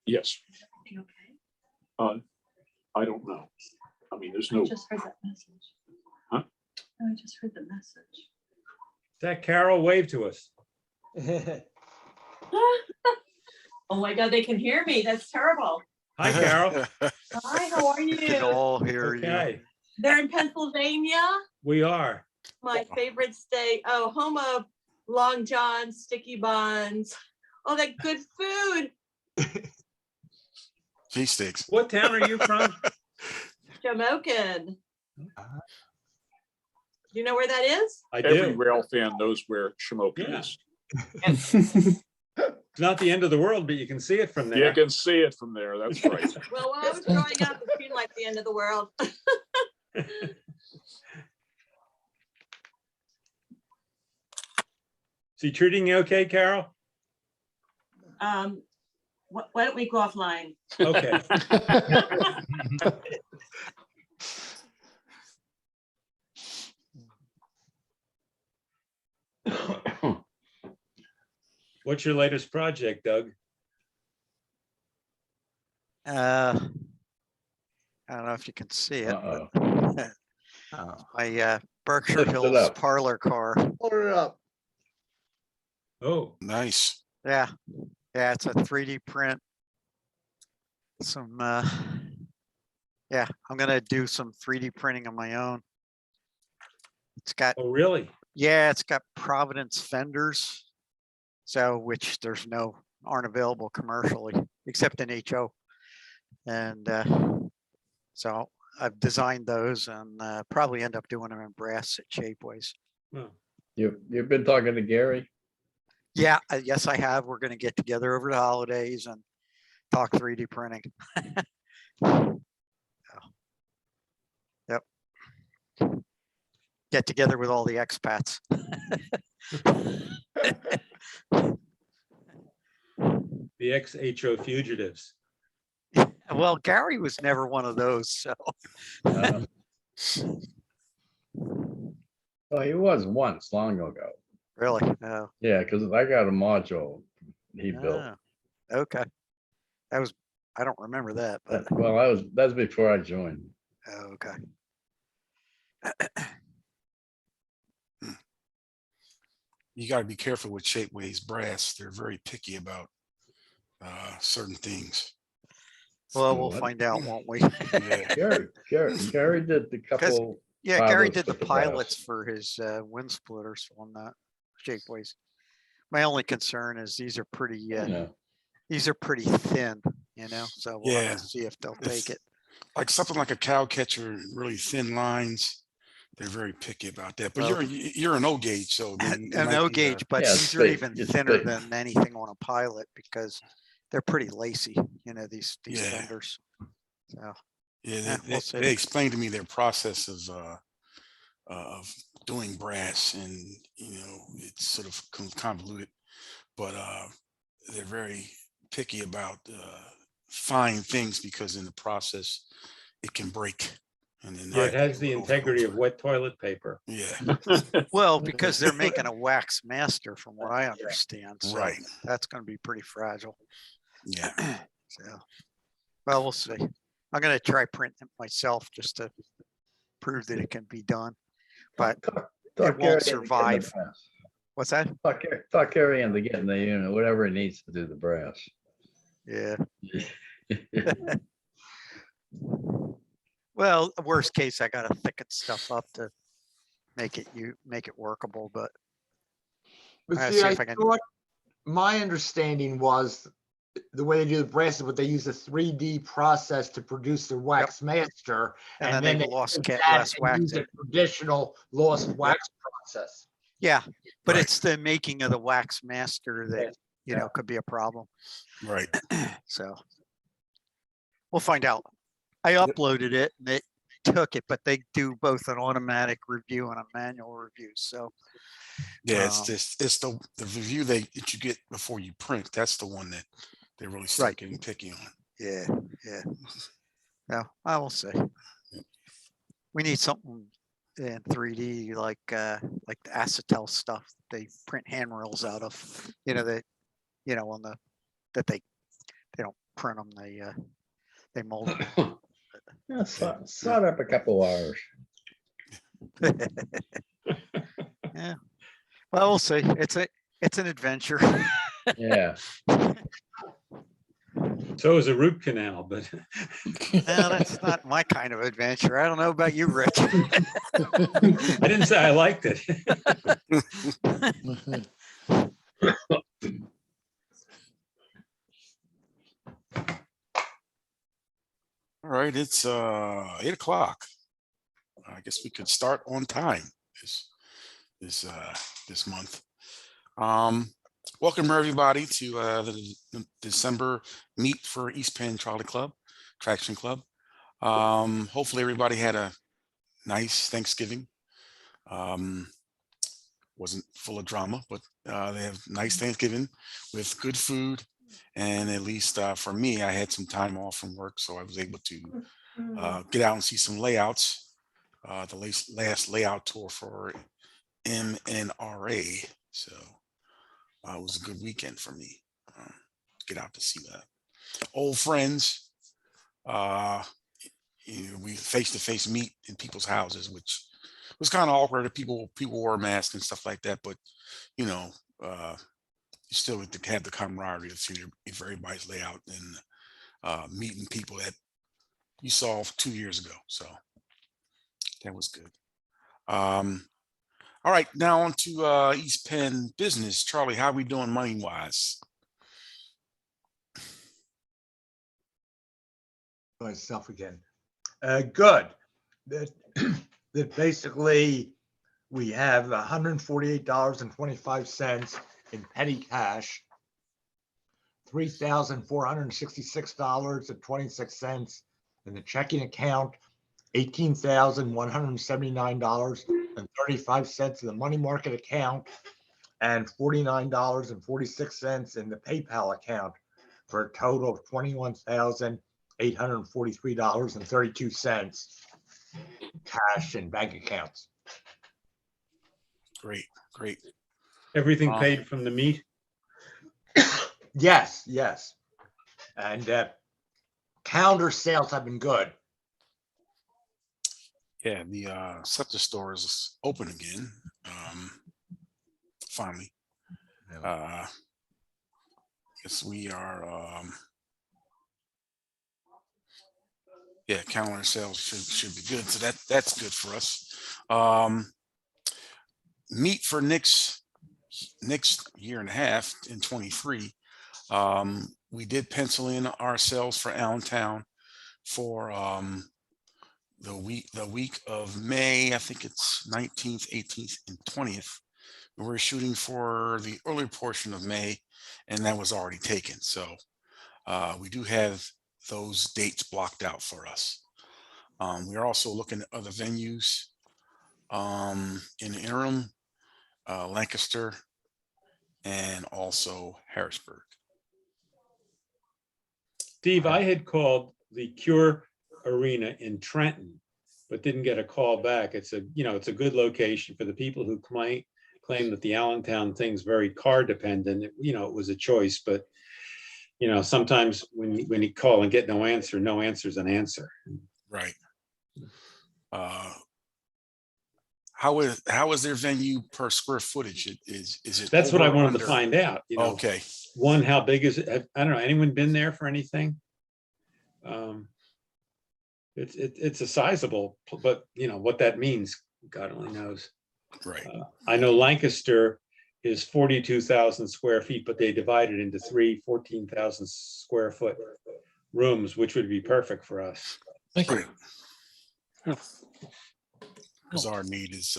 Yes. Everything okay? I don't know. I mean, there's I no, just heard that message. Huh? No, I just heard the message. That Carol waved to us. Oh my God, they can hear me. That's terrible. Hi, Carol. Hi, how are We can you? all hear you. Okay, They're in Pennsylvania, we are. my favorite state. Oh, home of Long John, sticky buns. Oh, that good food. Cheese sticks. What town are you from? Shamokin. You know where that is? I every do. rail fan knows where Shamokin Yeah. is. It's not the end of the world, but you can see it from You there. can see it from there. That's right. Well, when I was growing up, it seemed like the end of the world. Is he treating you okay, Carol? Why don't we go offline? Okay. What's your latest project, Doug? I don't know if you can see it. Uh-oh. But Oh. my Berkshire Lift it Hills up. parlor car. Hold it up. Oh, Nice. Yeah, yeah, it's a 3D print. Some, yeah, I'm gonna do some 3D printing on my own. It's got, oh, really? yeah, it's got Providence fenders. So, which aren't available commercially, except in HO. And so I've designed those and probably end up doing them in brass at Shapeways. Oh, You've been talking to Gary? Yeah, yes, I have. We're gonna get together over the holidays and talk 3D printing. Yep. Get together with all the expats. the ex-HO fugitives. Well, Gary was never one of those, so. Well, he was once long ago. Really? Oh, Yeah, because I got a module he built. ah, okay. I don't remember that, but Well, that's before I joined. okay. You got to be careful with Shapeways brass. They're very picky about certain things. Well, we'll What? find out, won't we? Yeah. Gary did the couple. Yeah, Gary pilots did the with the brass. pilots for his wind splitters on that Shapeways. My only concern is these are pretty Yeah. thin, so we'll Yeah. have to see if they'll take it. Like something like a cow catcher, really thin lines. They're very picky about that. But Well- you're an O gauge, so maybe it An might O be, gauge, but Yeah, these it's are thick, even it's thinner thick. than anything on a pilot because they're pretty lacy, these Yeah. fenders. So, yeah, yeah, we'll see. they explained to me their process of doing brass, and it's sort of convoluted, but they're very picky about fine things because in the process it can break, and then Yeah, it they has do the over and integrity of over. wet toilet paper. Yeah, well, because they're making a wax master from what I understand. So right. that's going to be pretty fragile. Yeah, So, well, we'll see. I'm going to try printing it myself just to prove that it can be done. But Talk won't Gary into getting the survive. brass. what's that? Talk Gary into getting the unit, whatever he needs to do the brass. Yeah. Well, worst case, I got to thicken stuff up to make it workable. But But I'll see, see I if I can- thought, my understanding was the way they do the brass is what they use a 3D process to produce the wax master. and then they they lost take cat that less and wax. use a traditional lost wax process. Yeah, but Right. it's the making of the wax master that could be a problem. right. So we'll find out. I uploaded it and it took it, but they do both an automatic review and a manual review. So Yeah, it's the review that you get before you print. That's the one that they really start Right. getting picky on. yeah. No, I will say we need something in 3D, like the acetal stuff they print handrails out of, that, on the, that they don't print them, they mold them. Yeah, start up a couple hours. Yeah. Well, we'll see. It's an adventure. Yeah. So is a root canal, but Well, that's not my kind of adventure. I don't know about you, Rich. I didn't say I liked it. All right, it's 8 o'clock. I guess we could start on time this month. Welcome everybody to the December meet for East Penn Traction Club. Hopefully everybody had a nice Thanksgiving. Wasn't full of drama, but they have nice Thanksgiving with good food. And at least for me, I had some time off from work, so I was able to get out and see some layouts. The last layout tour for MNRA. So it was a good weekend for me. Get out to see that. Old friends. We face-to-face meet in people's houses, which was kind of awkward. People wore masks and stuff like that, but you still to have the camaraderie of seeing if everybody's layout and meeting people that you saw 2 years ago. So that was good. All right, now on to East Penn business. Charlie, how we doing money wise? Myself again. Good. That basically we have $148.25 in petty cash, $3,466.26 in the checking account, $18,179.35 in the money market account, and $49.46 in the PayPal account, for a total of $21,843.32 cash and bank accounts. Great. Everything paid from the meet. Yes. And calendar sales have been good. Yeah, the Scepter store is open again. Finally. Guess we are calendar sales should be good. So that's good for us. Meet for next year and a half in 23. We did pencil in our sales for Allentown for the week of May. I think it's 19th, 18th, and 20th. We're shooting for the early portion of May, and that was already taken. So we do have those dates blocked out for us. We are also looking at other venues in the interim, Lancaster and also Harrisburg. Steve, I had called the Cure Arena in Trenton, but didn't get a call back. It's a good location for the people who claim that the Allentown thing's very car dependent. It was a choice, but sometimes when you call and get no answer is an answer. Right. How is their venue per square footage? Is it? That's what I over, wanted under? to find out. Okay. One, how big is it? I don't know. Anyone been there for anything? It's a sizable, but what that means, God only knows. Right. I know Lancaster is 42,000 square feet, but they divide it into 14,000 square foot rooms, which would be perfect for us. Thank you. Because our need is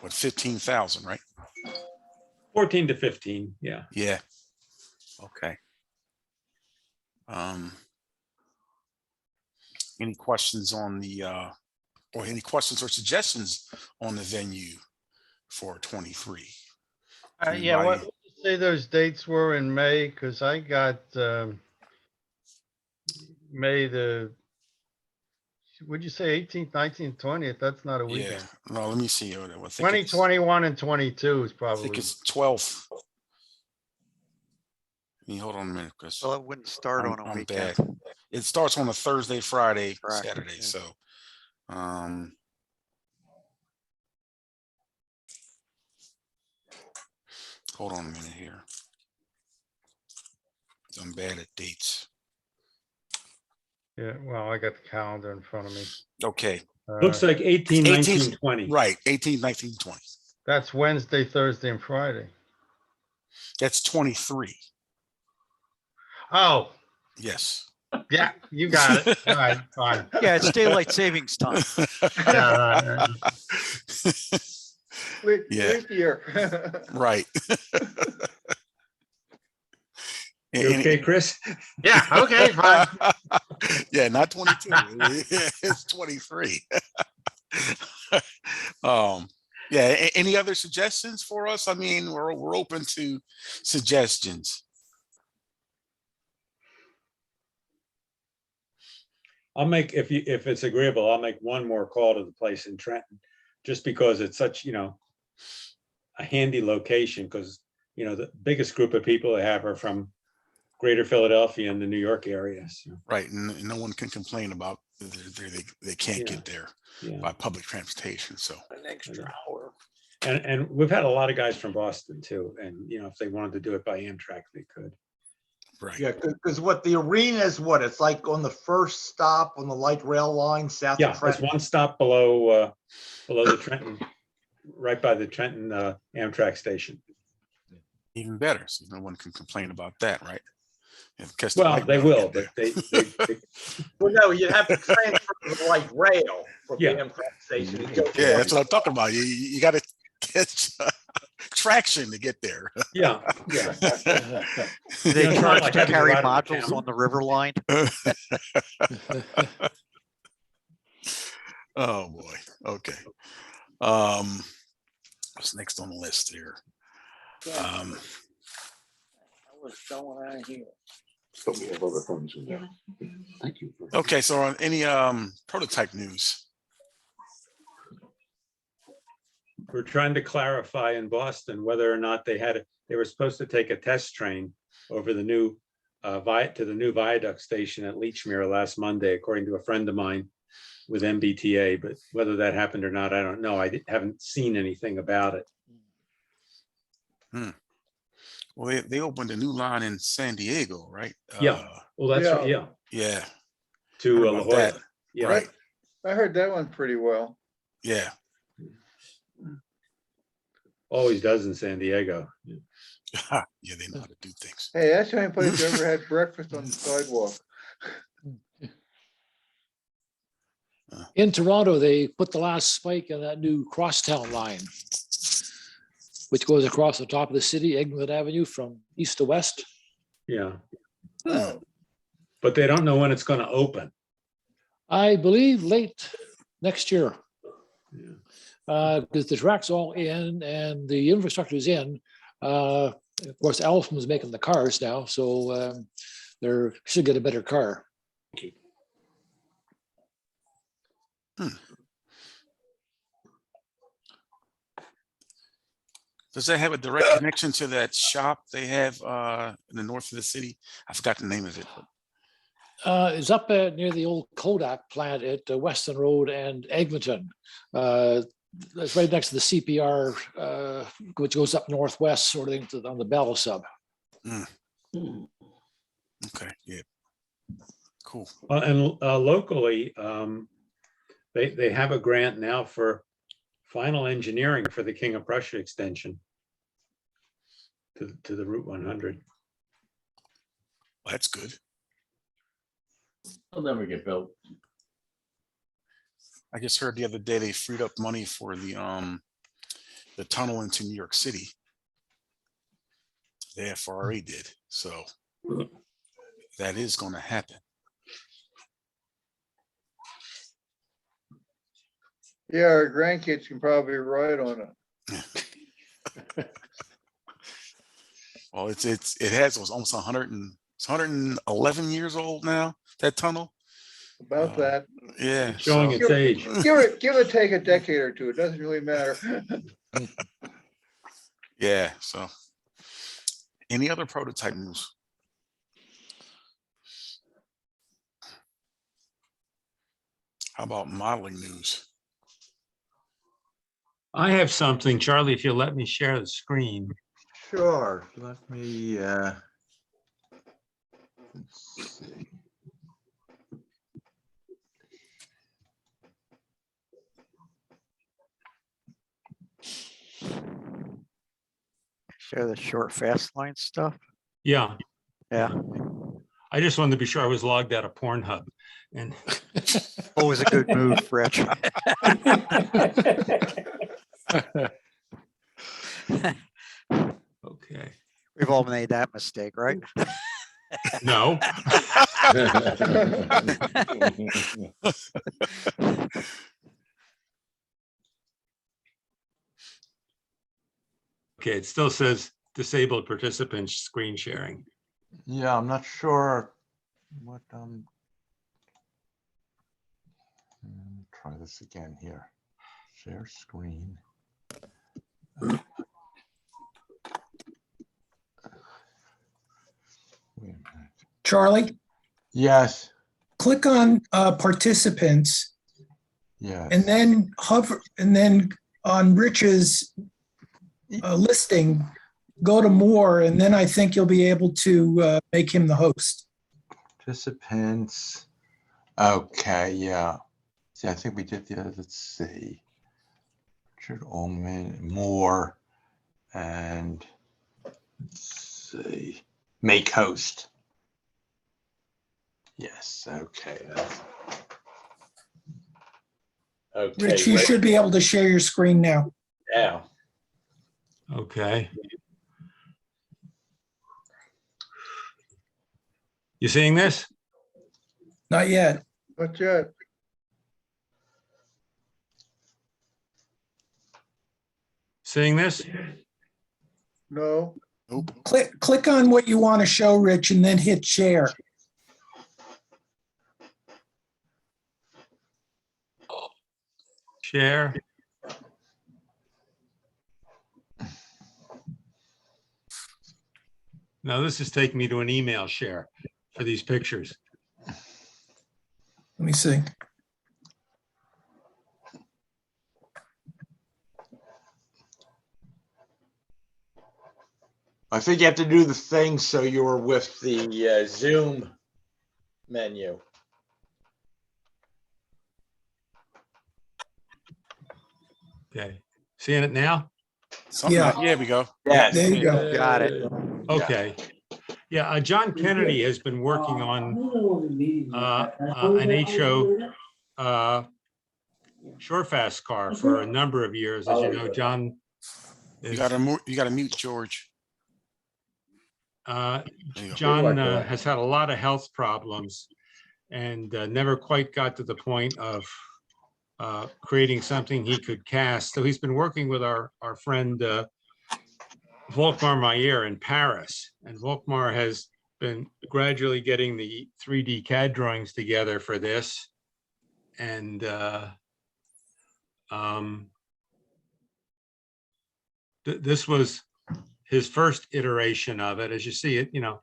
15,000, right? 14 to 15, yeah. Yeah. Okay. Any questions on the or any questions or suggestions on the venue for 23? Yeah, what did you say those dates were in May? Because I got May the would you say 18th, 19th, 20th? That's not a Yeah, weekend. no, let me see. I think it's- 2021 and 22 is I think probably, it's 12th. Hold on a minute, Chris. Well, it wouldn't start on a I'm weekend. bad. It starts on a Thursday, Friday, Correct, Saturday, yeah. so. um, Hold on a minute here. I'm bad at dates. yeah, well, I got the calendar in front of me. Okay, Looks like 18, 19, 18, 20. right, 18, 19, 20. That's Wednesday, Thursday and Friday. That's 23. Oh, Yes. yeah, you got it. All right, fine. Yeah, it's daylight savings time. Yeah, right, right. Yeah. year. Right. You okay, Chris? Yeah, okay, fine. Yeah, not 22. It's 23. Yeah, any other suggestions for us? I mean, we're open to suggestions. I'll make, if it's agreeable, I'll make one more call to the place in Trenton, just because it's such, a handy location, because, the biggest group of people they have are from greater Philadelphia and the New York area. So, Right, and no one can complain about they can't Yeah. get there yeah. by public transportation. So An extra hour. And we've had a lot of guys from Boston too. And, if they wanted to do it by Amtrak, they could. right, Yeah, because what the arena is, it's like on the first stop on the light rail line south Yeah, of there's Trenton. one stop below the Trenton, right by the Trenton Amtrak station. even better. So no one can complain about that, right? Catch the Well, light they rail, will, get but there. they Well, no, you'd have to transfer the light rail from the Yeah. Amtrak station. to go Yeah, to that's what I'm talking about. You got to catch traction to get there. yeah. They It's not charge like to having to carry ride on the modules camel. on the river line. Oh boy. Okay. What's next on the list here? What's going on here? But we have other things in there. Thank you. Okay, so on any prototype news? We're trying to clarify in Boston whether or not they were supposed to take a test train over the new to the new viaduct station at Leechmere last Monday, according to a friend of mine with MBTA. But whether that happened or not, I don't know. Haven't seen anything about it. Well, they opened a new line in San Diego, right? Yeah. Well, that's right. Yeah. Yeah. To Heard La about Jolla. that. Yeah. Right. I heard that one pretty well. Yeah. Always does in San Diego. Yeah, they know how to do things. Hey, that's the only place I ever had breakfast on the sidewalk. In Toronto, they put the last spike in that new crosstown line, which goes across the top of the city, Eglinton Avenue, from east to west. Yeah. But they don't know when it's going to open. I believe late next year, Yeah. because the track's all in and the infrastructure is in. Of course, Alpham's making the cars now, so they should get a better car. Does that have a direct connection to that shop they have in the north of the city? I forgot the name of it. It's up near the old Kodak plant at Weston Road and Eglinton. That's right next to the CPR, which goes up northwest, sort of thing, on the Bell sub. Okay, yeah. Cool. And locally, they have a grant now for final engineering for the King of Prussia extension to the Route 100. Well, that's good. They'll never get built. I just heard the other day they freed up money for the tunnel into New York City. The FRA did. So that is going to happen. Yeah, our grandkids can probably ride on it. Well, it was almost 111 years old now, that tunnel. About that. Yeah. Showing so- its age. Give or take a decade or two. It doesn't really matter. Yeah, so. Any other prototype news? How about modeling news? I have something, Charlie, if you'll let me share the screen. Sure, let me, let's see. Share the short fast line stuff. Yeah, Yeah, I just wanted to be sure I was logged out of Pornhub. And always a good move, Rich. okay, We've all made that mistake, right? no, okay, it still says disabled participants screen sharing. Yeah, I'm not sure what, try this again here. Share screen. Wait a minute. Charlie, Yes, click on participants yes. and then hover, and then on Rich's listing, go to more, and then I think you'll be able to make him the host. Participants. Okay, yeah. See, I think we did the other, let's see. Richard Ullman, more, and let's see, make host. Yes, okay. Okay. Rich, you should be able to share your screen now. Yeah. Okay. You seeing this? Not yet. Not yet. Seeing this? No. Nope. Click on what you want to show, Rich, and then hit share. Share. Now this is taking me to an email share for these pictures. Let me see. I think you have to do the thing so you're with the Zoom menu. Okay, seeing it now? Something Yeah. like- yeah, we go. Yes. There you go. Got it. Okay. Yeah, John Kennedy has been working on an HO Surefast car for a number of years. As you know, John You is, gotta mute George. uh, There you go. John has had a lot of health problems and never quite got to the point of creating something he could cast. So he's been working with our friend Volkmar Mayer in Paris. And Volkmar has been gradually getting the 3D CAD drawings together for this. And this was his first iteration of it. As you see it, you know,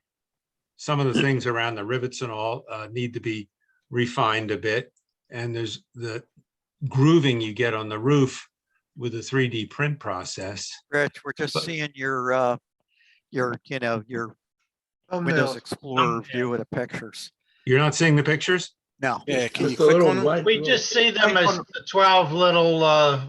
some of the things around the rivets and all need to be refined a bit. And there's the grooving you get on the roof with the 3D print process. Rich, we're just But- seeing your Windows Explorer view of the pictures. You're not seeing the pictures? No, Yeah, can you Just a click little on them? white We little- just see them as the 12 little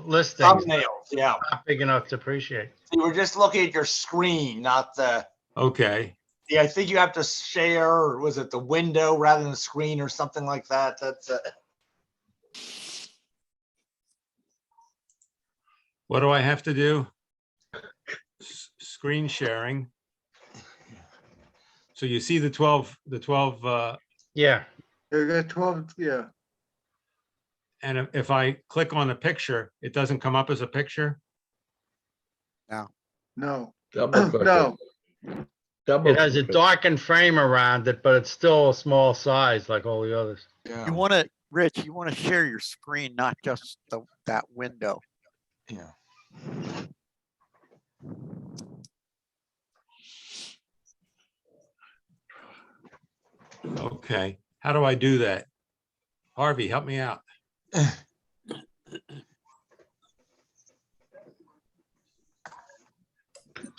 listings. Thumbnails, yeah. Not big enough to appreciate. You were just looking at your screen, not the, Okay. yeah, I think you have to share, or was it the window rather than the screen or something like that? That's What do I have to do? Screen sharing. So you see the 12, Yeah. You got 12, yeah. and if I click on a picture, it doesn't come up as a picture? No. Double click No. it. Double It has a click it. darkened frame around it, but it's still a small size like all the others. You want to, Rich, you want to share your screen, not just that window. Yeah. Okay, how do I do that? Harvey, help me out.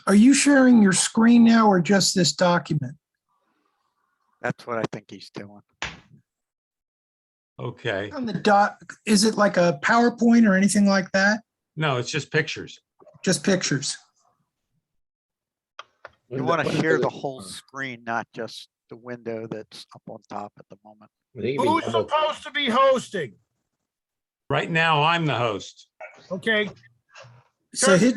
Are you sharing your screen now or just this document? That's what I think he's doing. Okay, On the dot, is it like a PowerPoint or anything like that? no, it's just pictures. Just pictures? You want to share the whole screen, not just the window that's up on top at the moment. Who's supposed to be hosting? Right now, I'm the host. Okay, So hit,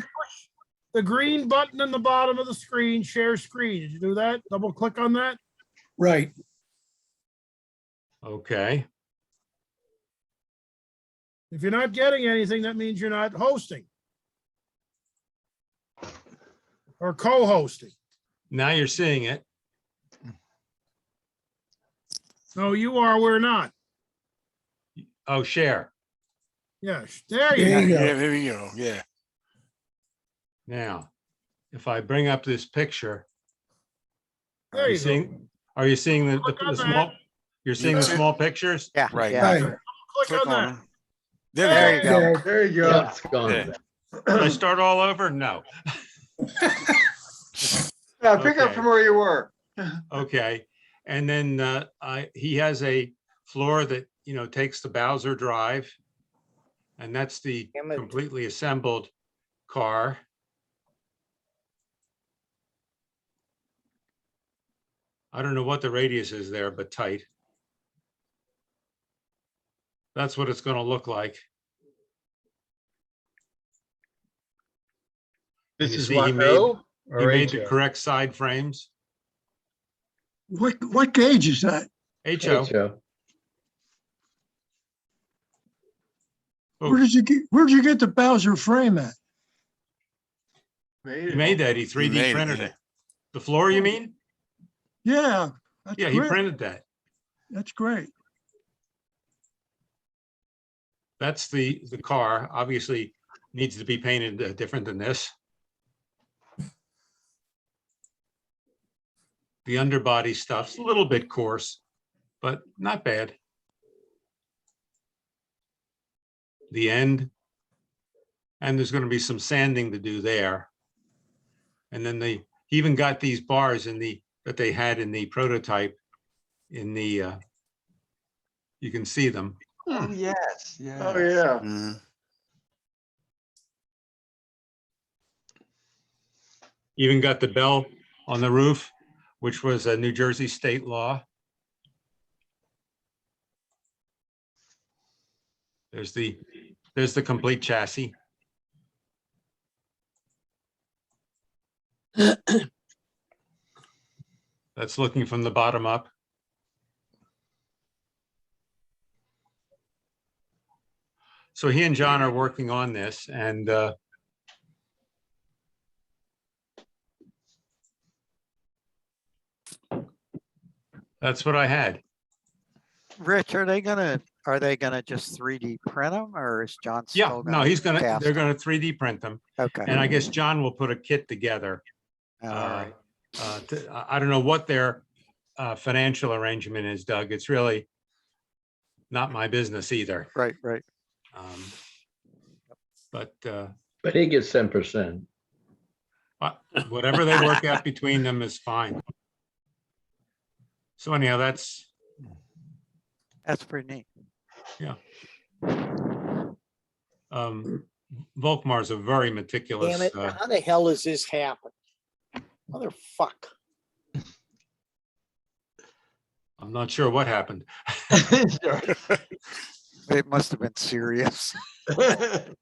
the green button in the bottom of the screen, share screen. Did you do that? Double click on that. right. Okay, If you're not getting anything, that means you're not hosting. Or co-hosting. now you're seeing it. No, you are, we're not. Oh, share. Yes, there There you you go. go. Yeah, there you go. Yeah. Now, if I bring up this picture, There are you you go. seeing, are you seeing the Click on small, you're seeing the That's it. small pictures? Yeah, Right. yeah. Right. Click Click on that. on them. There There we you go. go. There. There you go. Yeah, it's gone. Yeah. Should I start all over? No. Yeah, pick up Okay. from where you were. Okay, and then he has a floor that, you know, takes the Bowser Drive. And that's the completely assembled car. I don't know what the radius is there, but tight. That's what it's going to look like. And This you is see he what, made, O he or made the HO? correct side frames. What gauge is that? HO. HO. Oh, Where'd you get the Bowser frame at? he made that. He 3D made it, printed yeah. it. The floor, you mean? Yeah. Yeah, he printed that. That's great. That's the car. Obviously needs to be painted different than this. The underbody stuff's a little bit coarse, but not bad. The end. And there's going to be some sanding to do there. And then they even got these bars in that they had in the prototype in the, you can see them. Oh, yes, yeah. Oh, yeah. Mhm. Even got the bell on the roof, which was a New Jersey state law. There's the complete chassis. That's looking from the bottom up. So he and John are working on this, and that's what I had. Rich, are they gonna just 3D print them, or is John Yeah, still no, cast they're them? gonna 3D print them. Okay. And I guess John will put a kit together. All right. I don't know what their financial arrangement is, Doug. It's really not my business either. Right, right. But But he gets 10%. whatever they work out between them is fine. So anyhow, that's pretty neat. Yeah. Volkmar's a very meticulous. Damn it, how the hell does this happen? Motherfuck. I'm not sure what happened. It must have been serious. That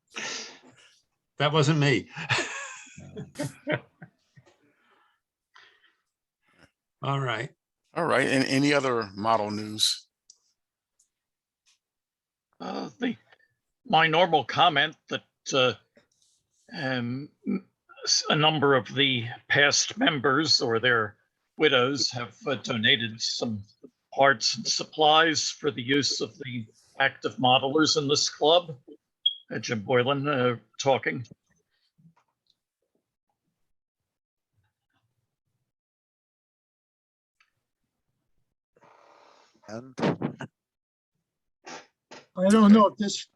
wasn't me. All right. All right. And any other model news? My normal comment that a number of the past members or their widows have donated some parts and supplies for the use of the active modelers in this club. Jim Boylan talking. And I don't know if this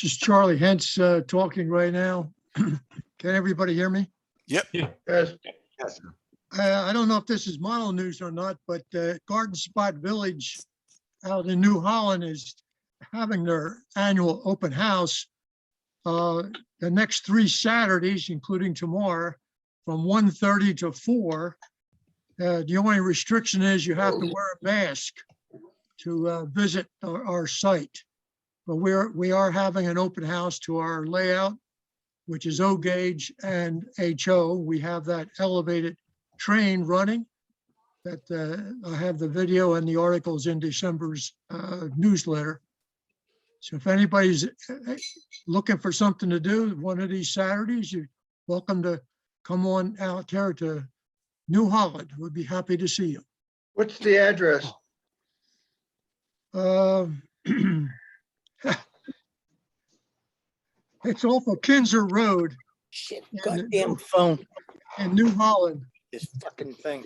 is Charlie Hentz talking right now. Can everybody hear me? Yep. Yes. Yes. I don't know if this is model news or not, but Garden Spot Village out in New Holland is having their annual open house the next 3 Saturdays, including tomorrow, from 1:30 to 4. The only restriction is you have to wear a mask to visit our site. But we are having an open house to our layout, which is O gauge and HO. We have that elevated train running that I have the video and the articles in December's newsletter. So if anybody's looking for something to do one of these Saturdays, you're welcome to come on out there to New Holland. We'd be happy to see you. What's the address? It's off of Kinzer Road Shit, in goddamn phone, New Holland. this fucking thing.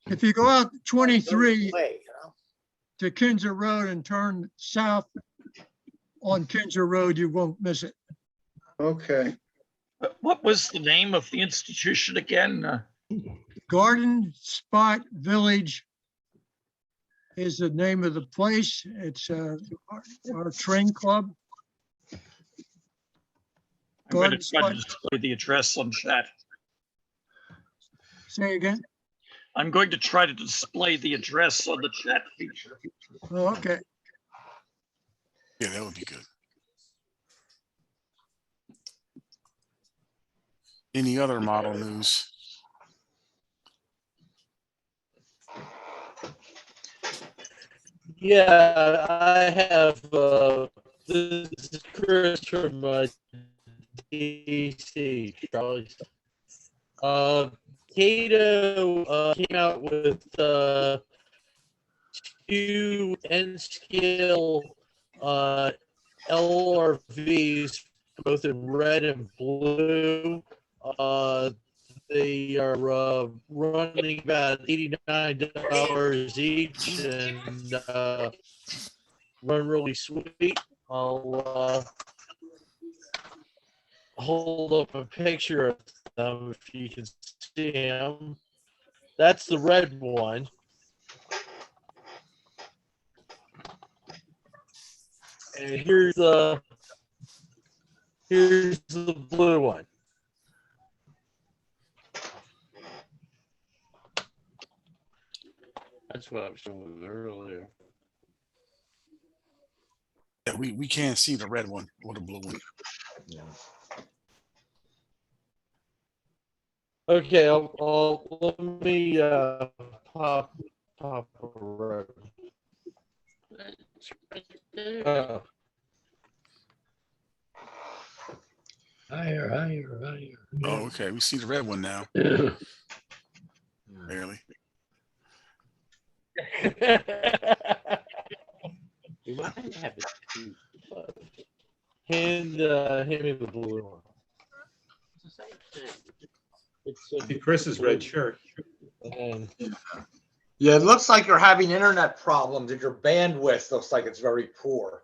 If you go out 23 Way, you know? to Kinzer Road and turn south on Kinzer Road, you won't miss it. Okay. What was the name of the institution again? Garden Spot Village is the name of the place. It's our train club. I'm going to Garden try to Spot, display the address on chat. say again? I'm going to try to display the address on the chat feature. Oh, okay. Yeah, that would be good. Any other model news? Yeah, I have, this is Chris from DC, Charlie. Cato came out with 2 N-scale LRVs, both in red and blue. They are running about $89 each and run really sweet. I'll hold up a picture of them if you can see them. That's the red one. And here's the blue one. That's what I was showing earlier. Yeah, we can't see the red one or the blue one. Okay, I'll let me pop a red. Higher. Oh, okay. We see the red one now. Barely. We might have it too. Hand me the blue one. See Chris's red shirt. And Yeah, it looks like you're having internet problems and your bandwidth looks like it's very poor.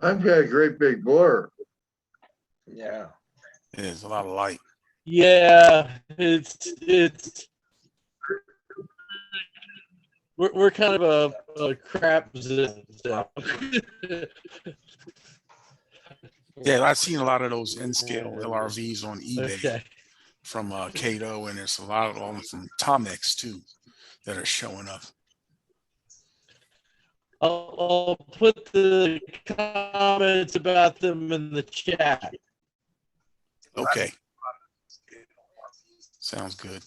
I've got a great big blur. Yeah. Yeah, there's a lot of light. yeah, it's we're kind of a crap zone. Yeah, I've seen a lot of those N-scale LRVs on eBay Okay. from Cato, and there's a lot of them from Tomex too that are showing up. I'll put the comments about them in the chat. Okay. Sounds good.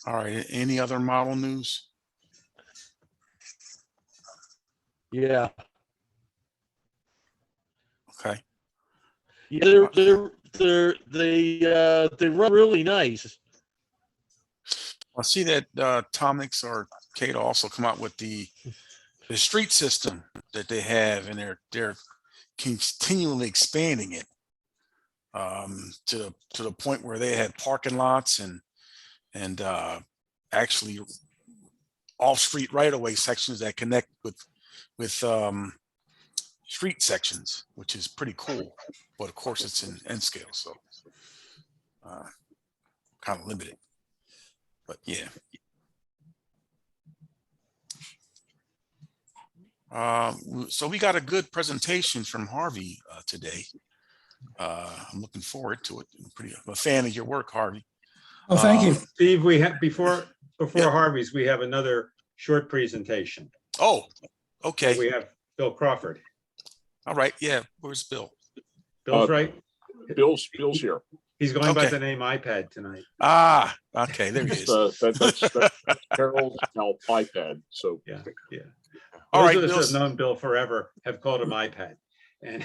All right. Any other model news? Yeah. Okay. Yeah, they run really nice. I see that Tomix or Kate also come out with the street system that they have, and they're continually expanding it to the point where they had parking lots and actually off-street right-of-way sections that connect with street sections, which is pretty cool. But of course, it's in N scale, so kind of limited. But yeah. So we got a good presentation from Harvey today. I'm looking forward to it. I'm a fan of your work, Harvey. Oh, thank you. Steve, we have before Yeah. Harvey's, we have another short presentation. Oh, okay. We have Bill Crawford. All right. Yeah. Where's Bill? Bill's right. Bill's here. He's going by Okay. the name iPad tonight. Ah, okay. There he is. That's Carol's now iPad. So Yeah. All right, Those of us Bill's- who have known Bill forever have called him iPad. And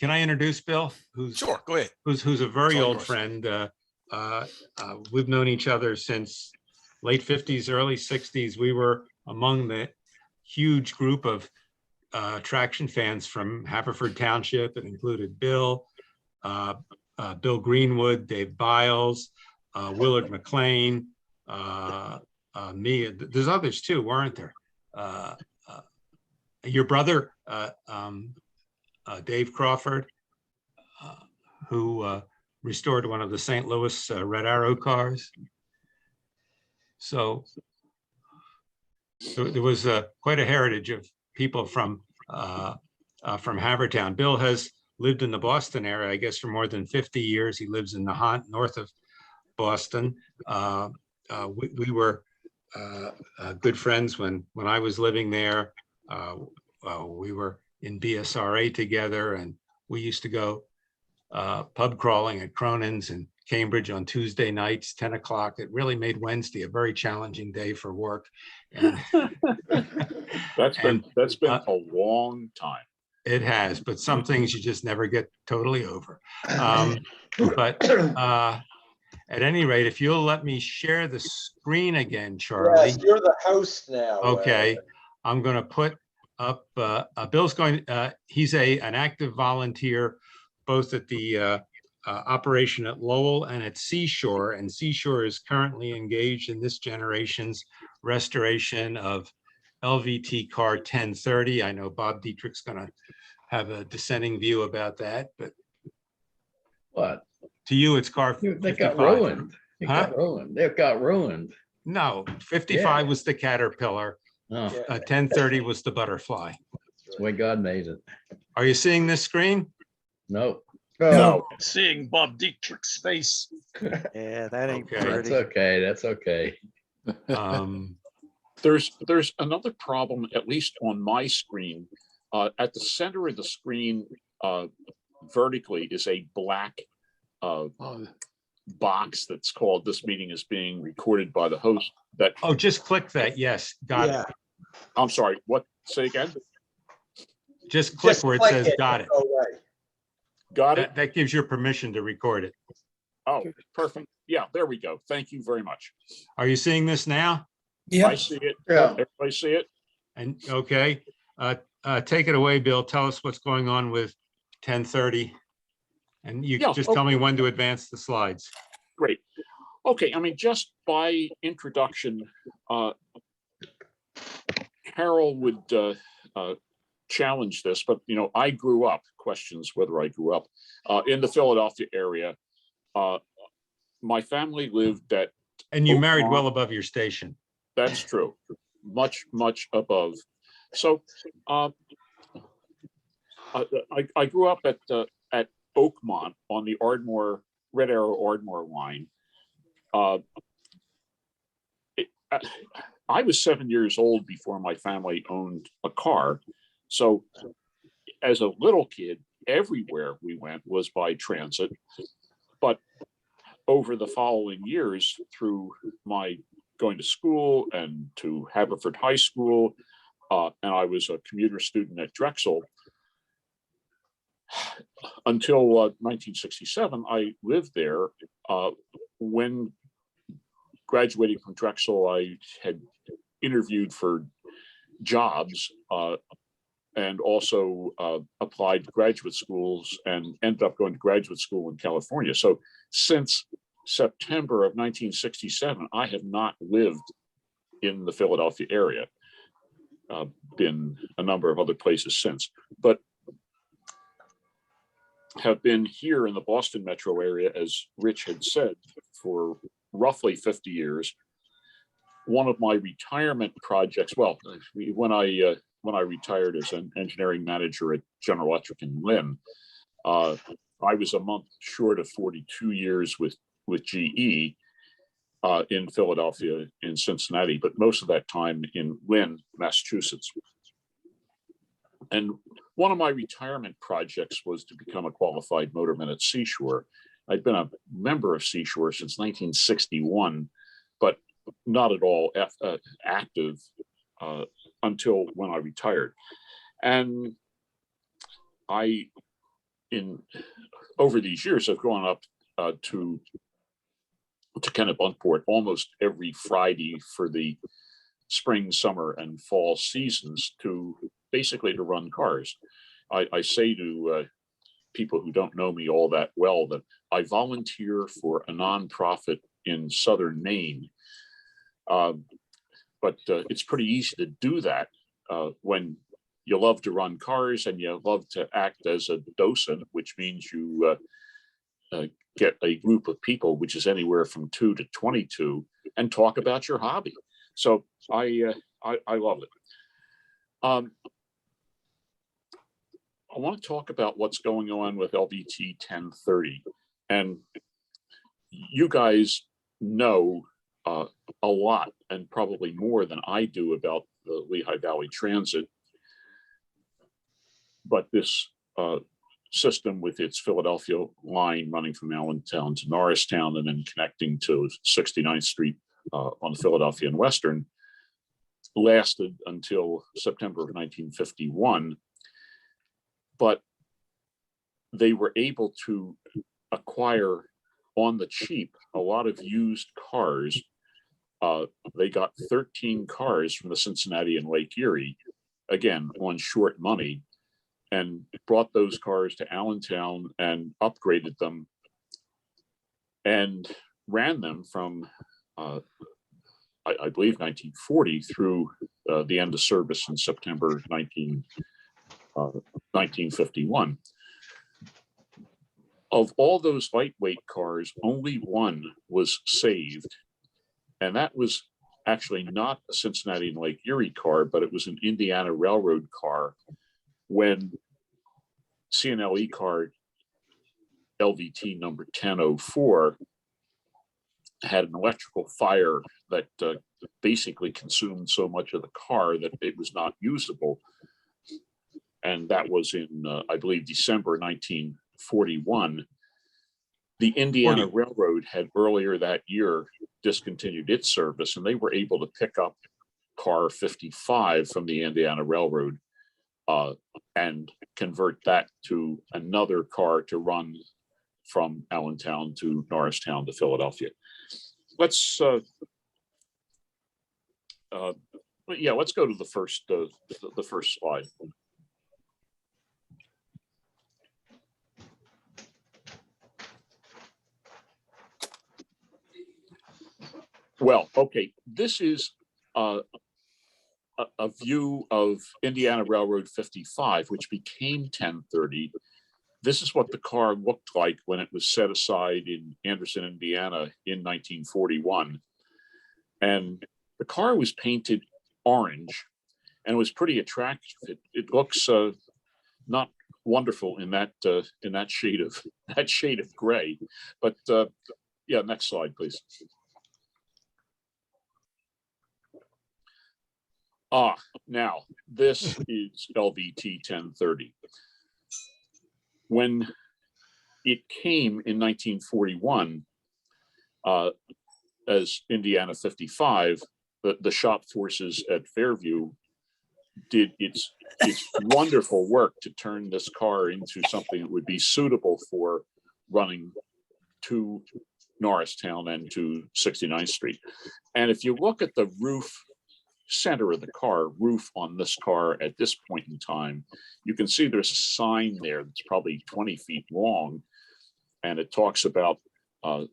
can I introduce Bill? Who's Sure, go ahead. Who's a very It's all old yours. friend. We've known each other since late 50s, early 60s. We were among the huge group of traction fans from Haverford Township. It included Bill, Bill Greenwood, Dave Biles, Willard McLean, me. There's others too, weren't there? Your brother, Dave Crawford, who restored one of the St. Louis Red Arrow cars. So there was quite a heritage of people from Havertown. Bill has lived in the Boston area, I guess, for more than 50 years. He lives in Nahant, north of Boston. We were good friends when I was living there. We were in BSRA together, and we used to go pub crawling at Cronin's in Cambridge on Tuesday nights, 10 o'clock. It really made Wednesday a very challenging day for work. And that's been a long time. It has, but some things you just never get totally over. But at any rate, if you'll let me share the screen again, Charlie. Yes, you're the host now. Okay, I'm going to put up. Bill's going. He's an active volunteer, both at the operation at Lowell and at Seashore. And Seashore is currently engaged in this generation's restoration of LVT car 1030. I know Bob Dietrich's going to have a dissenting view about that, but What? to you, it's car They 55. got ruined. It Huh? got ruined. They got ruined. No, 55 was the Caterpillar. Oh, 1030 was the Butterfly. that's the way God made it. Are you seeing this screen? No, No. Seeing Bob Dietrich's face. Yeah, that ain't Okay. that's pretty. okay. That's okay. There's another problem, at least on my screen. At the center of the screen, vertically, is a black box that's called "This meeting is being recorded by the host." That Oh, just click that. Yes, got Yeah. it. I'm sorry. What? Say again. Just click Just where it click says "got it." Go away. Got it. That gives you permission to record it. Oh, perfect. Yeah, there we go. Thank you very much. Are you seeing this now? I Yep. see it. Yeah. Everybody see it? And okay, take it away, Bill. Tell us what's going on with 1030. And you Yeah, just tell me when to advance the slides. Great. Okay, I mean, just by introduction, Carol would challenge this, but I grew up, questions whether I grew up in the Philadelphia area. My family lived at, And you married Oakmont. well above your station. That's true, much above. So I grew up at Oakmont on the Red Arrow Ardmore line. I was 7 years old before my family owned a car. So as a little kid, everywhere we went was by transit. But over the following years, through my going to school and to Haverford High School, and I was a commuter student at Drexel, until 1967, I lived there. When graduating from Drexel, I had interviewed for jobs and also applied to graduate schools and ended up going to graduate school in California. So since September of 1967, I have not lived in the Philadelphia area. Been a number of other places since, but have been here in the Boston metro area, as Rich had said, for roughly 50 years. One of my retirement projects, well, when I retired as an engineering manager at General Electric in Lynn, I was a month short of 42 years with GE in Philadelphia, in Cincinnati, but most of that time in Lynn, Massachusetts. And one of my retirement projects was to become a qualified motorman at Seashore. I'd been a member of Seashore since 1961, but not at all active until when I retired. And over these years, I've gone up to Kennebunkport almost every Friday for the spring, summer, and fall seasons to basically to run cars. I say to people who don't know me all that well that I volunteer for a nonprofit in southern Maine. But it's pretty easy to do that when you love to run cars and you love to act as a docent, which means you get a group of people, which is anywhere from 2 to 22, and talk about your hobby. So I love it. I want to talk about what's going on with LVT 1030. And you guys know a lot, and probably more than I do, about the Lehigh Valley Transit. But this system with its Philadelphia line running from Allentown to Norristown and then connecting to 69th Street on the Philadelphia and Western lasted until September of 1951. But they were able to acquire on the cheap a lot of used cars. They got 13 cars from the Cincinnati and Lake Erie, again, on short money, and brought those cars to Allentown and upgraded them and ran them from, I believe, 1940 through the end of service in September 1951. Of all those lightweight cars, only one was saved. And that was actually not a Cincinnati and Lake Erie car, but it was an Indiana Railroad car when CNLE car LVT number 1004 had an electrical fire that basically consumed so much of the car that it was not usable. And that was in, I believe, December 1941. The Indiana Railroad had earlier that year discontinued its service, and they were able to pick up car 55 from the Indiana Railroad and convert that to another car to run from Allentown to Norristown to Philadelphia. Let's go to the first slide. Well, okay, this is a view of Indiana Railroad 55, which became 1030. This is what the car looked like when it was set aside in Anderson, Indiana in 1941. And the car was painted orange and it was pretty attractive. It looks not wonderful in that shade of gray. But yeah, next slide, please. Now this is LVT 1030. When it came in 1941 as Indiana 55, the shop forces at Fairview did its it's wonderful work to turn this car into something that would be suitable for running to Norristown and to 69th Street. And if you look at the roof center of the car, roof on this car at this point in time, you can see there's a sign there that's probably 20 feet long, and it talks about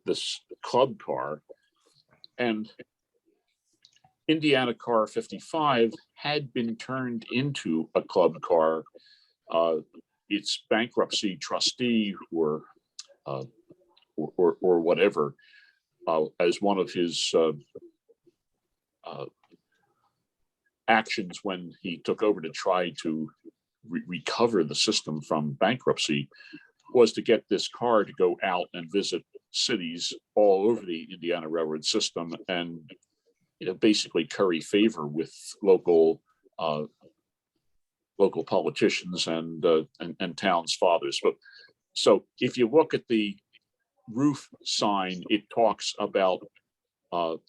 this club car. And Indiana Car 55 had been turned into a club car. Its bankruptcy trustee or whatever, as one of his actions when he took over to try to recover the system from bankruptcy, was to get this car to go out and visit cities all over the Indiana Railroad system and, you know, basically curry favor with local politicians and towns fathers. But so if you look at the roof sign, it talks about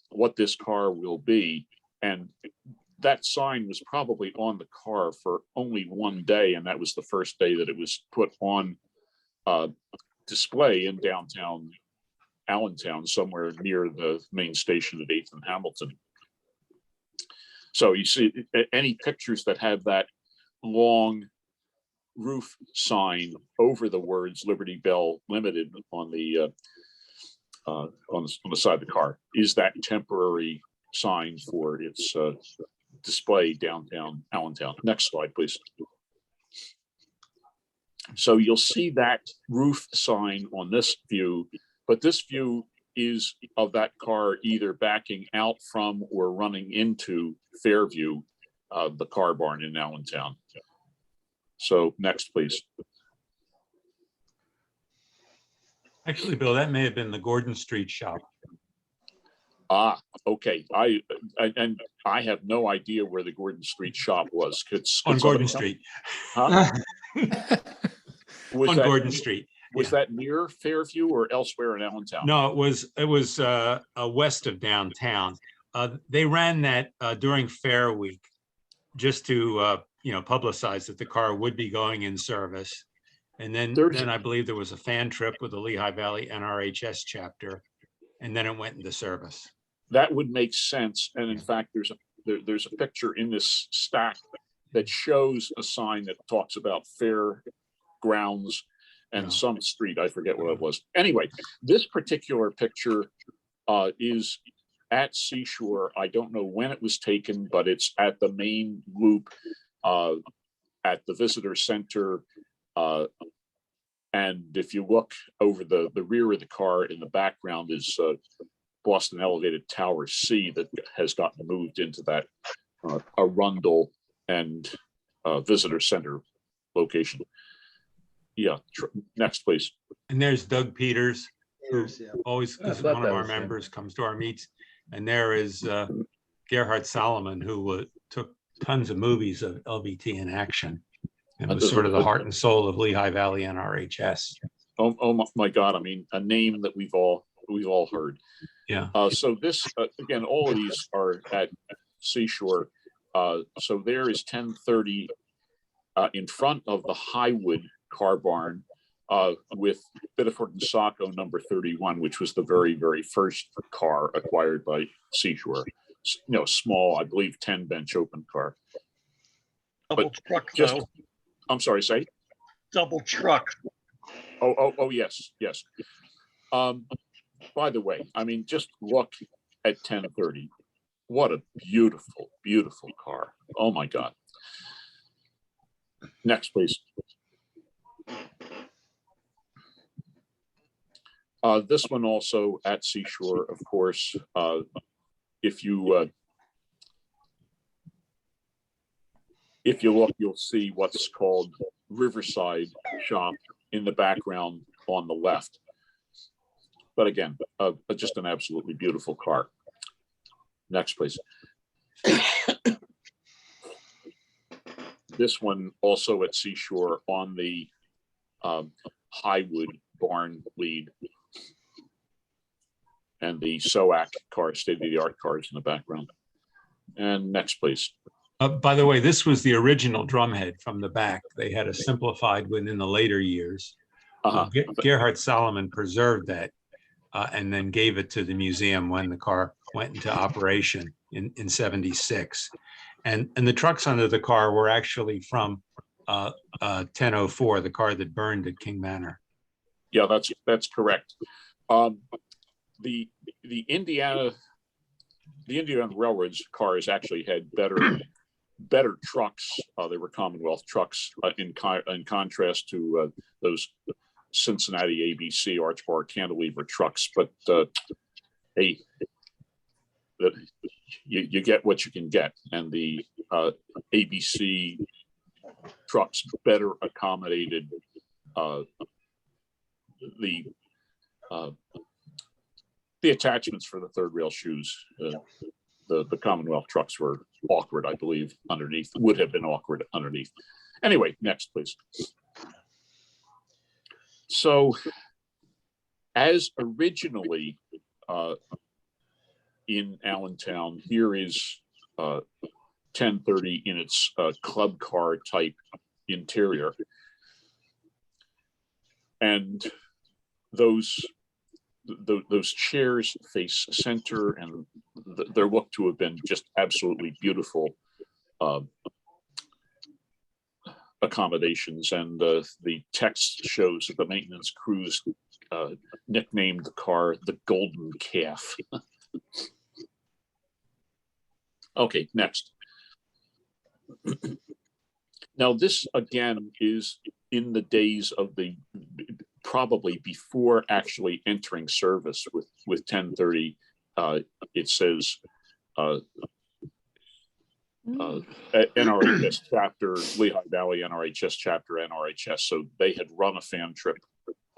what this car will be, and that sign was probably on the car for only one day, and that was the first day that it was put on display in downtown Allentown, somewhere near the main station at 8th and Hamilton. So you see any pictures that have that long roof sign over the words Liberty Bell Limited on the side of the car is that temporary sign for its display downtown Allentown. Next slide, please. So you'll see that roof sign on this view, but this view is of that car either backing out from or running into Fairview, the car barn in Allentown. So next, please. Actually, Bill, that may have been the Gordon Street shop. Ah, okay. I have no idea where the Gordon Street shop was. On Gordon Street. Huh? On Gordon Street. Was that near Fairview or elsewhere in Allentown? No, it was west of downtown. They ran that during Fair Week, just to publicize that the car would be going in service. And then I believe there was a fan trip with the Lehigh Valley NRHS chapter, and then it went into service. That would make sense. And in fact, there's a picture in this stack that shows a sign that talks about fairgrounds and some street. I forget what it was. Anyway, this particular picture is at Seashore. I don't know when it was taken, but it's at the main loop at the visitor center. And if you look over the rear of the car, in the background is Boston Elevated Tower C that has gotten moved into that Arundel and visitor center location. Yeah, next, please. And there's Doug Peters, who always I is thought one of that our was him. members, comes to our meets. And there is Gerhard Solomon, who took tons of movies of LVT in action and was sort of the heart and soul of Lehigh Valley NRHS. Oh my God! I mean, a name that we've all heard. Yeah. So this again, all of these are at Seashore. So there is 1030 in front of the Highwood car barn with Biddeford and Saco number 31, which was the very, very first car acquired by Seashore. Small, I believe, 10 bench open car. Double truck, though. I'm sorry, say? Double truck. Oh, yes. By the way, I mean, just look at 1030. What a beautiful, beautiful car. Oh my God. Next, please. This one also at Seashore, of course. If you look, you'll see what's called Riverside Shop in the background on the left. But again, just an absolutely beautiful car. Next, please. This one also at Seashore on the Highwood barn lead. And the SOAC car, state-of-the-art cars in the background. And next, please. By the way, this was the original drumhead from the back. They had a simplified one in the later years. Gerhard Salomon preserved that and then gave it to the museum when the car went into operation in 76. And the trucks under the car were actually from 1004, the car that burned at King Manor. Yeah, that's correct. The Indiana Railroad's cars actually had better trucks. They were Commonwealth trucks in contrast to those Cincinnati ABC arch bar cantilever trucks. But hey, you get what you can get, and the ABC trucks better accommodated the attachments for the third rail shoes. The Commonwealth trucks were awkward, I believe, underneath, would have been awkward underneath. Anyway, next, please. So, as originally in Allentown, here is 1030 in its club car type interior. And those chairs face center, and they're looked to have been just absolutely beautiful accommodations. And the text shows that the maintenance crews nicknamed the car the Golden Calf. Okay, next. Now, this again is in the days of the probably before actually entering service with 1030. It says NRHS chapter, Lehigh Valley NRHS chapter, NRHS. So they had run a fan trip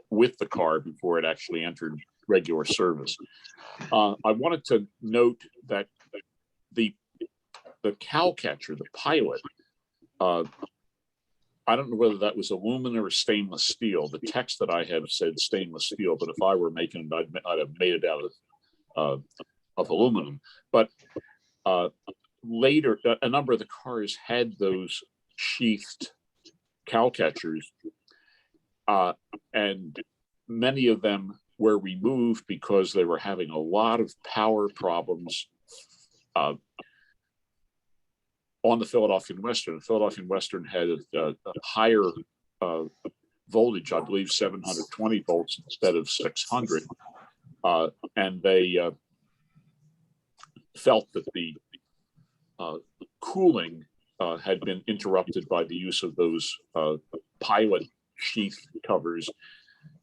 with the car before it actually entered regular service. I wanted to note that the cow catcher, the pilot, I don't know whether that was aluminum or stainless steel. The text that I had said stainless steel, but if I were making it, I'd have made it out of aluminum. But later, a number of the cars had those sheathed cow catchers, and many of them were removed because they were having a lot of power problems on the Philadelphia Western. The Philadelphia Western had a higher voltage, I believe 720 volts instead of 600. And they felt that the cooling had been interrupted by the use of those pilot sheath covers,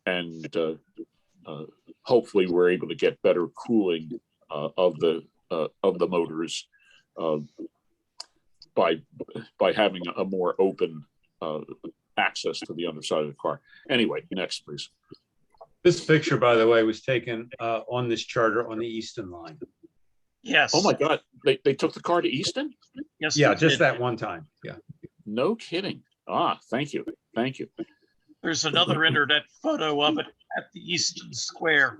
and hopefully we're able to get better cooling of the motors by having a more open access to the underside of the car. Anyway, next, please. This picture, by the way, was taken on this charter on the Easton line. Yes. Oh my God, they took the car to Easton? Yes. Yeah, they just did. that one time. Yeah. No kidding. Thank you. Thank you. There's another internet photo of it at the Easton Square.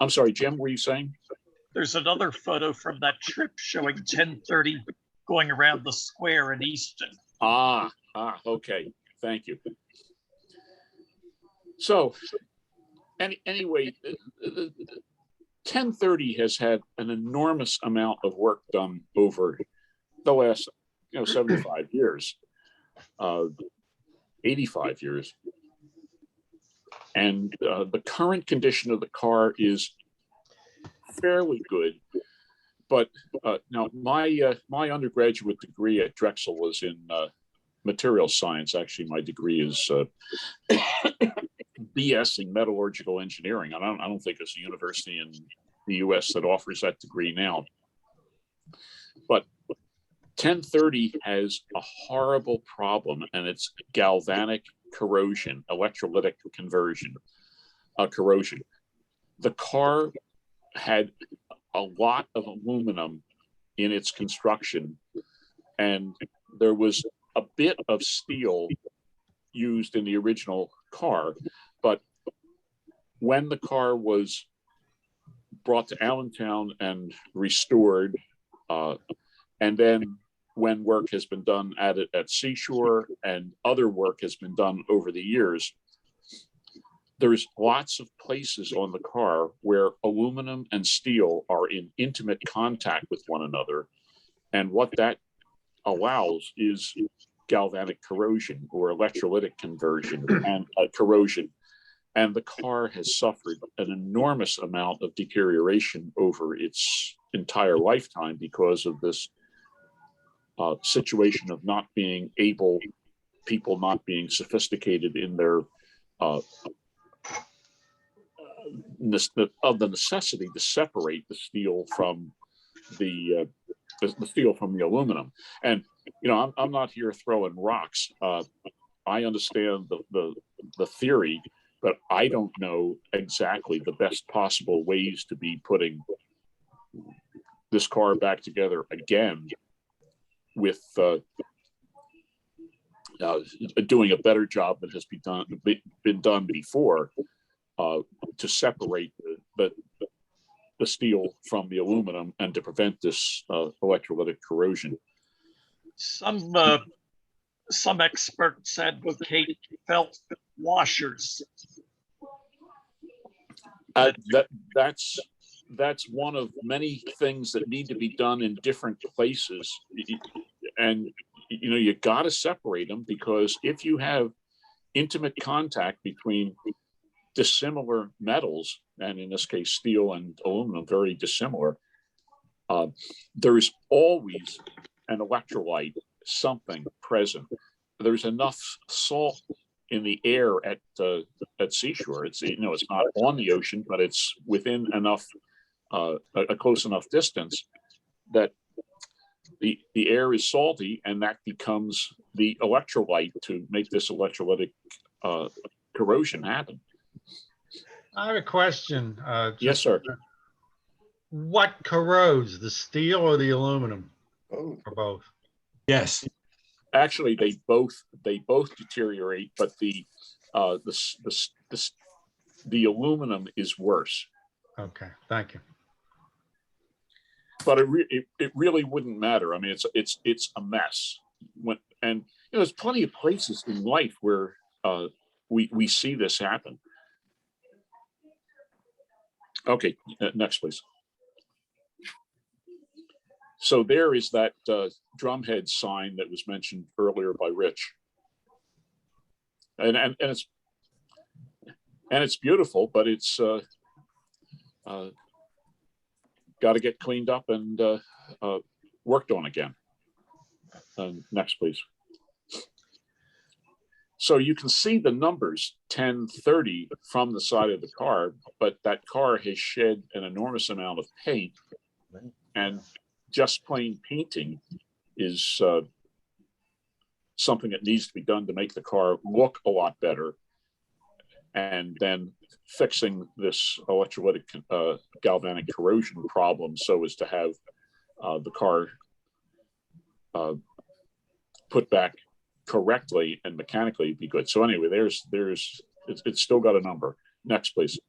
I'm sorry, Jim, were you saying? There's another photo from that trip showing 1030 going around the square in Easton. Okay. Thank you. So, anyway, 1030 has had an enormous amount of work done over the last, 75 years, 85 years. And the current condition of the car is fairly good. But now my undergraduate degree at Drexel was in material science. Actually, my degree is BS in metallurgical engineering. I don't think there's a university in the US that offers that degree now. But 1030 has a horrible problem, and it's galvanic corrosion, electrolytic corrosion. The car had a lot of aluminum in its construction, and there was a bit of steel used in the original car, but when the car was brought to Allentown and restored. And then when work has been done at it at Seashore and other work has been done over the years, there's lots of places on the car where aluminum and steel are in intimate contact with one another. And what that allows is galvanic corrosion or electrolytic conversion and corrosion. And the car has suffered an enormous amount of deterioration over its entire lifetime because of this situation of not being able, people not being sophisticated in their of the necessity to separate the steel from the steel from the aluminum. And you know, I'm not here throwing rocks. I understand the theory, but I don't know exactly the best possible ways to be putting this car back together again with doing a better job that has been done before to separate the steel from the aluminum and to prevent this electrolytic corrosion. Some experts advocate felt washers. That's one of many things that need to be done in different places, and you know, you got to separate them, because if you have intimate contact between dissimilar metals, and in this case steel and aluminum, very dissimilar, there's always an electrolyte, something present. There's enough salt in the air at Seashore. It's, you know, it's not on the ocean, but it's within enough a close enough distance that the air is salty, and that becomes the electrolyte to make this electrolytic corrosion happen. I have a question. Yes, sir. What corrodes, the steel or the aluminum? Or both? Yes. Actually, they both deteriorate, but the aluminum is worse. Okay, thank you. But it really wouldn't matter. I mean, it's a mess. And you know, there's plenty of places in life where we see this happen. Okay, next, please. So there is that drumhead sign that was mentioned earlier by Rich, and it's beautiful, but it's got to get cleaned up and worked on again. Next, please. So you can see the numbers 1030 from the side of the car, but that car has shed an enormous amount of paint, and just plain painting is something that needs to be done to make the car look a lot better. And then fixing this electrolytic galvanic corrosion problem so as to have the car put back correctly and mechanically be good. So anyway, it's still got a number. Next, please.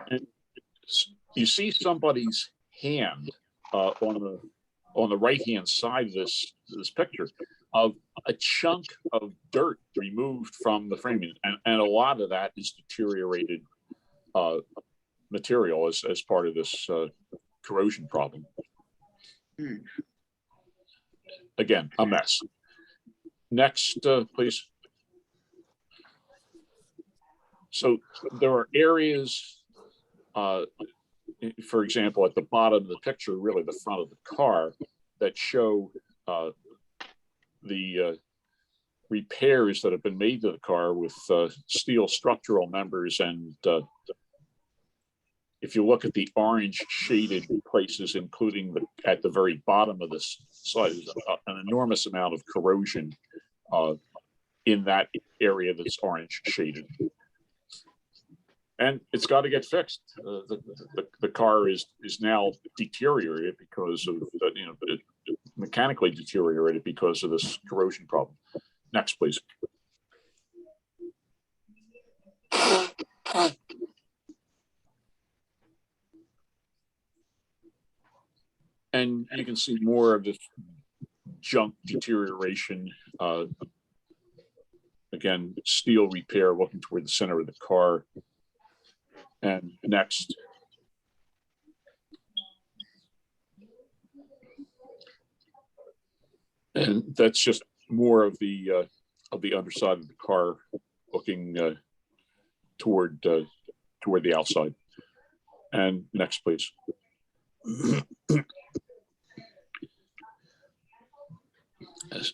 And you see somebody's hand on the right hand side of this picture of a chunk of dirt removed from the framing, and a lot of that is deteriorated material as part of this corrosion problem. Again, a mess. Next, please. So there are areas, for example, at the bottom of the picture, really the front of the car, that show the repairs that have been made to the car with steel structural members. And if you look at the orange shaded places, including at the very bottom of this slide, there's an enormous amount of corrosion in that area that's orange shaded. And it's got to get fixed. The car is now deteriorated because of mechanically deteriorated because of this corrosion problem. Next, please. And you can see more of this junk deterioration. Again, steel repair, looking toward the center of the car. And next. And that's just more of the underside of the car, looking toward the outside. And next, please.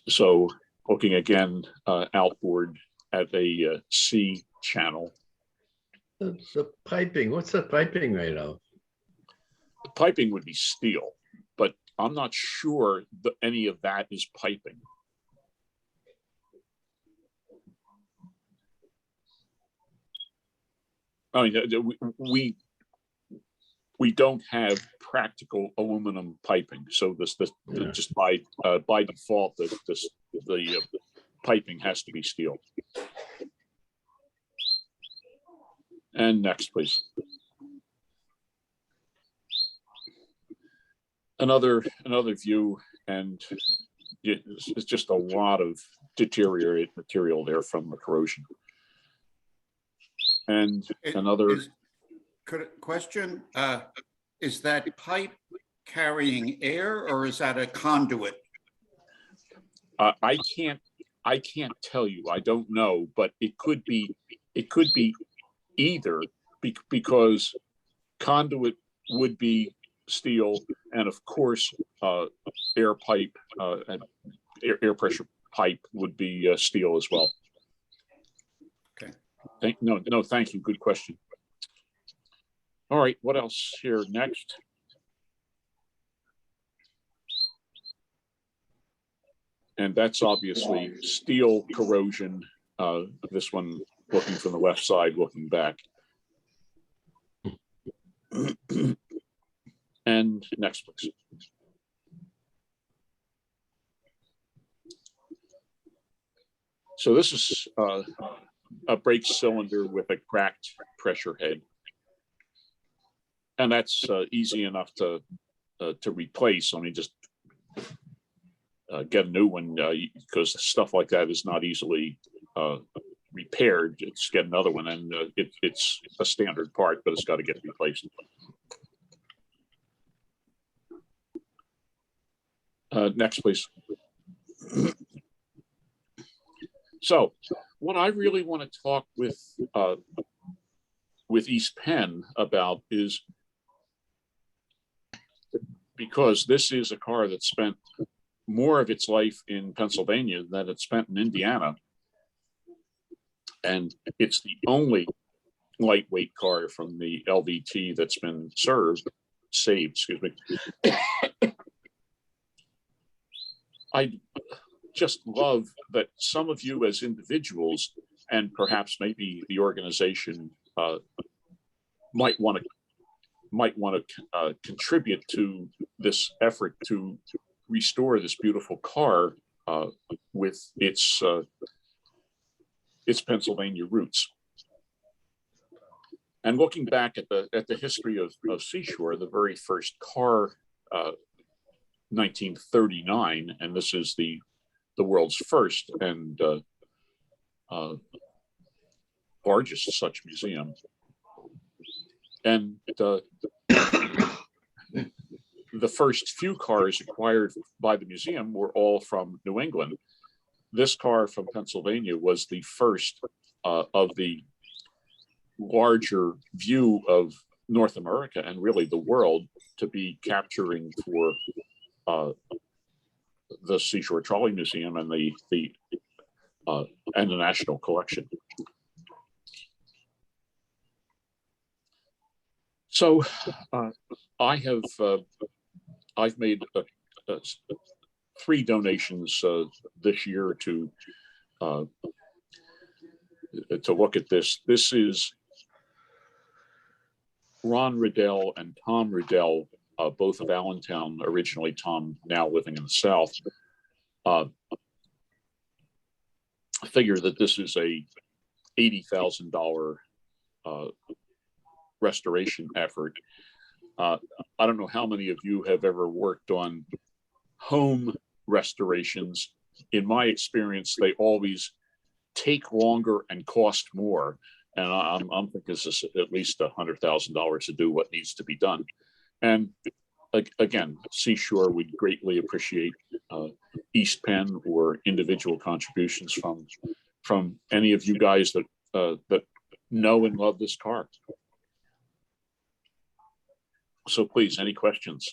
So looking again outboard at a C channel. The piping, what's the piping made of? The piping would be steel, but I'm not sure that any of that is piping. I mean, we don't have practical aluminum piping, so just by default, the piping has to be steel. And next, please. Another view, and it's just a lot of deteriorated material there from the corrosion. And Question, is that pipe carrying air or is that a conduit? I can't tell you. I don't know, but it could be either, because conduit would be steel, and of course air pipe and air pressure pipe would be steel as well. Okay. No, thank you. Good question. All right, what else here next? And that's obviously steel corrosion. This one looking from the left side, looking back. And next, please. So this is a brake cylinder with a cracked pressure head. And that's easy enough to replace. I mean, just get a new one, because stuff like that is not easily repaired. Just get another one, and it's a standard part, but it's got to get replaced. Next, please. So, what I really want to talk with East Penn about is, because this is a car that spent more of its life in Pennsylvania than it spent in Indiana. And it's the only lightweight car from the LVT that's been saved, excuse me. I just love that some of you as individuals, and perhaps maybe the organization, might want to contribute to this effort to restore this beautiful car with its Pennsylvania roots. And looking back at the history of Seashore, the very first car, 1939, and this is the world's first and largest such museum. And the first few cars acquired by the museum were all from New England. This car from Pennsylvania was the first of the larger view of North America and really the world to be capturing for the Seashore Trolley Museum and the National Collection. So I've made 3 donations this year to look at this. This is Ron Riddell and Tom Riddell, both of Allentown, originally Tom now living in the South. Figure that this is a $80,000 restoration effort. I don't know how many of you have ever worked on home restorations. In my experience, they always take longer and cost more. And I'm thinking this is at least $100,000 to do what needs to be done. And again, Seashore would greatly appreciate East Penn or individual contributions from any of you guys that know and love this car. So please, any questions?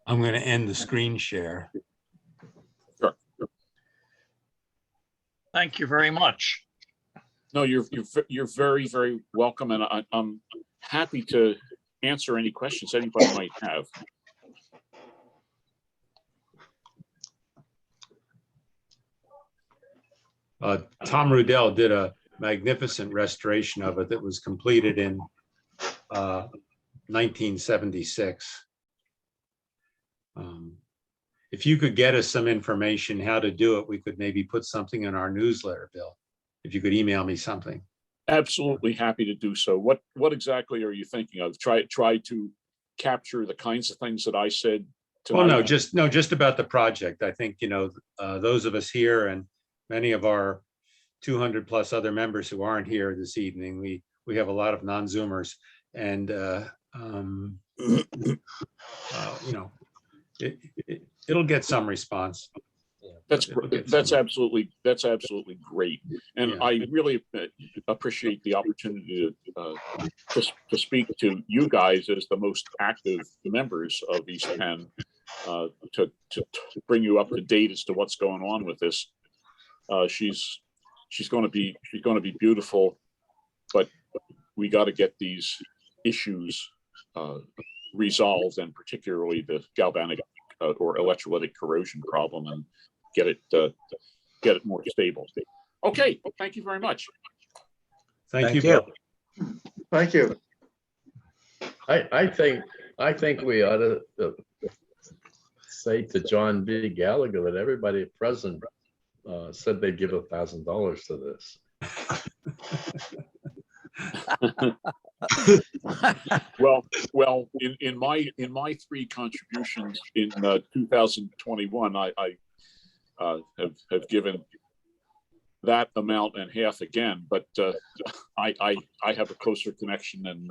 I'm going to end the screen share. Sure. Thank you very much. No, you're very, very welcome, and I'm happy to answer any questions anybody might have. Tom Rudell did a magnificent restoration of it that was completed in 1976. If you could get us some information how to do it, we could maybe put something in our newsletter, Bill. If you could email me something. Absolutely happy to do so. What exactly are you thinking of? Try to capture the kinds of things that I said tonight. Well, just about the project. I think, you know, those of us here and many of our 200 plus other members who aren't here this evening, we have a lot of non-Zoomers, and you know, it'll get some response. That's absolutely great, and yeah. I really appreciate the opportunity to speak to you guys as the most active members of East Penn, to bring you up to date as to what's going on with this. She's going to be beautiful, but we got to get these issues resolved, and particularly the galvanic or electrolytic corrosion problem, and get it more stable. Okay, thank you very much. Thank you, Bill. Thank you. I think we ought to say to John B. Gallagher that everybody present said they'd give $1,000 to this. well, in my 3 contributions in 2021, I have given that amount and half again, but I have a closer connection than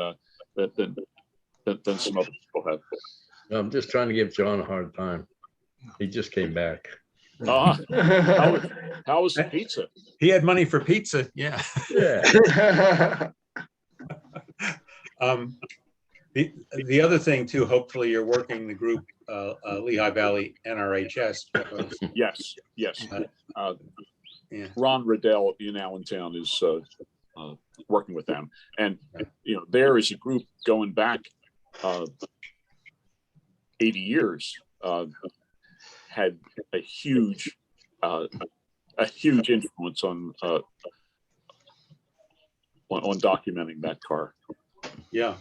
some other people have. I'm just trying to give John a hard time. He just came back. How was the pizza? He had money for pizza. Yeah. Yeah. The other thing too, hopefully you're working the group Lehigh Valley NRHS. Yes. Yeah. Ron Riddell in Allentown is working with them, and you know, there is a group going back 80 years, had a huge influence on documenting that car. Yeah.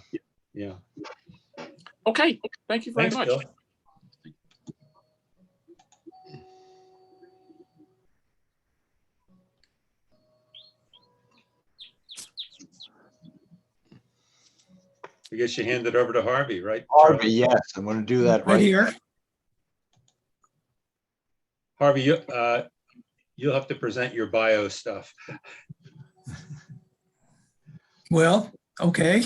Okay, thank you very much. Bill. I guess you hand it over to Harvey, right? Harvey, yes, I'm going to do that right here. Harvey, you'll have to present your bio stuff. Well, okay.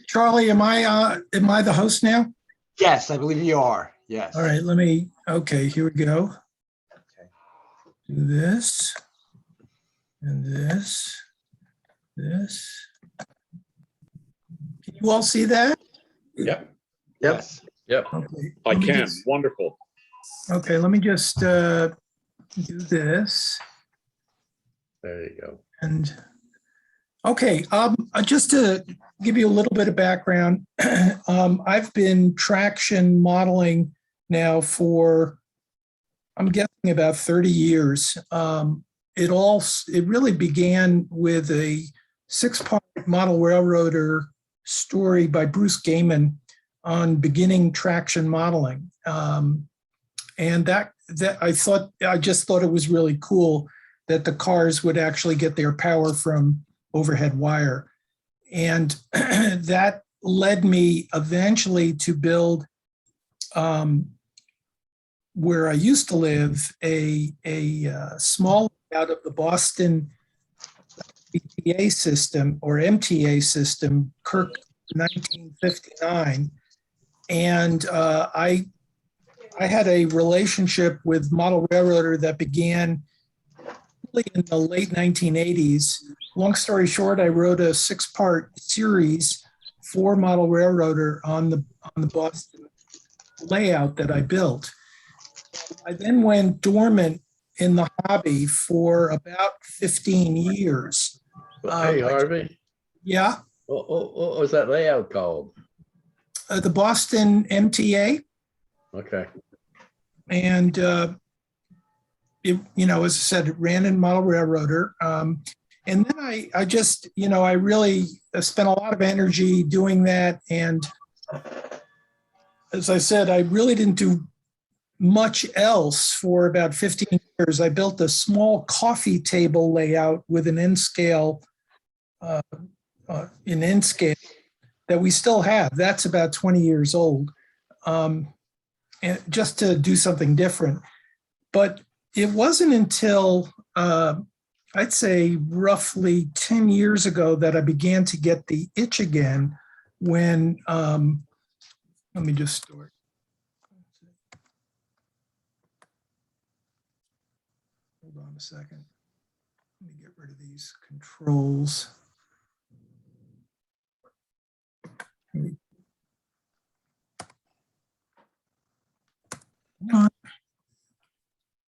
Charlie, am I the host now? Yes, I believe you are. Yes. All right, okay, here we go. Okay. Do this and this. Can you all see that? Yep. Yes. Yep. Okay. I can. Wonderful. Okay, let me just do this. There you go. And okay, just to give you a little bit of background, I've been traction modeling now for, I'm guessing, about 30 years. It really began with a 6-part model railroader story by Bruce Gaiman on beginning traction modeling. And that I just thought it was really cool that the cars would actually get their power from overhead wire. And that led me eventually to build, where I used to live, a small out of the Boston EPTC system or MTA system, Kirk 1959. And I had a relationship with Model Railroader that began really in the late 1980s. Long story short, I wrote a 6-part series for Model Railroader on the Boston layout that I built. I then went dormant in the hobby for about 15 years. Hey, Harvey, Yeah, what was that layout called? the Boston MTA. Okay. And, it, as I said, it ran in Model Railroader. And then I just, I really spent a lot of energy doing that. And as I said, I really didn't do much else for about 15 years. I built a small coffee table layout with an N-scale, that we still have. That's about 20 years old. And just to do something different. But it wasn't until I'd say roughly 10 years ago that I began to get the itch again when, let me just start. Hold on a second. Let me get rid of these controls.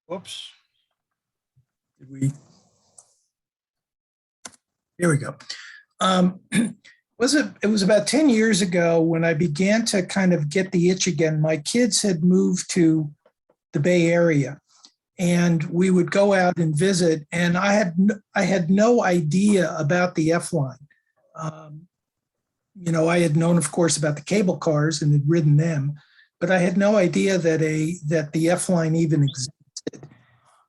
Whoops. Did we? Here we go. It was about 10 years ago when I began to kind of get the itch again. My kids had moved to the Bay Area, and we would go out and visit. And I had no idea about the F-line. I had known, of course, about the cable cars and had ridden them, but I had no idea that the F-line even existed.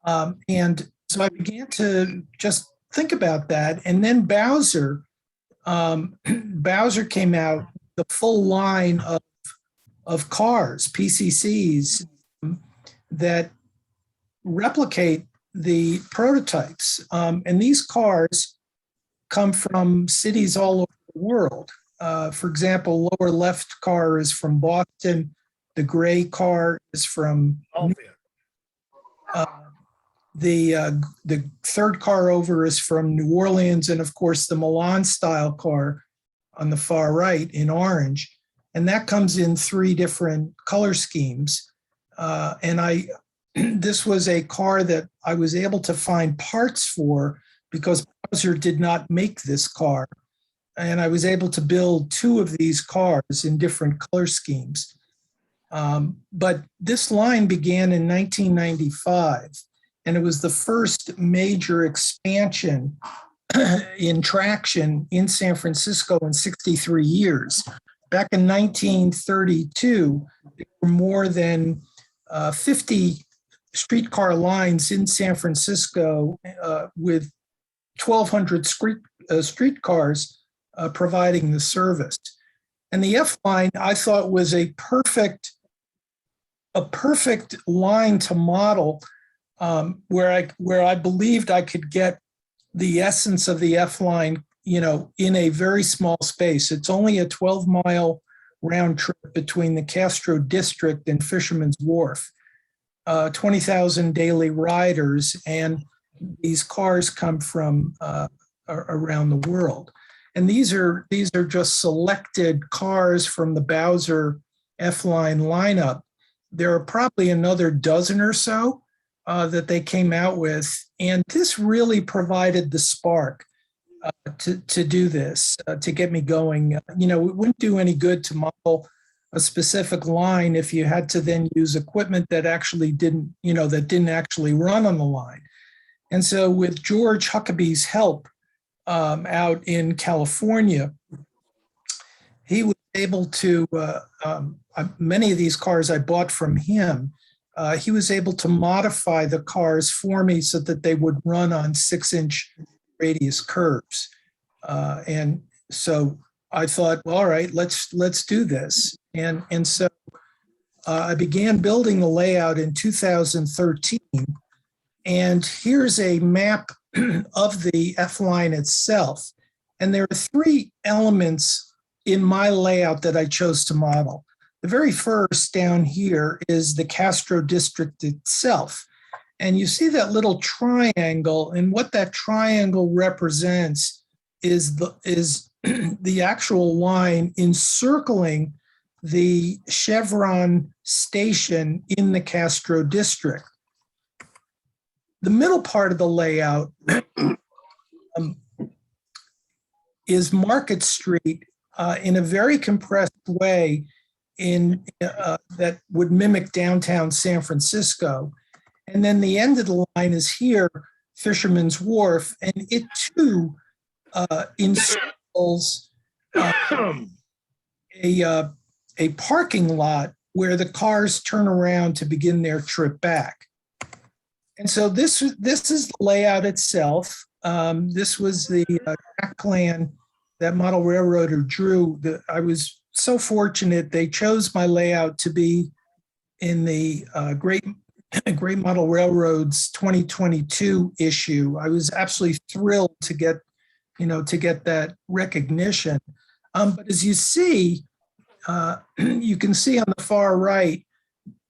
And so I began to just think about that. And then Bowser came out, the full line of cars, PCCs, that replicate the prototypes. And these cars come from cities all over the world. For example, lower left car is from Boston. The gray car is from the third car over is from New Orleans, and of course the Milan style car on the far right in orange, and that comes in 3 different color schemes. And this was a car that I was able to find parts for because Bowser did not make this car, and I was able to build 2 of these cars in different color schemes. But this line began in 1995. And it was the first major expansion in traction in San Francisco in 63 years. Back in 1932, there were more than 50 streetcar lines in San Francisco with 1,200 streetcars providing the service. And the F-line, I thought, was a perfect line to model, where I believed I could get the essence of the F-line, in a very small space. It's only a 12-mile round trip between the Castro District and Fisherman's Wharf. 20,000 daily riders, and these cars come from around the world. And these are just selected cars from the Bowser F-line lineup. There are probably another dozen or so that they came out with. And this really provided the spark to do this, to get me going. It wouldn't do any good to model a specific line if you had to then use equipment that actually didn't actually run on the line. And so with George Huckabee's help out in California, he was able to, many of these cars I bought from him, he was able to modify the cars for me so that they would run on 6-inch radius curves. And so I thought, well, all right, let's do this. And so I began building the layout in 2013. And here's a map of the F-line itself. And there are 3 elements in my layout that I chose to model. The very first down here is the Castro district itself. And you see that little triangle, and what that triangle represents is the actual line encircling the Chevron station in the Castro district. The middle part of the layout is Market Street in a very compressed way that would mimic downtown San Francisco. And then the end of the line is here, Fisherman's Wharf, and it too encircles a parking lot where the cars turn around to begin their trip back. And so this is the layout itself. This was the track plan that Model Railroader drew. I was so fortunate they chose my layout to be in the Great Model Railroad's 2022 issue. I was absolutely thrilled to get that recognition. But as you see, you can see on the far right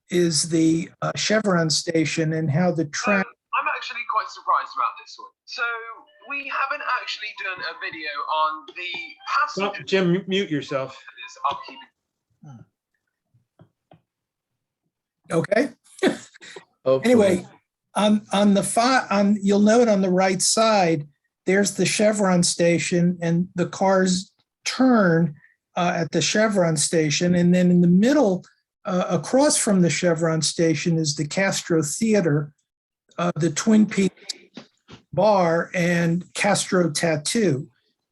is the Chevron station and how the track. I'm actually quite surprised about this one. So we haven't actually done a video on the passenger. Jim, mute yourself. I'll keep it. Okay. Hopefully. Anyway, you'll note on the right side, there's the Chevron station, and the cars turn at the Chevron station, and then in the middle, across from the Chevron station, is the Castro Theater, the Twin Peaks Bar, and Castro Tattoo.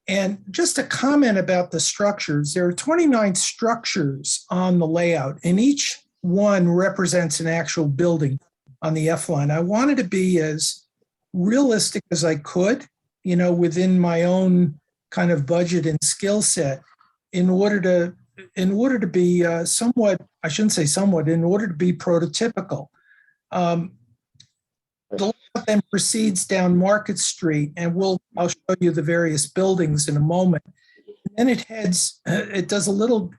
And just a comment about the structures, there are 29 structures on the layout, and each one represents an actual building on the F-line. I wanted to be as realistic as I could, within my own kind of budget and skill set in order to be somewhat, I shouldn't say somewhat, in order to be prototypical. The layout then proceeds down Market Street, and I'll show you the various buildings in a moment. And then it does a little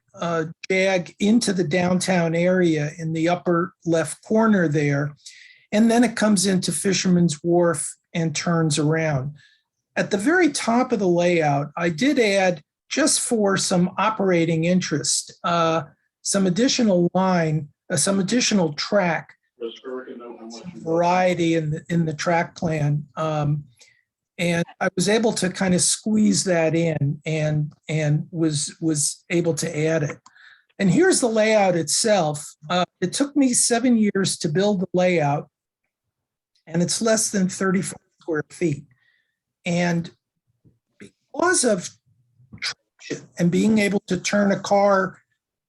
jag into the downtown area in the upper left corner there. And then it comes into Fisherman's Wharf and turns around. At the very top of the layout, I did add, just for some operating interest, some additional track, variety in the track plan. And I was able to kind of squeeze that in and was able to add it. And here's the layout itself. It took me 7 years to build the layout, and it's less than 34 square feet. And because of traction and being able to turn a car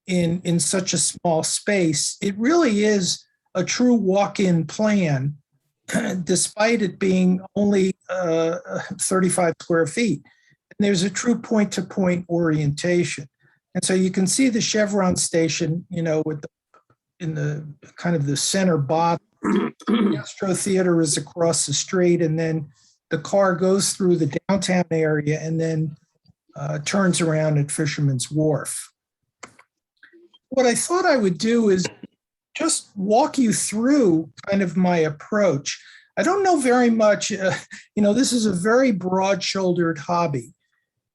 in such a small space, it really is a true walk-in plan, despite it being only 35 square feet. And there's a true point-to-point orientation. And so you can see the Chevron station, in the kind of the center bottom. The Castro Theater is across the street, and then the car goes through the downtown area and then turns around at Fisherman's Wharf. What I thought I would do is just walk you through kind of my approach. I don't know very much, this is a very broad-shouldered hobby.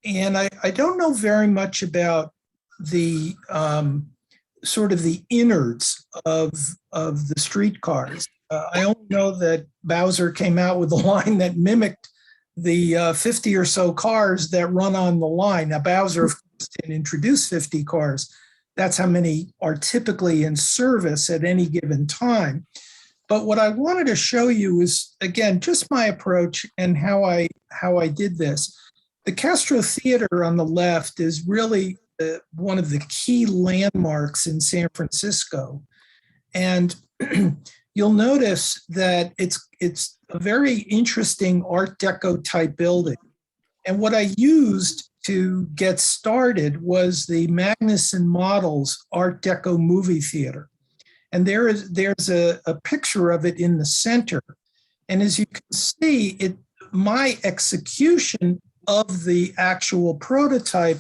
And I don't know very much about the sort of the innards of the streetcars. I only know that Bowser came out with a line that mimicked the 50 or so cars that run on the line. Now, Bowser, of course, didn't introduce 50 cars. That's how many are typically in service at any given time. But what I wanted to show you is, again, just my approach and how I did this. The Castro Theater on the left is really one of the key landmarks in San Francisco. And you'll notice that it's a very interesting Art Deco type building. And what I used to get started was the Magnuson Models Art Deco movie theater. And there's a picture of it in the center. And as you can see, my execution of the actual prototype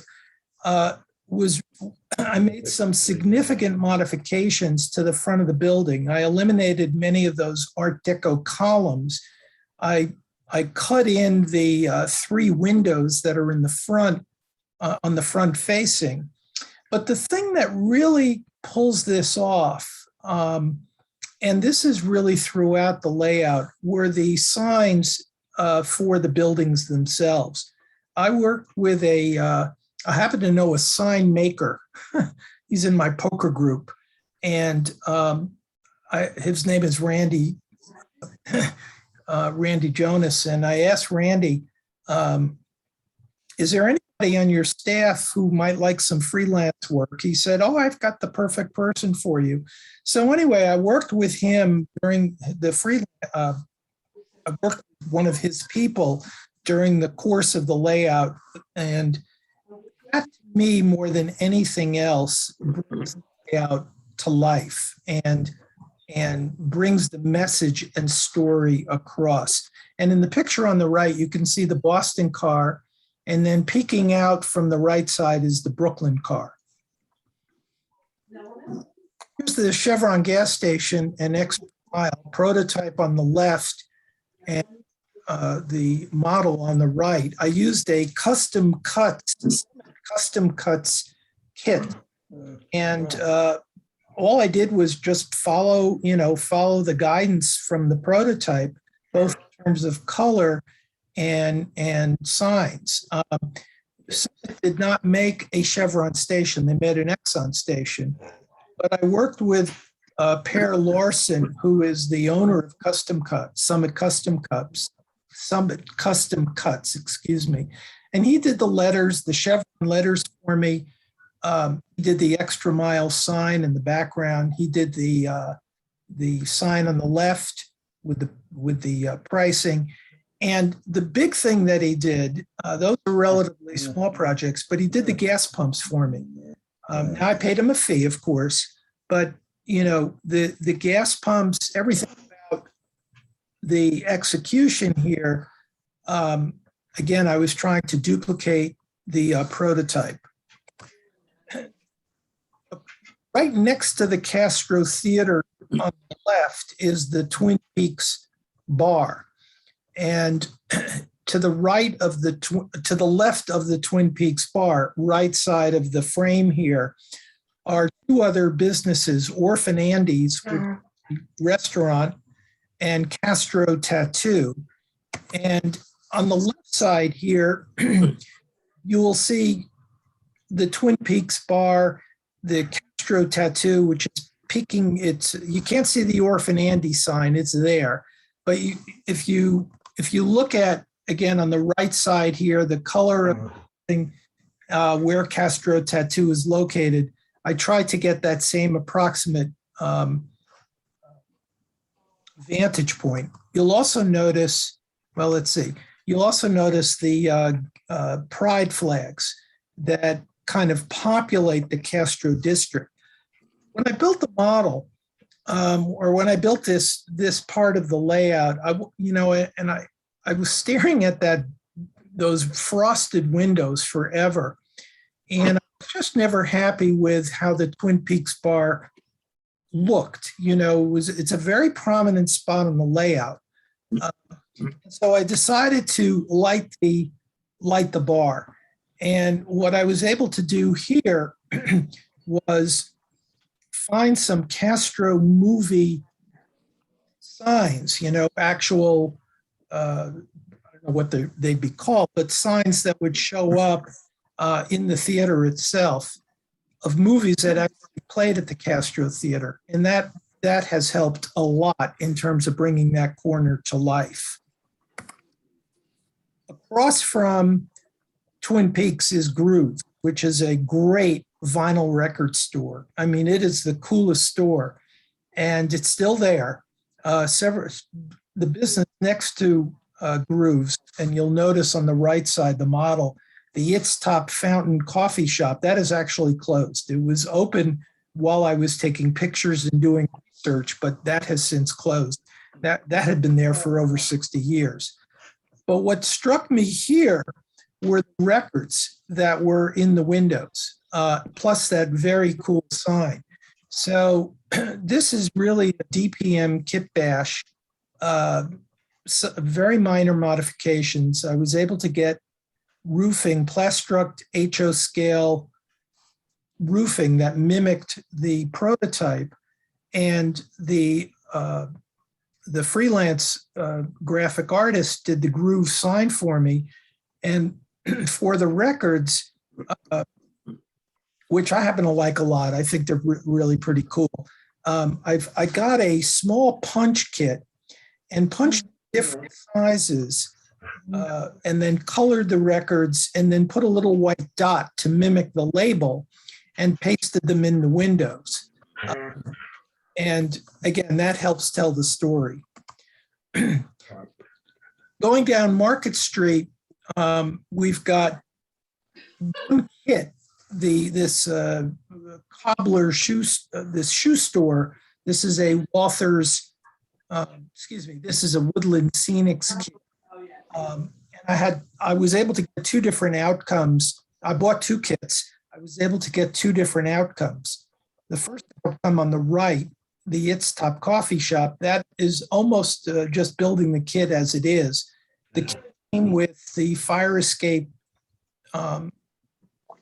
I made some significant modifications to the front of the building. I eliminated many of those Art Deco columns. I cut in the 3 windows that are in the front, on the front facing. But the thing that really pulls this off, and this is really throughout the layout, were the signs for the buildings themselves. I worked with I happen to know a sign maker. He's in my poker group, and his name is Randy Jonas. And I asked Randy, is there anybody on your staff who might like some freelance work? He said, oh, I've got the perfect person for you. So anyway, I worked with him during the I worked with one of his people during the course of the layout, and that to me, more than anything else, brings the layout to life and brings the message and story across. And in the picture on the right, you can see the Boston car, and then peeking out from the right side is the Brooklyn car. Here's the Chevron gas station and extra mile prototype on the left, and the model on the right. I used a custom cuts kit, and all I did was just follow the guidance from the prototype, both in terms of color and signs. It did not make a Chevron station; they made an Exxon station. But I worked with Per Larson, who is the owner of Summit Custom Cuts, excuse me. And he did the letters, the Chevron letters for me. He did the extra mile sign in the background. He did the sign on the left with the pricing. And the big thing that he did, those are relatively small projects, but he did the gas pumps for me. Now I paid him a fee, of course, but the gas pumps, everything about the execution here. Again, I was trying to duplicate the prototype. Right next to the Castro Theater on the left is the Twin Peaks bar. And to the left of the Twin Peaks bar, right side of the frame here, are 2 other businesses, Orphan Andy's restaurant and Castro Tattoo. And on the left side here, you will see the Twin Peaks bar, the Castro Tattoo, which is peeking. You can't see the Orphan Andy sign; it's there. But if you look at, again, on the right side here, the color of where Castro Tattoo is located, I tried to get that same approximate vantage point. You'll also notice, well, let's see. You'll also notice the pride flags that kind of populate the Castro district. When I built the model, or when I built this part of the layout, I was staring at those frosted windows forever, and I was just never happy with how the Twin Peaks bar looked. It's a very prominent spot on the layout. So I decided to light the bar. And what I was able to do here was find some Castro movie signs, actual, I don't know what they'd be called, but signs that would show up in the theater itself of movies that actually played at the Castro Theater. And that has helped a lot in terms of bringing that corner to life. Across from Twin Peaks is Groove, which is a great vinyl record store. I mean, it is the coolest store, and it's still there. The business next to Grooves, and you'll notice on the right side the model, the It's Top Fountain Coffee Shop, that is actually closed. It was open while I was taking pictures and doing research, but that has since closed. That had been there for over 60 years. But what struck me here were the records that were in the windows, plus that very cool sign. So this is really a DPM kit bash, very minor modifications. I was able to get roofing, Plastruct HO scale roofing that mimicked the prototype, and the freelance graphic artist did the groove sign for me. And for the records, which I happen to like a lot, I think they're really pretty cool. I got a small punch kit and punched different sizes, and then colored the records, and then put a little white dot to mimic the label, and pasted them in the windows. And again, that helps tell the story. Going down Market Street, we've got one kit, this cobbler shoe store. This is a Walther's, this is a Woodland Scenics kit. And I was able to get two different outcomes. I bought two kits. I was able to get two different outcomes. The first outcome on the right, the It's Top Coffee Shop, that is almost just building the kit as it is. The kit came with the fire escape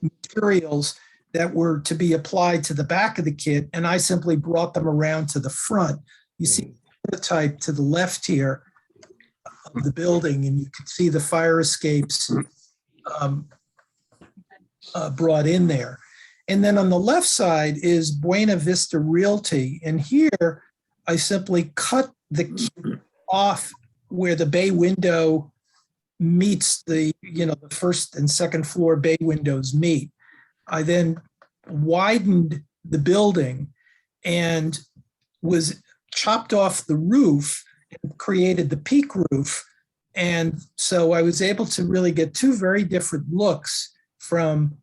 materials that were to be applied to the back of the kit, and I simply brought them around to the front. You see the prototype to the left here of the building, and you can see the fire escapes brought in there. And then on the left side is Buena Vista Realty. And here I simply cut the key off where the bay window meets the first and second floor bay windows meet. I then widened the building and was chopped off the roof and created the peak roof. And so I was able to really get two very different looks from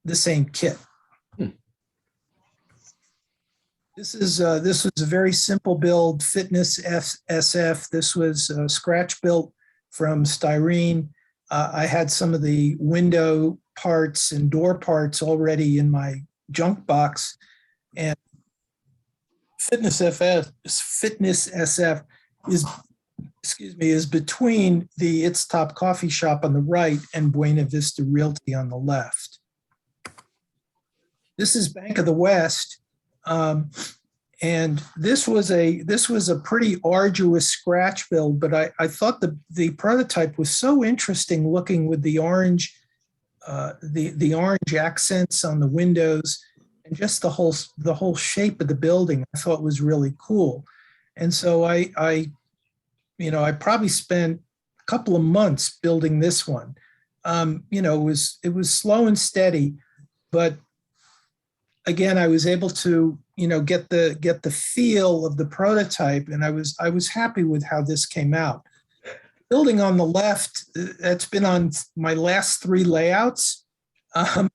the same kit. This was a very simple build, Fitness SF. This was scratch built from styrene. I had some of the window parts and door parts already in my junk box, and Fitness SF is between the It's Top Coffee Shop on the right and Buena Vista Realty on the left. This is Bank of the West. And this was a pretty arduous scratch build, but I thought the prototype was so interesting looking with the orange, the orange accents on the windows, and just the whole shape of the building. I thought was really cool. And so I probably spent a couple of months building this one. It was slow and steady, but again, I was able to, get the feel of the prototype, and I was happy with how this came out. Building on the left, that's been on my last three layouts. I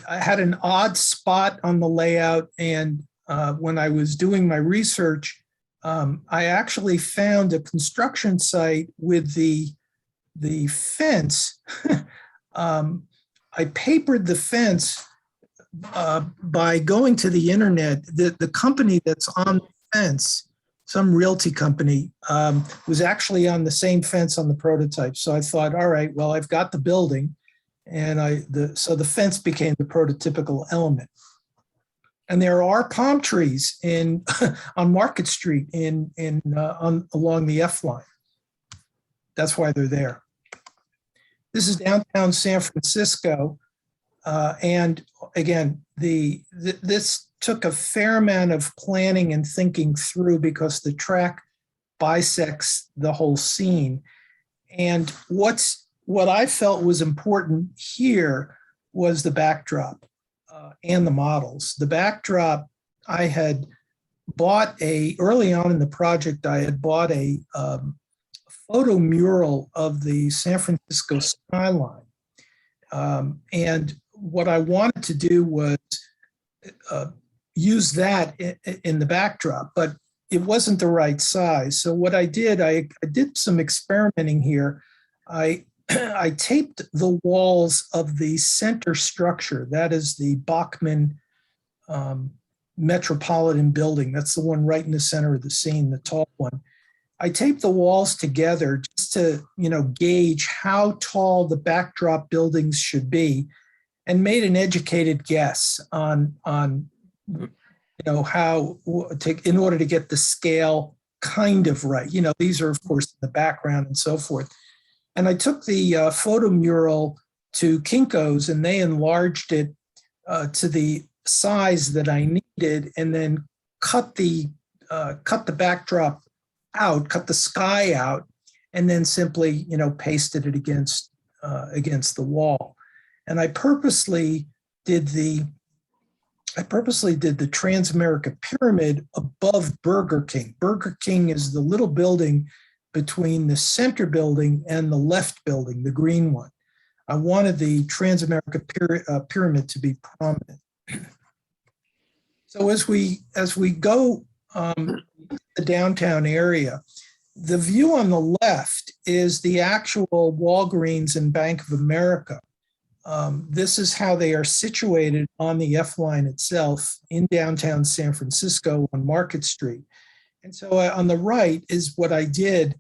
had an odd spot on the layout, and when I was doing my research, I actually found a construction site with the fence. I papered the fence by going to the internet. The company that's on the fence, some realty company, was actually on the same fence on the prototype. So I thought, all right, well, I've got the building, and so the fence became the prototypical element. And there are palm trees on Market Street along the F line. That's why they're there. This is downtown San Francisco. And again, this took a fair amount of planning and thinking through, because the track bisects the whole scene. And what I felt was important here was the backdrop and the models. The backdrop, I had bought early on in the project, I had bought a photo mural of the San Francisco skyline. And what I wanted to do was use that in the backdrop, but it wasn't the right size. So what I did some experimenting here. I taped the walls of the center structure. That is the Bachman Metropolitan Building. That's the one right in the center of the scene, the tall one. I taped the walls together just to, gauge how tall the backdrop buildings should be, and made an educated guess on how in order to get the scale kind of right. These are of course in the background and so forth. And I took the photo mural to Kinko's, and they enlarged it to the size that I needed, and then cut the backdrop out, cut the sky out, and then simply pasted it against the wall. And I purposely did the Transamerica Pyramid above Burger King. Burger King is the little building between the center building and the left building, the green one. I wanted the Transamerica Pyramid to be prominent. So as we go the downtown area, the view on the left is the actual Walgreens and Bank of America. This is how they are situated on the F line itself in downtown San Francisco on Market Street. And so on the right is what I did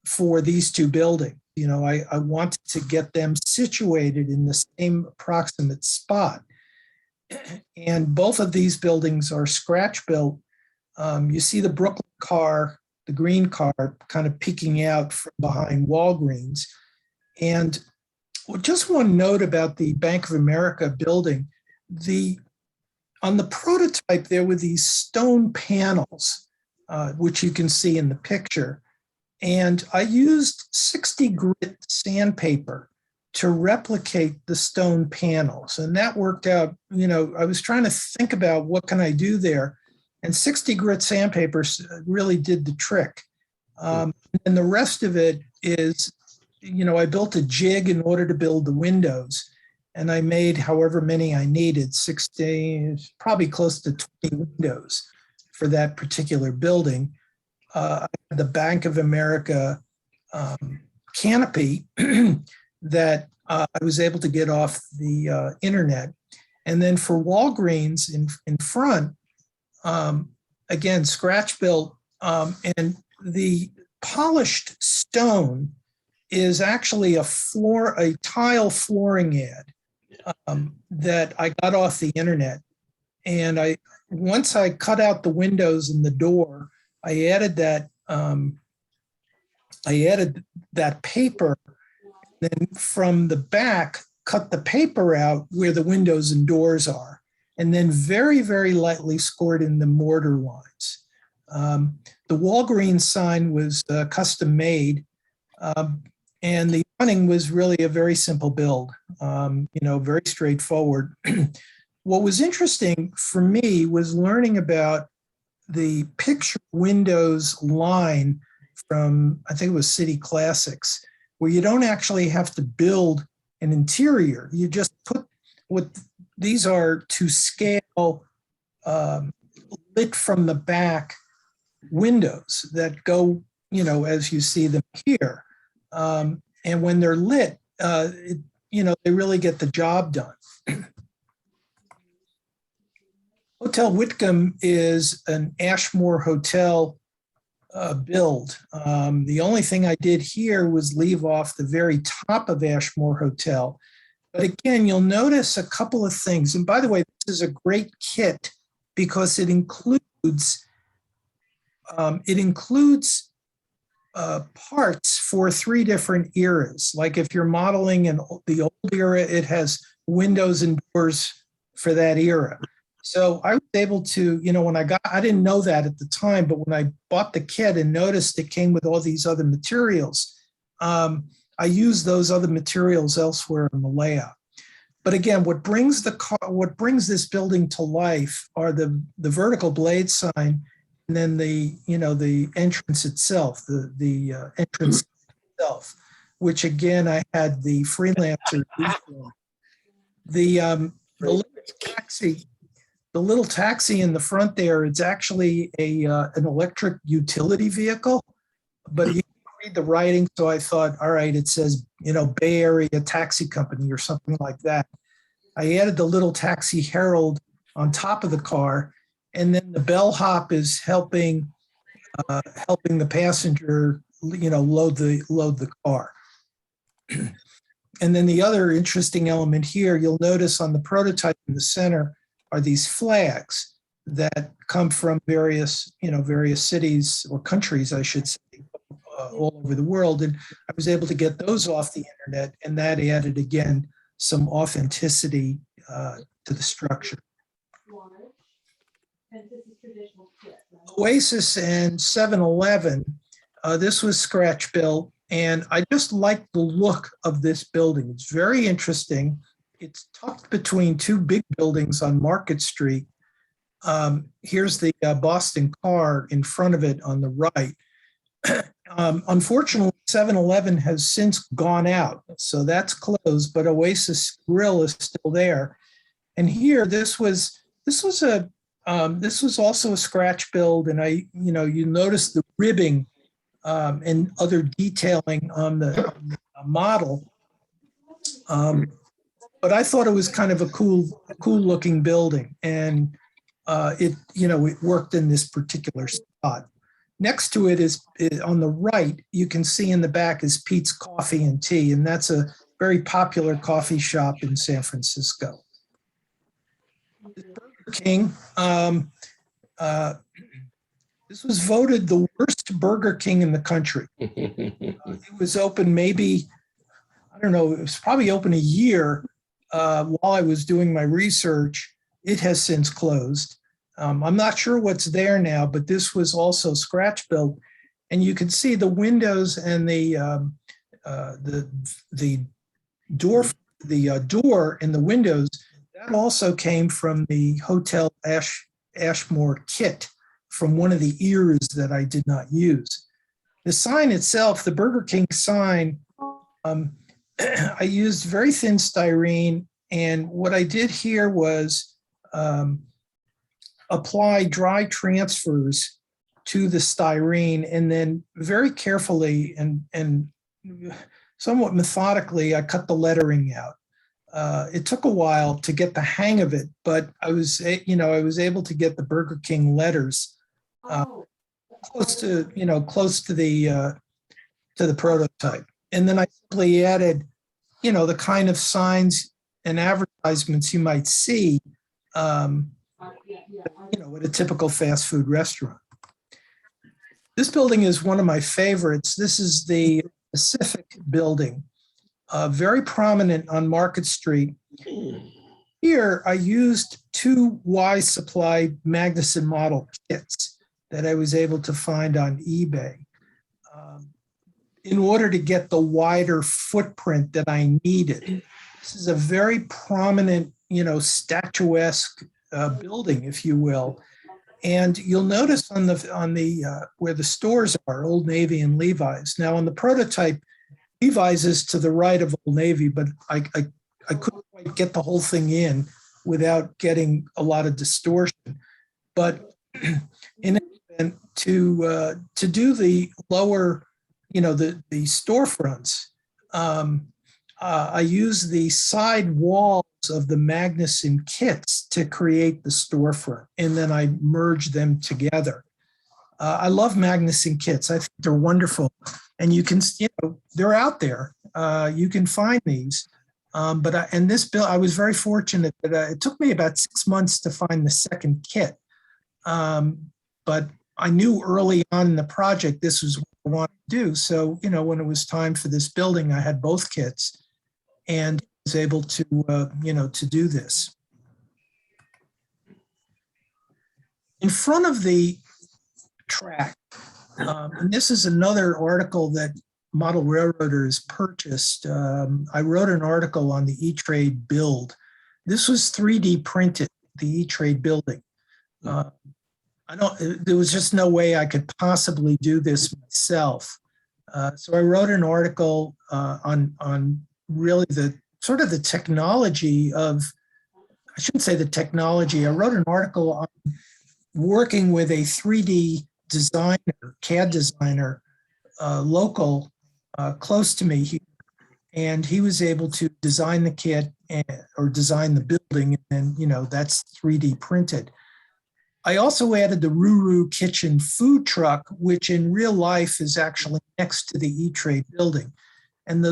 for these two buildings. I wanted to get them situated in the same approximate spot. And both of these buildings are scratch built. You see the Brooklyn car, the green car, kind of peeking out from behind Walgreens. And just one note about the Bank of America building. On the prototype, there were these stone panels, which you can see in the picture. And I used 60 grit sandpaper to replicate the stone panels. And that worked out. I was trying to think about what can I do there. And 60 grit sandpaper really did the trick. And the rest of it is, I built a jig in order to build the windows. And I made however many I needed, 16, probably close to 20 windows for that particular building. The Bank of America canopy that I was able to get off the internet. And then for Walgreens in front, again, scratch built, and the polished stone is actually a tile flooring ad that I got off the internet. And once I cut out the windows and the door, I added that paper. Then from the back, cut the paper out where the windows and doors are, and then very, very lightly scored in the mortar lines. The Walgreens sign was custom made, and the awning was really a very simple build, very straightforward. What was interesting for me was learning about the picture windows line from, I think it was City Classics, where you don't actually have to build an interior. You just put these are to scale lit from the back windows that go, as you see them here. And when they're lit, they really get the job done. Hotel Whitcomb is an Ashmore Hotel build. The only thing I did here was leave off the very top of Ashmore Hotel. But again, you'll notice a couple of things. And by the way, this is a great kit because it includes parts for 3 different eras. Like if you're modeling in the old era, it has windows and doors for that era. So I was able to, I didn't know that at the time, but when I bought the kit and noticed it came with all these other materials, I used those other materials elsewhere in the layout. But again, what brings this building to life are the vertical blade sign, and then the entrance itself, the entrance itself, which again I had the freelancer do for me. The little taxi in the front there, it's actually an electric utility vehicle, but you can read the writing. So I thought, all right, it says, Bay Area Taxi Company or something like that. I added the little taxi herald on top of the car, and then the bellhop is helping the passenger, load the car. And then the other interesting element here, you'll notice on the prototype in the center are these flags that come from various cities or countries, I should say, all over the world. And I was able to get those off the internet, and that added, again, some authenticity to the structure. Oasis and 7-Eleven, this was scratch built, and I just like the look of this building. It's very interesting. It's tucked between two big buildings on Market Street. Here's the Boston car in front of it on the right. Unfortunately, 7-Eleven has since gone out, so that's closed, but Oasis Grill is still there. And here, this was also a scratch build, and you notice the ribbing and other detailing on the model. But I thought it was kind of a cool looking building, and it worked in this particular spot. Next to it is on the right, you can see in the back is Pete's Coffee and Tea, and that's a very popular coffee shop in San Francisco. Burger King, this was voted the worst Burger King in the country. It was open maybe, I don't know, it was probably open a year while I was doing my research. It has since closed. I'm not sure what's there now, but this was also scratch built, and you can see the windows and the door and the windows. That also came from the Hotel Ashmore kit from one of the ears that I did not use. The sign itself, the Burger King sign, I used very thin styrene, and what I did here was apply dry transfers to the styrene, and then very carefully and somewhat methodically, I cut the lettering out. It took a while to get the hang of it, but I was able to get the Burger King letters close to the prototype. And then I simply added, the kind of signs and advertisements you might see, at a typical fast food restaurant. This building is one of my favorites. This is the Pacific building, very prominent on Market Street. Here, I used 2 Y Supply Magnuson model kits that I was able to find on eBay in order to get the wider footprint that I needed. This is a very prominent, statuesque building, if you will. And you'll notice on the where the stores are, Old Navy and Levi's. Now on the prototype, Levi's is to the right of Old Navy, but I couldn't quite get the whole thing in without getting a lot of distortion. But in any event, to do the lower, the storefronts, I use the side walls of the Magnuson kits to create the storefront, and then I merge them together. I love Magnuson kits. I think they're wonderful, and you can, they're out there. You can find these. And this build, I was very fortunate that it took me about 6 months to find the second kit. But I knew early on in the project this was what I wanted to do. So, when it was time for this building, I had both kits and was able to, to do this. In front of the track, and this is another article that model railroaders purchased, I wrote an article on the E-Trade build. This was 3D printed, the E-Trade building. There was just no way I could possibly do this myself. So I wrote an article on really the sort of the technology of, I shouldn't say the technology, I wrote an article on working with a 3D designer, CAD designer, local, close to me here. And he was able to design the kit or design the building, and that's 3D printed. I also added the Ruru Kitchen food truck, which in real life is actually next to the E-Trade building. And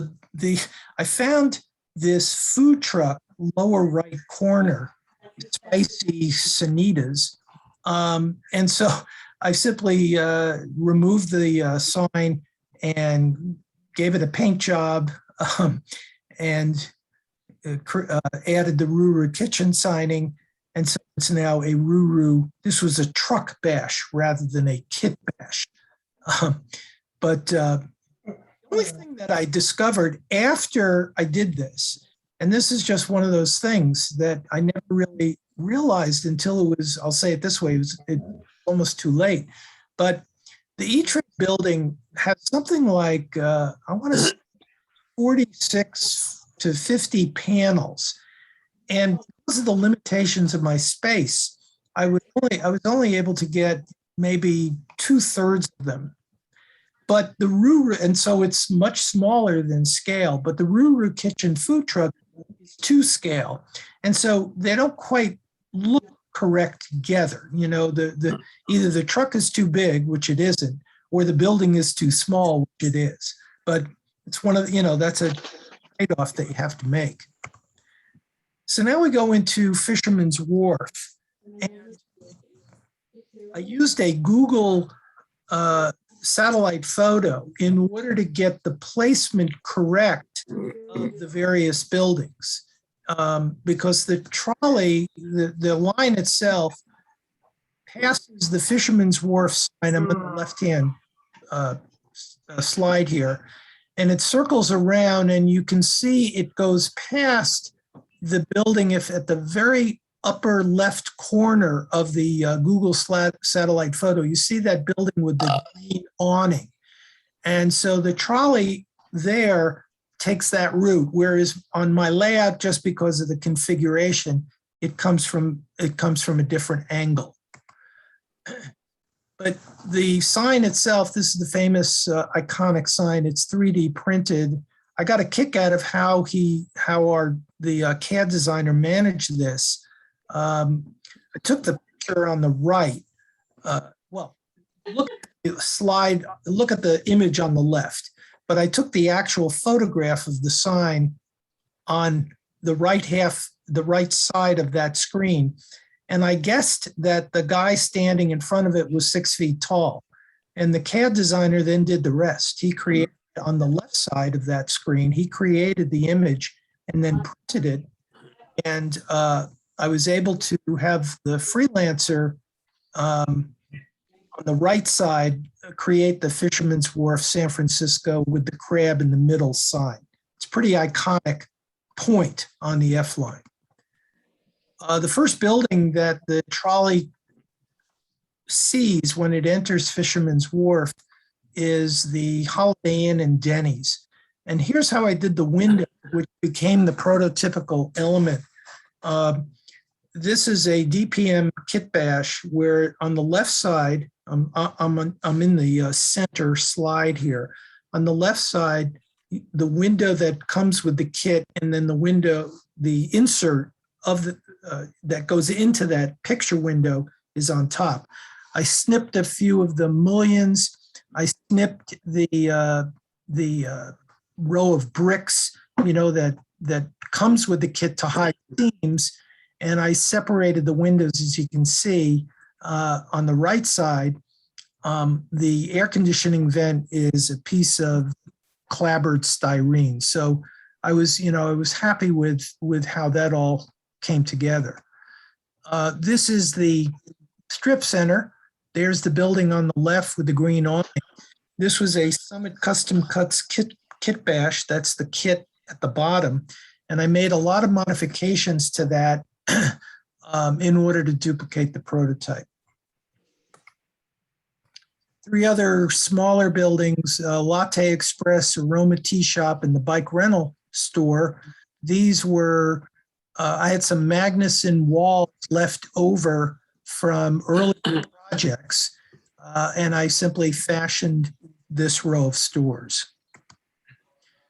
I found this food truck lower right corner, Spicy Sanitas. And so I simply removed the sign and gave it a paint job and added the Ruru Kitchen signing. And so it's now a Ruru. This was a truck bash rather than a kit bash. But the only thing that I discovered after I did this, and this is just one of those things that I never really realized until it was, I'll say it this way, it was almost too late. But the E-Trade building has something like, I want to say 46 to 50 panels. And because of the limitations of my space, I was only able to get maybe 2/3 of them. But the Ruru, and so it's much smaller than scale, but the Ruru Kitchen food truck is to scale. And so they don't quite look correct together. Either the truck is too big, which it isn't, or the building is too small, which it is. But it's one of, that's a trade-off that you have to make. So now we go into Fisherman's Wharf. And I used a Google satellite photo in order to get the placement correct of the various buildings. Because the trolley, the line itself passes the Fisherman's Wharf sign. I'm on the left-hand slide here. And it circles around, and you can see it goes past the building. If at the very upper left corner of the Google satellite photo, you see that building with the green awning. And so the trolley there takes that route, whereas on my layout, just because of the configuration, it comes from a different angle. But the sign itself, this is the famous iconic sign. It's 3D printed. I got a kick out of how the CAD designer managed this. I took the picture on the right. Look at the image on the left. But I took the actual photograph of the sign on the right side of that screen. And I guessed that the guy standing in front of it was 6 feet tall. And the CAD designer then did the rest. He created on the left side of that screen, he created the image and then printed it. And I was able to have the freelancer on the right side create the Fisherman's Wharf San Francisco with the crab in the middle sign. It's a pretty iconic point on the F line. The first building that the trolley sees when it enters Fisherman's Wharf is the Holiday Inn and Denny's. And here's how I did the window, which became the prototypical element. This is a DPM kit bash where on the left side, I'm in the center slide here. On the left side, the window that comes with the kit, and then the insert of that goes into that picture window is on top. I snipped a few of the mullions. I snipped the row of bricks, that comes with the kit to hide seams, and I separated the windows, as you can see. On the right side, the air conditioning vent is a piece of clabbered styrene. So I was happy with how that all came together. This is the strip center. There's the building on the left with the green awning. This was a Summit Custom Cuts kit bash. That's the kit at the bottom. And I made a lot of modifications to that in order to duplicate the prototype. 3 other smaller buildings, Latte Express, Aroma Tea Shop, and the bike rental store. These were, I had some Magnuson walls left over from earlier projects, and I simply fashioned this row of stores.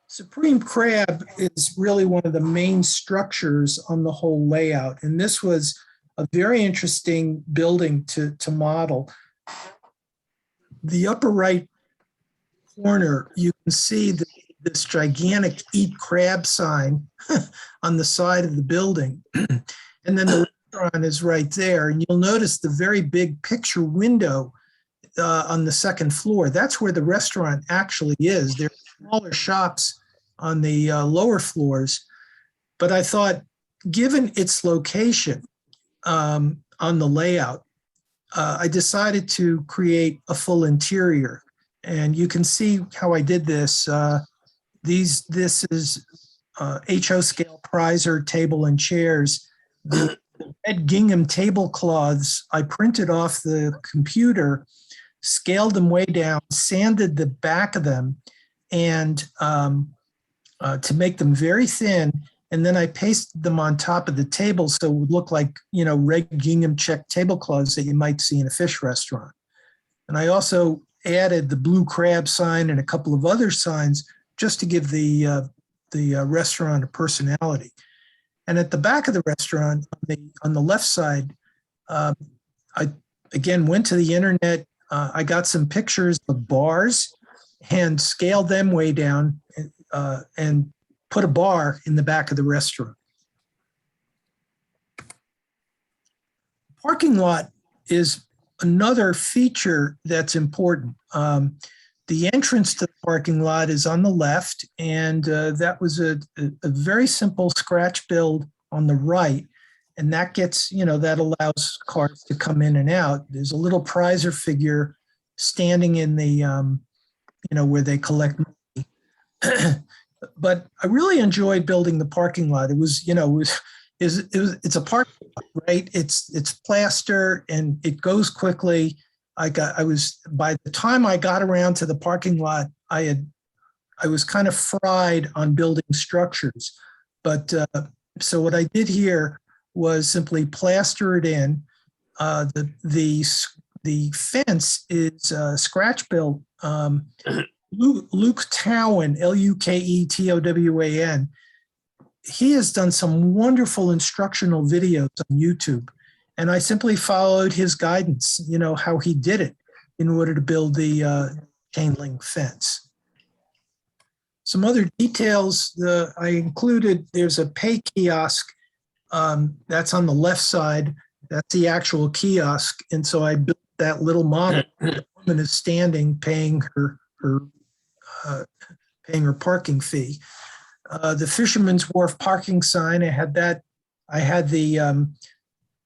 Supreme Crab is really one of the main structures on the whole layout, and this was a very interesting building to model. The upper right corner, you can see this gigantic Eat Crab sign on the side of the building. And then the restaurant is right there. And you'll notice the very big picture window on the second floor. That's where the restaurant actually is. There are smaller shops on the lower floors. But I thought, given its location on the layout, I decided to create a full interior. And you can see how I did this. This is HO scale Prizer table and chairs. The red gingham tablecloths, I printed off the computer, scaled them way down, sanded the back of them, and to make them very thin. And then I pasted them on top of the table so it would look like, red gingham check tablecloths that you might see in a fish restaurant. And I also added the blue crab sign and a couple of other signs just to give the restaurant a personality. And at the back of the restaurant, on the left side, I again went to the internet. I got some pictures of bars and scaled them way down and put a bar in the back of the restaurant. Parking lot is another feature that's important. The entrance to the parking lot is on the left, and that was a very simple scratch build on the right. And that gets, that allows cars to come in and out. There's a little Prizer figure standing in the, where they collect money. But I really enjoyed building the parking lot. It was, it's a parking lot, right? It's plaster and it goes quickly. By the time I got around to the parking lot, I was kind of fried on building structures. But so what I did here was simply plaster it in. The fence is scratch built. Luke Towan, LukeTowan, he has done some wonderful instructional videos on YouTube. And I simply followed his guidance, how he did it in order to build the chain link fence. Some other details I included, there's a pay kiosk that's on the left side. That's the actual kiosk. And so I built that little model. The woman is standing paying her parking fee. The Fisherman's Wharf parking sign, I had the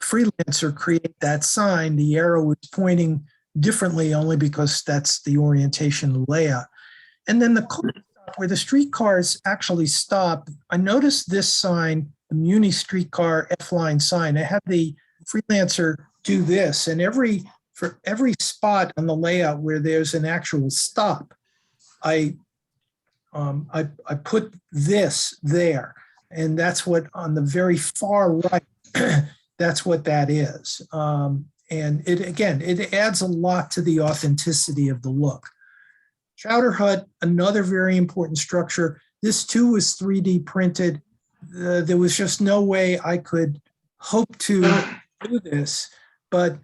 freelancer create that sign. The arrow was pointing differently only because that's the orientation of the layout. And then the car stop, where the streetcars actually stop, I noticed this sign, the Muni streetcar F-line sign. I had the freelancer do this, and for every spot on the layout where there's an actual stop, I put this there, and that's what on the very far right, that's what that is. And it adds a lot to the authenticity of the look. Chowder Hut, another very important structure. This too was 3D printed. There was just no way I could hope to do this, but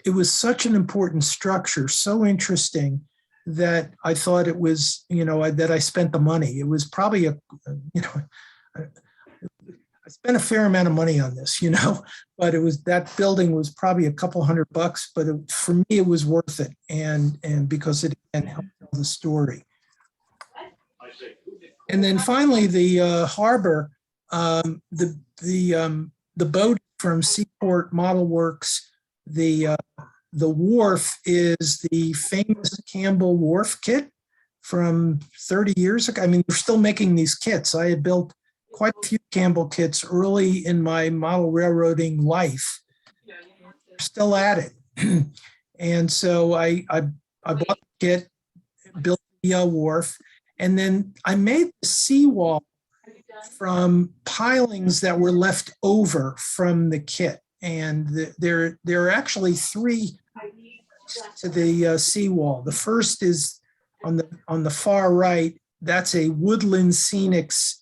it was such an important structure, so interesting, that I thought it was, that I spent the money. It was probably I spent a fair amount of money on this, but that building was probably a couple $100, but for me, it was worth it. And because it helped tell the story. And then finally, the harbor, the boat from Seaport Model Works, the the wharf is the famous Campbell Wharf kit from 30 years ago. I mean, they're still making these kits. I had built quite a few Campbell kits early in my model railroading life. Still at it. And so I bought the kit, built the wharf, and then I made the seawall from pilings that were left over from the kit. And there are actually three to the seawall. The first is on the far right. That's a Woodland Scenics,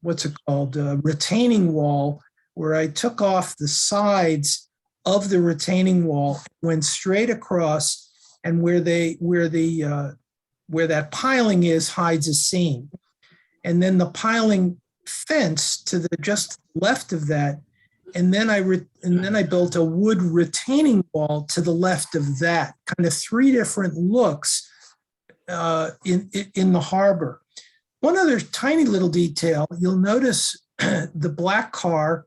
what's it called, retaining wall, where I took off the sides of the retaining wall, went straight across, and where that piling is hides a seam. And then the piling fence to the just left of that, and then I built a wood retaining wall to the left of that. Kind of three different looks in the harbor. One other tiny little detail, you'll notice the black car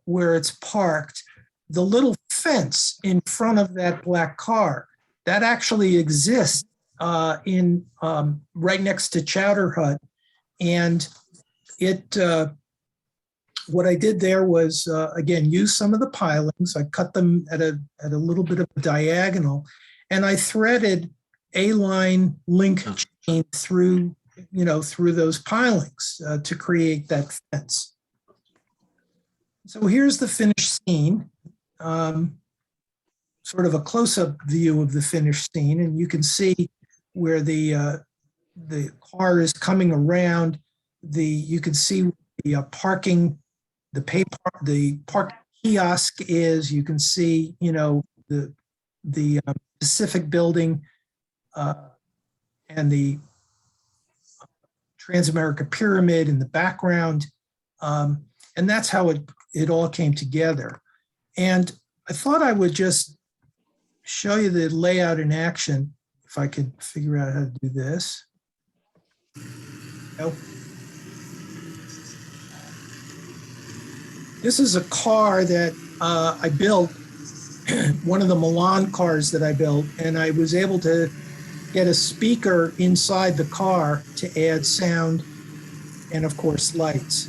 where it's parked, the little fence in front of that black car, that actually exists in right next to Chowder Hut. And what I did there was, again, use some of the pilings. I cut them at a little bit of a diagonal, and I threaded A-line link chain through those pilings to create that fence. So here's the finished scene, sort of a close-up view of the finished scene, and you can see where the car is coming around. You can see the parking. The park kiosk is, you can see, the Pacific building and the Transamerica Pyramid in the background. And that's how it all came together. And I thought I would just show you the layout in action, if I could figure out how to do this. Nope. This is a car that I built, one of the Milan cars that I built, and I was able to get a speaker inside the car to add sound and, of course, lights.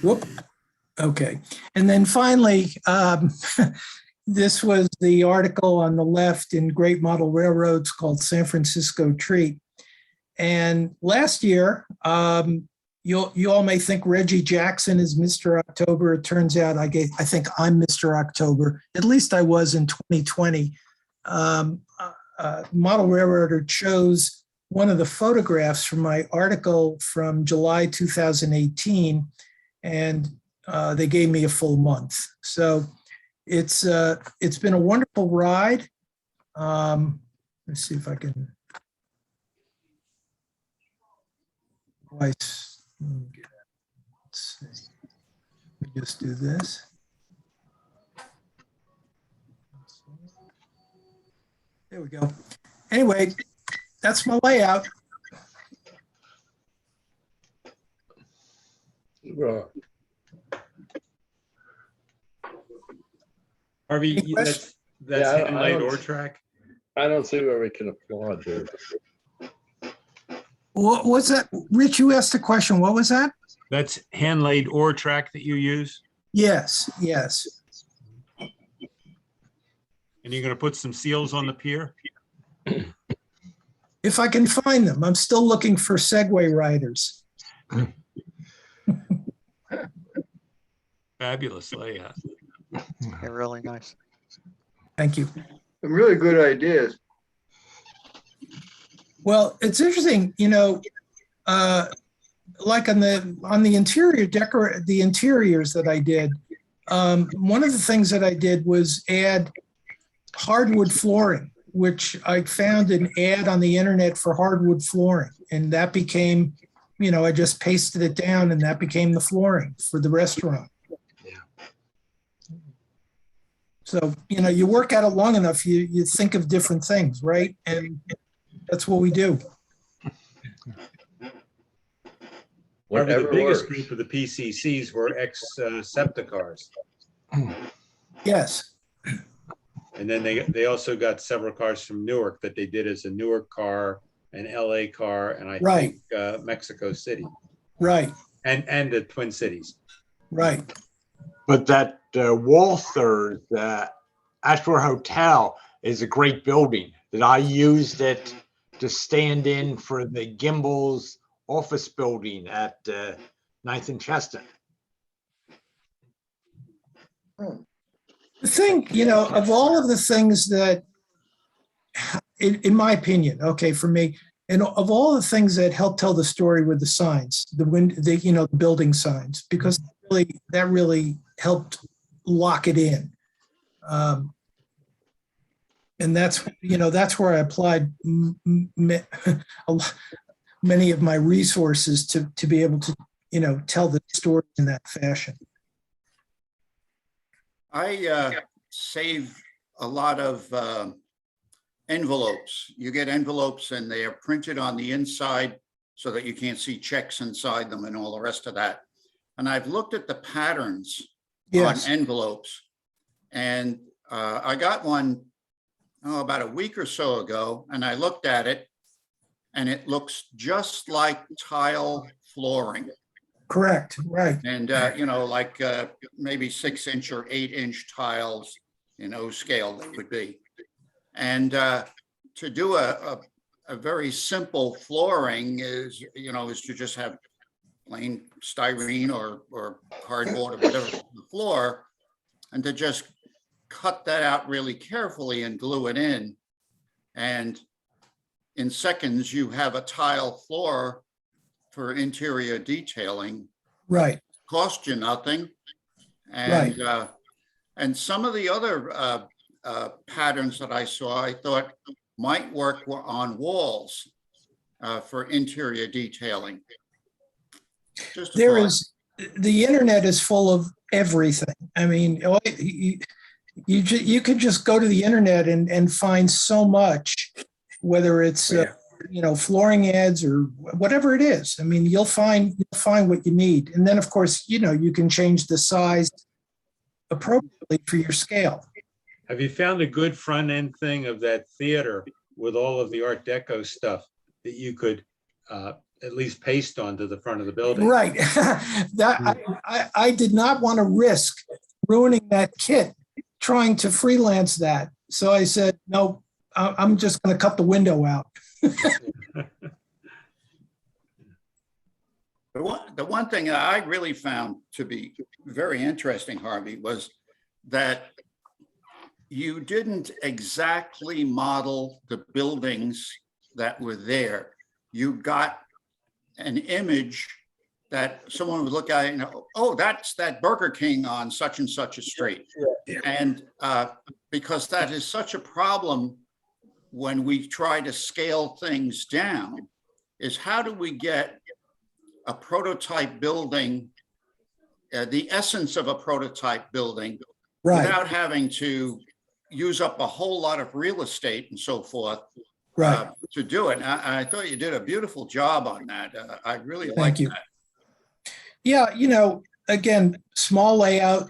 Whoop. Okay. And then finally, this was the article on the left in Great Model Railroads called San Francisco Treat. And last year, you all may think Reggie Jackson is Mr. October. It turns out I think I'm Mr. October. At least I was in 2020. Model Railroader chose one of the photographs from my article from July 2018. And they gave me a full month. So it's been a wonderful ride. Let's see if I can. Let's see. Let me just do this. There we go. Anyway, that's my layout. Right. Harvey, that's hand-laid ore track. I don't see where we can applaud there. What was that? Rich, you asked a question. What was that? That's hand-laid ore track that you use? Yes, yes. And you're going to put some seals on the pier? If I can find them. I'm still looking for Segway riders. Fabulous layout. They're really nice. Thank you. Some really good ideas. Well, it's interesting, like on the the interiors that I did, one of the things that I did was add hardwood flooring, which I found an ad on the internet for hardwood flooring. And that became, I just pasted it down and that became the flooring for the restaurant. So, you work at it long enough, you think of different things, right? And that's what we do. However, the Whatever biggest works. group of the PCCs were ex-Septicars. Yes. And then they also got several cars from Newark that they did as a Newark car, an LA car, and I Right. think Mexico City. Right. And the Twin Cities. Right. But that Walther, the Ashmore Hotel, is a great building that I used it to stand in for the Gimbel's office building at 9th and Chestnut. The thing, of all of the things that, in my opinion, okay, for me, and of all the things that help tell the story with the signs, the building signs, because that really helped lock it in. And that's where I applied many of my resources to be able to, tell the story in that fashion. I save a lot of envelopes. You get envelopes and they are printed on the inside so that you can't see checks inside them and all the rest of that. And I've looked at the patterns Yes. on envelopes. And I got one about a week or so ago, and I looked at it and it looks just like tile flooring. Correct. Right. And, like maybe 6-inch or 8-inch tiles, scale they would be. And to do a very simple flooring is to just have plain styrene or cardboard or whatever the floor, and to just cut that out really carefully and glue it in. And in seconds, you have a tile floor for interior detailing. Right. Cost you nothing. And and some of the other patterns that I saw, I thought might work on walls for interior detailing. Just a There thought. is, the internet is full of everything. I mean, you could just go to the internet and find so much, whether it's flooring ads or whatever it is. I mean, you'll find what you need, and then of course you can change the size appropriately for your scale. Have you found a good front end thing of that theater with all of the Art Deco stuff that you could at least paste onto the front of the building? Right. I did not want to risk ruining that kit trying to freelance that. So I said, no, I'm just going to cut the window out. The one thing that I really found to be very interesting, Harvey, was that you didn't exactly model the buildings that were there. You got an image that someone would look at it and go, oh, that's that Burger King on such and such a street. Yeah. And because that is such a problem when we try to scale things down, is how do we get a prototype building, the essence of a prototype building, without having to use up a whole lot of real estate and so forth to do it. I thought you did a beautiful job on that. I really like that. Yeah, again, small layout,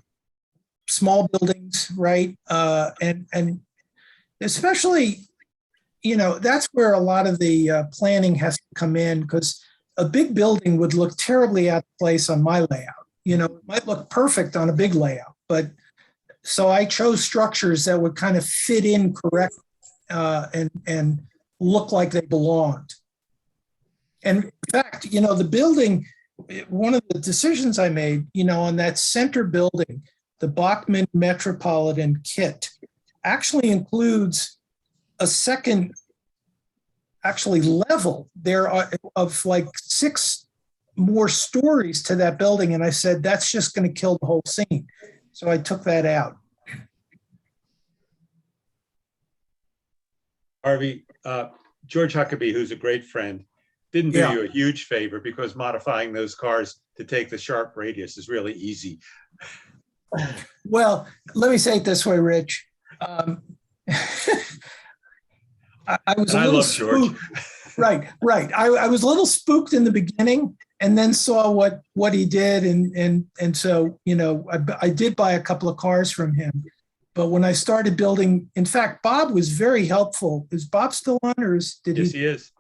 small buildings, right? And especially, that's where a lot of the planning has to come in, because a big building would look terribly out of place on my layout. It might look perfect on a big layout, but so I chose structures that would kind of fit in correctly and look like they belonged. And in fact, the building, one of the decisions I made, on that center building, the Bachman Metropolitan kit actually includes a second, actually level there of like 6 more stories to that building. And I said, that's just going to kill the whole scene. So I took that out. Harvey, George Huckabee, who's a great friend, didn't do Yeah. you a huge favor because modifying those cars to take the sharp radius is really easy. Well, let me say it this way, Rich. I was And a I little love George. spooked. Right. I was a little spooked in the beginning, and then saw what he did, and so I did buy a couple of cars from him. But when I started building, in fact, Bob was very helpful. Is Bob still on, or did Yes, he is.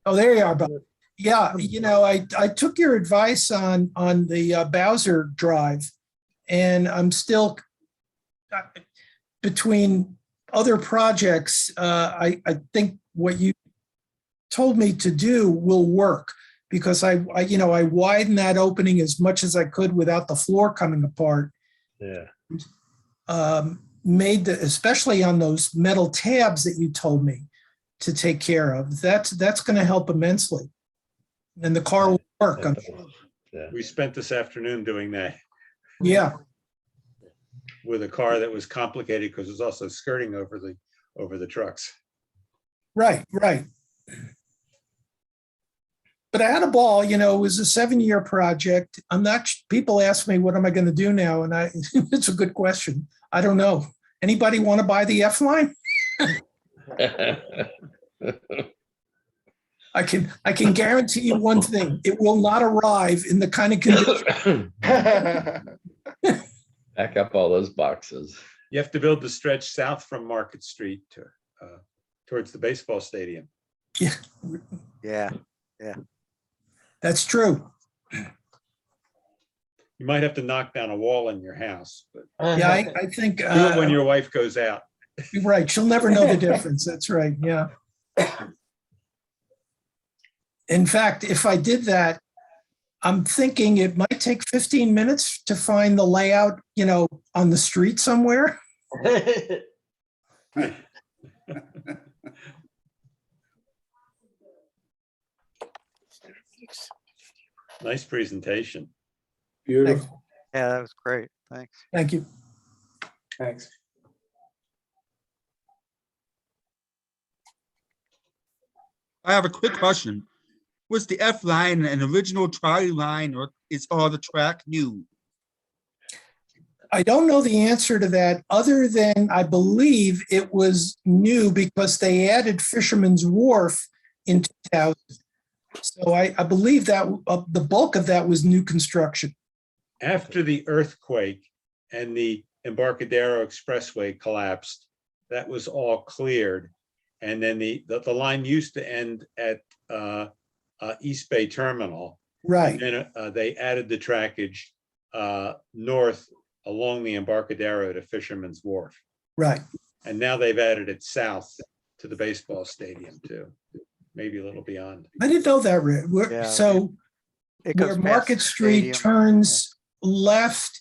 Oh, there you are, Bob. Yeah, I took your advice on the Bowser drive, and I'm still between other projects. I think what you told me to do will work, because I widened that opening as much as I could without the floor coming apart. Yeah. Made especially on those metal tabs that you told me to take care of. That's going to help immensely, and the car will work. We spent this afternoon doing that Yeah. with a car that was complicated because it was also skirting over the trucks. Right. But I had a ball. It was a 7-year project. People ask me, what am I going to do now? And it's a good question. I don't know. Anybody want to buy the F-Line? I can guarantee you one thing. It will not arrive in the kind of condition. Back up all those boxes. You have to build the stretch south from Market Street towards the baseball stadium. Yeah. That's true. You might have to knock down a wall in your house, but Yeah, I think. do it when your wife goes out. You're right. She'll never know the difference. That's right. Yeah. In fact, if I did that, I'm thinking it might take 15 minutes to find the layout, on the street somewhere. Nice presentation. Beautiful. Yeah, that was great. Thanks. Thank you. Thanks. I have a quick question. Was the F line an original trolley line, or is all the track new? I don't know the answer to that, other than I believe it was new because they added Fisherman's Wharf in 2000. So I believe that the bulk of that was new construction. After the earthquake and the Embarcadero Expressway collapsed, that was all cleared. And then the line used to end at East Bay Terminal. Right. And then they added the trackage north along the Embarcadero to Fisherman's Wharf. Right. And now they've added it south to the baseball stadium too, maybe a little beyond. I didn't know that, Rick. Yeah. So It goes where past Market the Street stadium. turns left,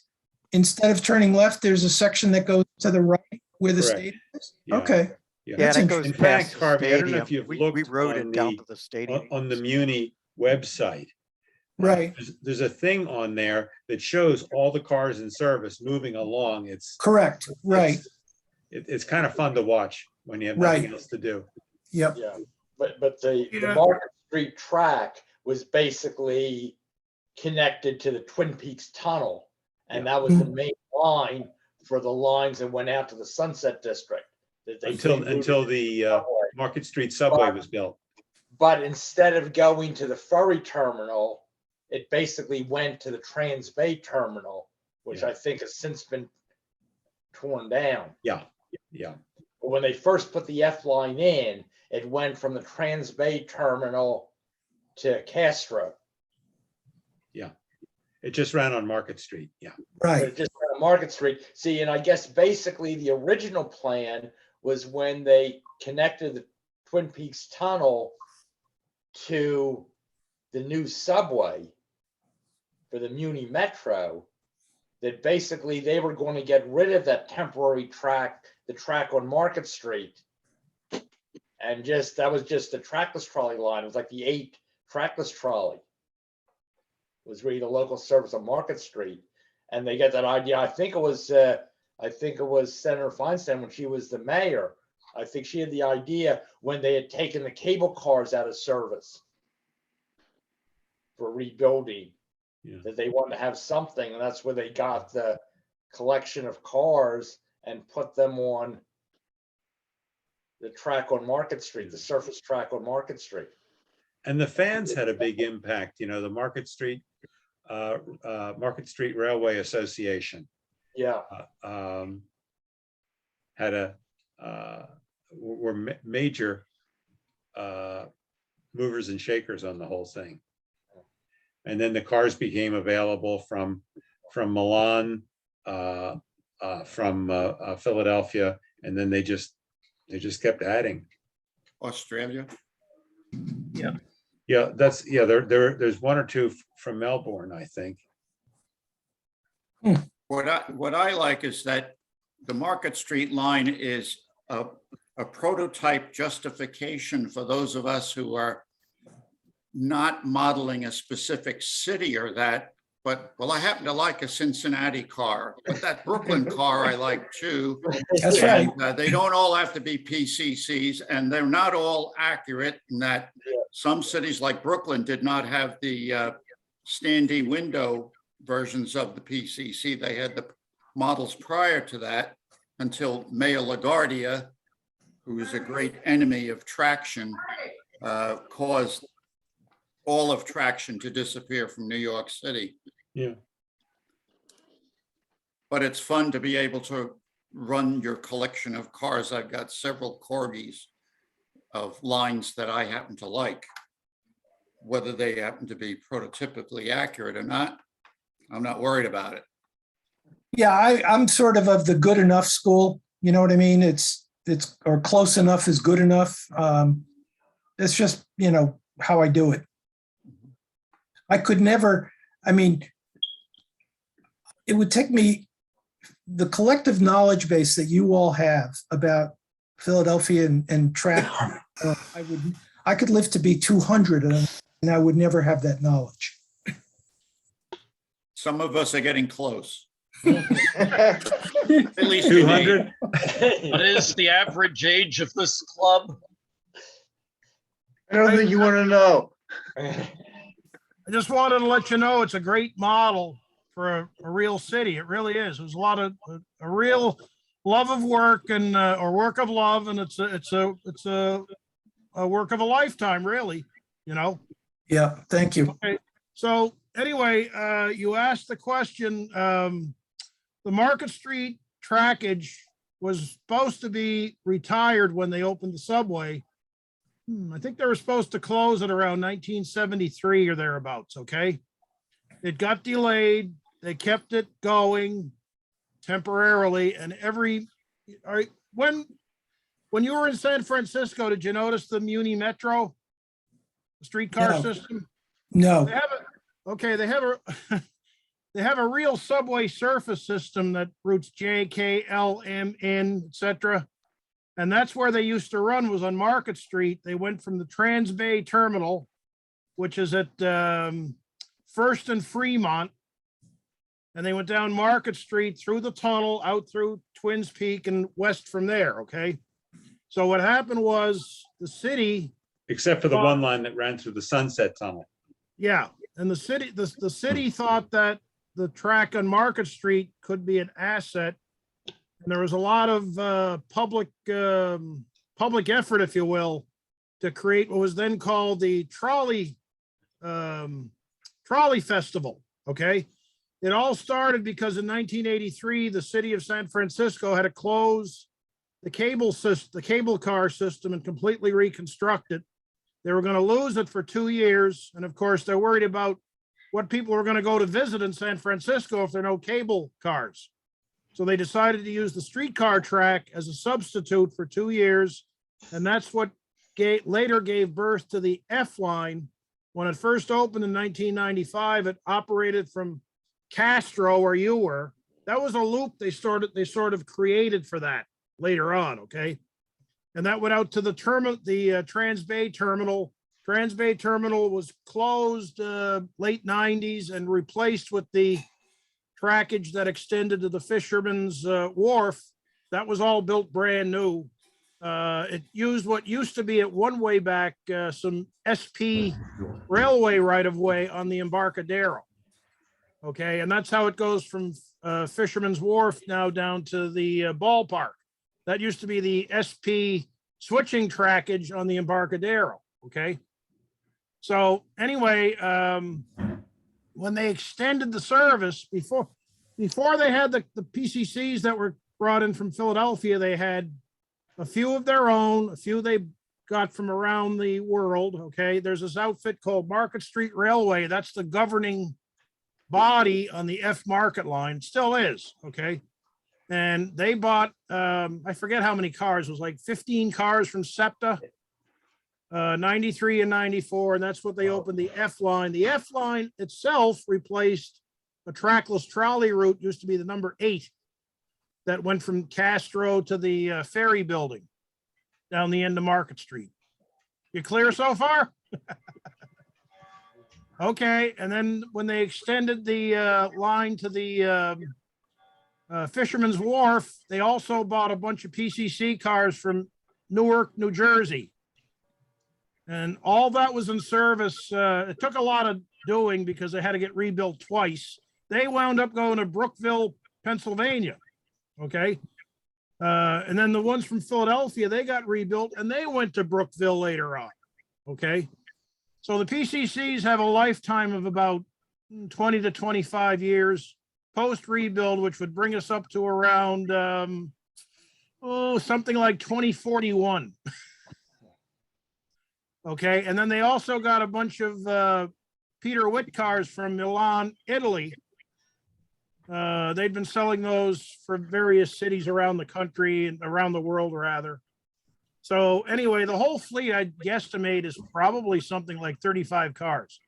instead of turning left, there's a section that goes to the right where the Correct. stadium is? Yeah. Okay. Yeah, That's and it goes in past fact, the Harvey, I don't know if stadium. you've We looked rode on it down the- to the stadium. on the Muni website. Right. There's a thing on there that shows all the cars in service moving along. It's Correct. Right. it's kind of fun to watch when you have Right. nothing else to do. Yep. Yeah, but the Yeah. Market Street track was basically connected to the Twin Peaks Tunnel. And that was the main line for the lines that went out to the Sunset District. that they Until rerouted the subway. Market Street subway was built. But instead of going to the ferry terminal, it basically went to the Trans Bay Terminal, which Yeah. I think has since been torn down. Yeah. But when they first put the F line in, it went from the Trans Bay Terminal to Castro. It just ran on Market Street. Yeah. But Right. it just went on Market Street. See, and I guess basically the original plan was when they connected the Twin Peaks Tunnel to the new subway, for the Muni Metro, that basically they were going to get rid of that temporary track, the track on Market Street. And that was just a trackless trolley line. It was like the 8 trackless trolley. It was really the local service on Market Street. And they get that idea. I think it was Senator Feinstein when she was the mayor. I think she had the idea when they had taken the cable cars out of service for rebuilding, that they wanted to have something, and that's where they got the collection of cars and put them on the track on Market Street, the surface track on Market Street. And the fans had a big impact, the Market Street Railway Association. Yeah. Were major movers and shakers on the whole thing. And then the cars became available from Milan, from Philadelphia, and then they just kept adding. Australia. Yeah, there's 1 or 2 from Melbourne, I think. What I like is that the Market Street line is a prototype justification for those of us who are not modeling a specific city or that, but I happen to like a Cincinnati car, but that Brooklyn car I like too. That's right. They don't all have to be PCCs, and they're not all accurate in that some cities like Brooklyn did not have the standee window versions of the PCC. They had the models prior to that until Mayor LaGuardia, who is a great enemy of traction, caused all of traction to disappear from New York City. Yeah. But it's fun to be able to run your collection of cars. I've got several Corgis of lines that I happen to like. Whether they happen to be prototypically accurate or not, I'm not worried about it. Yeah, I'm sort of the good enough school. You know what I mean? It's or close enough is good enough. It's just, how I do it. I could never, it would take me, the collective knowledge base that you all have about Philadelphia and track, I could live to be 200 and I would never have that knowledge. Some of us are getting close. At least 200. What is the average age of this club? I don't think you want to know. I just wanted to let you know it's a great model for a real city. It really is. There's a lot of a real love of work and or work of love, and it's a work of a lifetime, really. Yeah, thank you. Okay. So anyway, you asked the question. The Market Street trackage was supposed to be retired when they opened the subway. I think they were supposed to close it around 1973 or thereabouts, okay? It got delayed. They kept it going temporarily, and when you were in San Francisco, did you notice the Muni Metro, the streetcar system? No. They have a real subway surface system that routes J, K, L, M, N, etc. And that's where they used to run, was on Market Street. They went from the Trans Bay Terminal, which is at First and Fremont, and they went down Market Street through the tunnel, out through Twins Peak and west from there, okay? So what happened was the city... Except for the one line that ran through the Sunset Tunnel. Yeah, and the city thought that the track on Market Street could be an asset. And there was a lot of public effort, if you will, to create what was then called the Trolley Festival. Okay, it all started because in 1983, the city of San Francisco had to close the cable car system and completely reconstruct it. They were going to lose it for 2 years, and of course, they're worried about what people were going to go to visit in San Francisco if there are no cable cars. So they decided to use the streetcar track as a substitute for 2 years. And that's what later gave birth to the F line, When it first opened in 1995, it operated from Castro, where you were. That was a loop they sort of created for that later on, okay? And that went out to the terminal, the Transbay Terminal. Transbay Terminal was closed late 90s and replaced with the trackage that extended to the Fisherman's Wharf. That was all built brand new. It used what used to be at one way back some SP railway right of way on the Embarcadero. Okay, and that's how it goes from Fisherman's Wharf now down to the ballpark. That used to be the SP switching trackage on the Embarcadero. Okay, so anyway, when they extended the service before they had the PCCs that were brought in from Philadelphia, they had a few of their own, a few they got from around the world. Okay, there's this outfit called Market Street Railway. That's the governing body on the F Market line, still is. Okay, and they bought I forget how many cars. It was like 15 cars from SEPTA, 93 and 94, and that's what they opened the F line. The F line itself replaced a trackless trolley route, used to be the number 8, that went from Castro to the ferry building down the end of Market Street. You clear so far? Okay, and then when they extended the line to the Fisherman's Wharf, they also bought a bunch of PCC cars from Newark, New Jersey. And all that was in service. It took a lot of doing because they had to get rebuilt twice. They wound up going to Brookville, Pennsylvania. Okay. And then the ones from Philadelphia, they got rebuilt and they went to Brookville later on. Okay. So the PCCs have a lifetime of about 20 to 25 years post rebuild, which would bring us up to around, something like 2041. Okay. And then they also got a bunch of Peter Witt cars from Milan, Italy. They'd been selling those for various cities around the country and around the world, rather. So anyway, the whole fleet, I guesstimate, is probably something like 35 cars,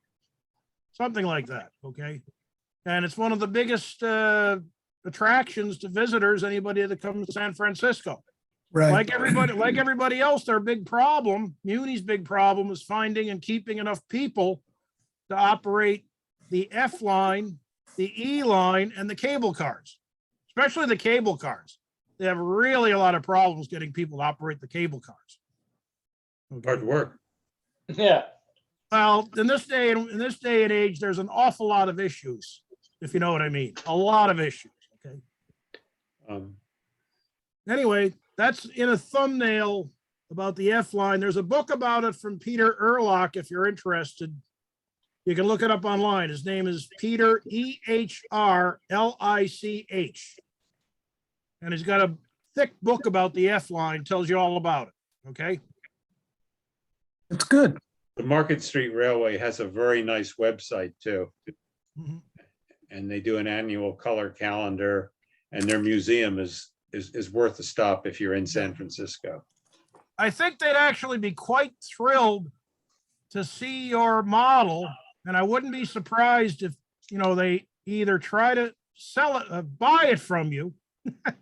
something like that. Okay. And it's one of the biggest attractions to visitors, anybody that comes to San Francisco. Right. Like everybody else, their big problem, Muni's big problem, is finding and keeping enough people to operate the F line, the E line, and the cable cars, especially the cable cars. They have really a lot of problems getting people to operate the cable cars. Okay. Hard work. Yeah. Well, in this day and age, there's an awful lot of issues, if you know what I mean. A lot of issues. Okay. Anyway, that's in a thumbnail about the F line. There's a book about it from Peter Ehrlich, if you're interested. You can look it up online. His name is Peter Ehrlich. And he's got a thick book about the F line, tells you all about it. Okay. It's good. The Market Street Railway has a very nice website too. Mhm. And they do an annual color calendar, and their museum is worth a stop if you're in San Francisco. I think they'd actually be quite thrilled to see your model. And I wouldn't be surprised if, they either try to sell it, buy it from you,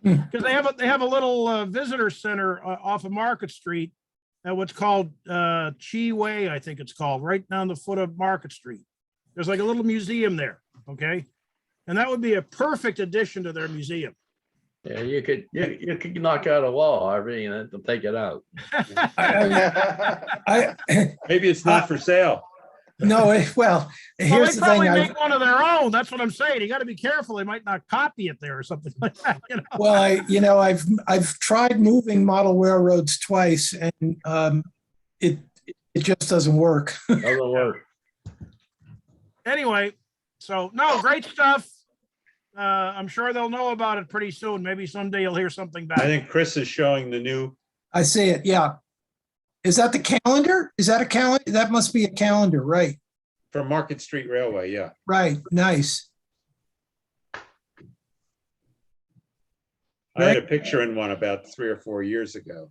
because they have a little visitor center off of Market Street at what's called Chi Way, I think it's called, right down the foot of Market Street. There's like a little museum there. Okay. And that would be a perfect addition to their museum. Yeah, you could knock out a wall, Harvey, and then take it out. Maybe it's not for sale. No, well, here's they the thing. probably make one of their own. That's what I'm saying. You got to be careful. They might not copy it there or something like that. Well, I've tried moving model railroads twice, and it just doesn't work. Doesn't work. Anyway, so no, great stuff. I'm sure they'll know about it pretty soon. Maybe someday you'll hear something back. I think Chris is showing the new. I see it. Yeah. Is that the calendar? Is that a calendar? That must be a calendar, right? For Market Street Railway, yeah. Right. Nice. I had a picture in one about 3 or 4 years ago.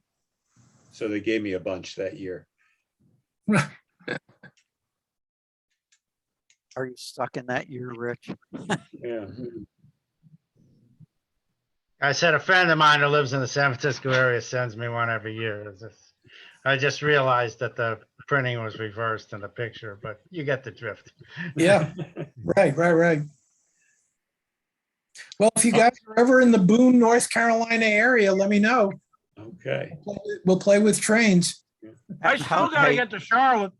So they gave me a bunch that year. Are you stuck in that year, Rich? Yeah. I said a friend of mine who lives in the San Francisco area sends me one every year. I just realized that the printing was reversed in the picture, but you get the drift. Yeah, right. Well, if you guys are ever in the Boone, North Carolina area, let me know. Okay. We'll play with trains. I still gotta Hey, get to Charlotte.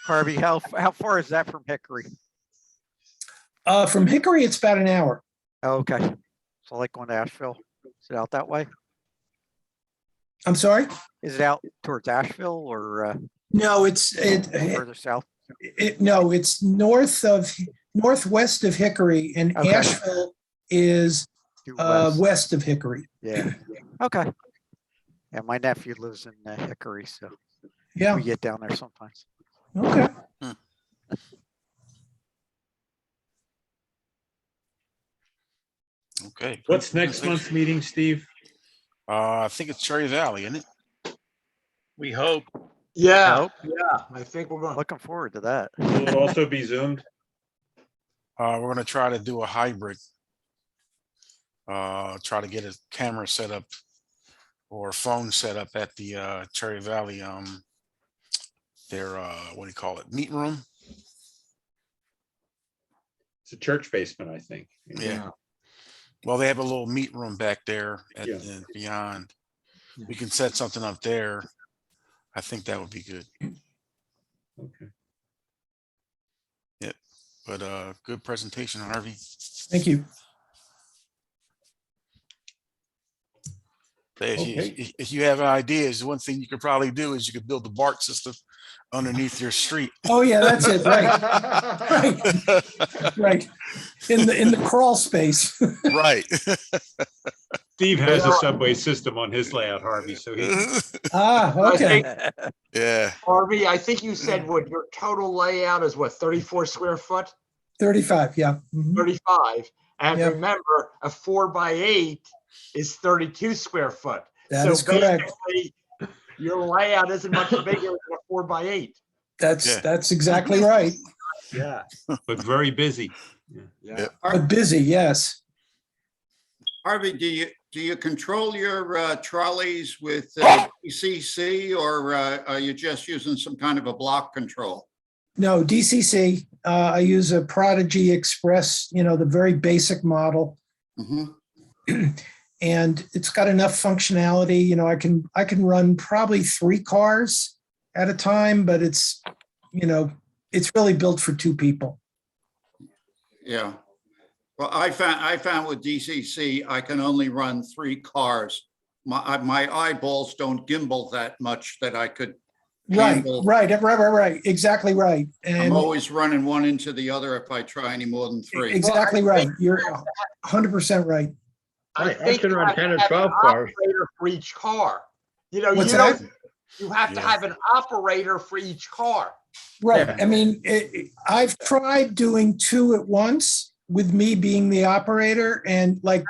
Harvey, how far is that from Hickory? From Hickory, it's about an hour. Oh, okay. So like going to Asheville, is it out that way? I'm sorry? Is it out towards Asheville or No, it's further south? no, it's northwest of Hickory, and Okay. Asheville is Due west. west of Hickory. Yeah. Okay. Yeah, my nephew lives in Hickory, so Yeah. we get down there sometimes. Okay. Okay. What's next month's meeting, Steve? I think it's Cherry Valley, isn't it? We hope. Yeah, Nope. yeah, I think we're going. Looking forward to that. Will it also be Zoomed? We're gonna try to do a hybrid. Try to get a camera set up or a phone set up at the Cherry Valley, their what do you call it? Meet room. It's a church basement, I think. Yeah. Well, they have a little meet room back there at Yeah. beyond. We can set something up there. I think that would be good. Okay. Yep. But good presentation, Harvey. Thank you. Hey, if you have ideas, one thing you could probably do is you could build the BART system underneath your street. Oh, yeah, that's it. Right. Right. In the crawl space. Right. Steve has a subway system on his layout, Harvey, so he. Okay. Yeah. Harvey, I think you said what your total layout is, what, 34 square foot? 35, yeah. Mhm. 35. And Yep. remember, a 4x8 is 32 square foot. That So is correct. basically, your layout isn't much bigger than a 4x8. That's exactly right. Yeah. But very busy. Yeah. But busy, yes. Harvey, do you control your trolleys with EPTC, or are you just using some kind of a block control? No, DCC. I use a Prodigy Express, the very basic model. And it's got enough functionality. I can run probably 3 cars at a time, but it's really built for 2 people. Yeah. Well, I found with DCC, I can only run 3 cars. My eyeballs don't gimbal that much that I could handle. Right. Exactly right. And I'm always running one into the other if I try any more than 3. Exactly right. You're 100% right. I I can run 10 or 12 cars. Operator for each car. You have to have an operator for each car. Right. Yeah. I mean, I've tried doing 2 at once with me being the operator, and that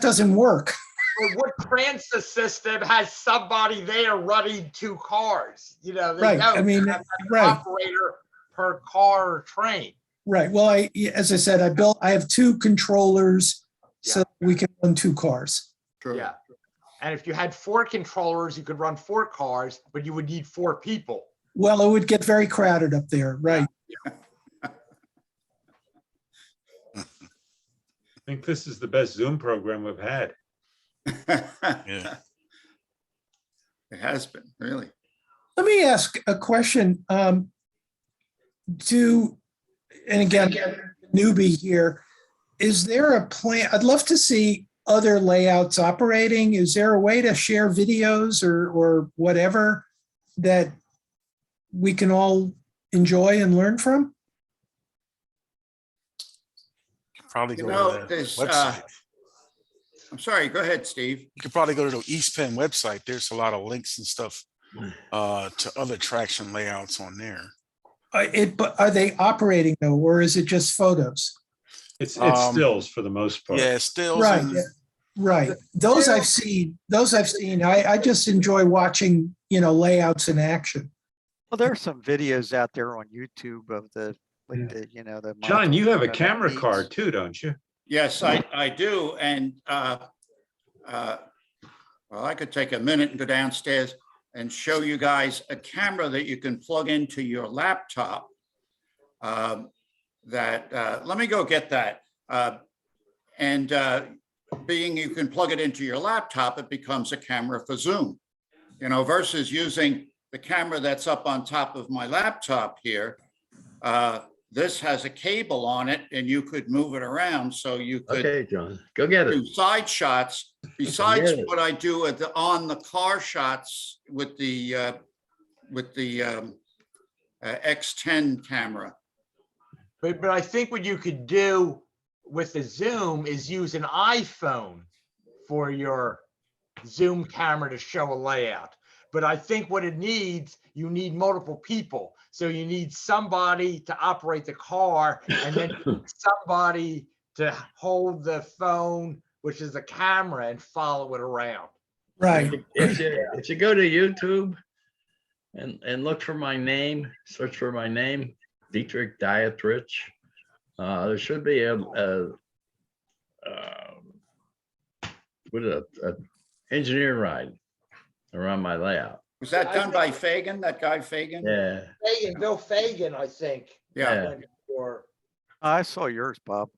doesn't work. But what transit system has somebody there running 2 cars? Right. I mean, have an right. operator per car or train. Right. Well, as I said, I have 2 controllers so we can run 2 cars. True. Yeah. And if you had 4 controllers, you could run 4 cars, but you would need 4 people. Well, it would get very crowded up there. Right. I think this is the best Zoom program we've had. Yeah. It has been, really. Let me ask a question. And again, newbie here, is there a plan? I'd love to see other layouts operating. Is there a way to share videos or whatever that we can all enjoy and learn from? Probably go to the there's, website. I'm sorry, go ahead, Steve. You could probably go to the East Penn website. There's a lot of links and stuff to other traction layouts on there. But are they operating though, or is it just photos? It's stills for the most part. Yeah, stills. Right. and- Right. Those I've seen. I just enjoy watching, layouts in action. Well, there are some videos out there on YouTube of the, like Yeah. the, you know, the. John, you have a modules, camera techniques. card too, don't you? Yes, I do. And well, I could take a minute and go downstairs and show you guys a camera that you can plug into your laptop. Let me go get that. Being you can plug it into your laptop, it becomes a camera for Zoom, you know, versus using the camera that's up on top of my laptop here. This has a cable on it and you could move it around, so you could Okay, John, go get it. do side shots besides Get it. what I do on the car shots with the X10 camera. But I think what you could do with the Zoom is use an iPhone for your Zoom camera to show a layout. But I think what it needs, you need multiple people. So you need somebody to operate the car and then somebody to hold the phone, which is the camera, and follow it around. Right. If you go to YouTube and look for my name, search for my name, Dietrich Dietrich, there should be a engineer ride around my layout. Was that done by Fagan, that guy Fagan? Yeah. Bill Fagan, I think. Yeah. went for- I saw yours, Bob.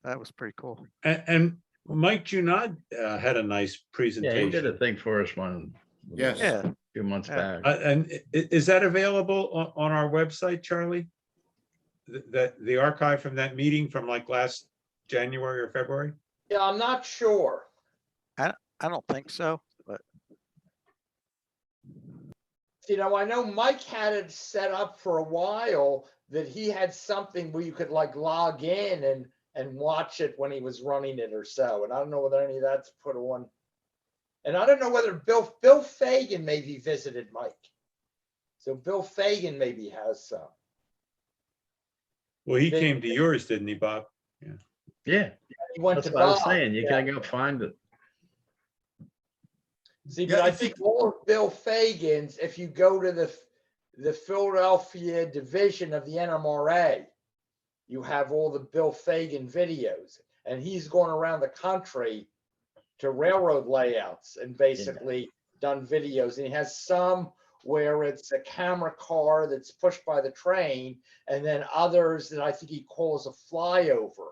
That was pretty cool. And Mike Junod had a nice Yeah, he did presentation. a thing for us one. Yes. Yeah. A few months back. And is that available on our website, Charlie? The archive from that meeting from like last January or February? Yeah, I'm not sure. I don't think so, but You know, I know Mike had it set up for a while that he had something where you could like log in and watch it when he was running it or so. And I don't know whether any of that's put on. And I don't know whether Bill Fagan maybe visited Mike. So Bill Fagan maybe has some. Well, he came to yours, didn't he, Bob? Yeah, He went that's to what I was Bob, saying. You yeah. gotta go find it. See, but I think all of Bill Fagan's, if you go to the Philadelphia division of the NMRA, you have all the Bill Fagan videos, and he's going around the country to railroad layouts and basically done videos. And he has some where it's a camera car that's pushed by the train, and then others that I think he calls a flyover,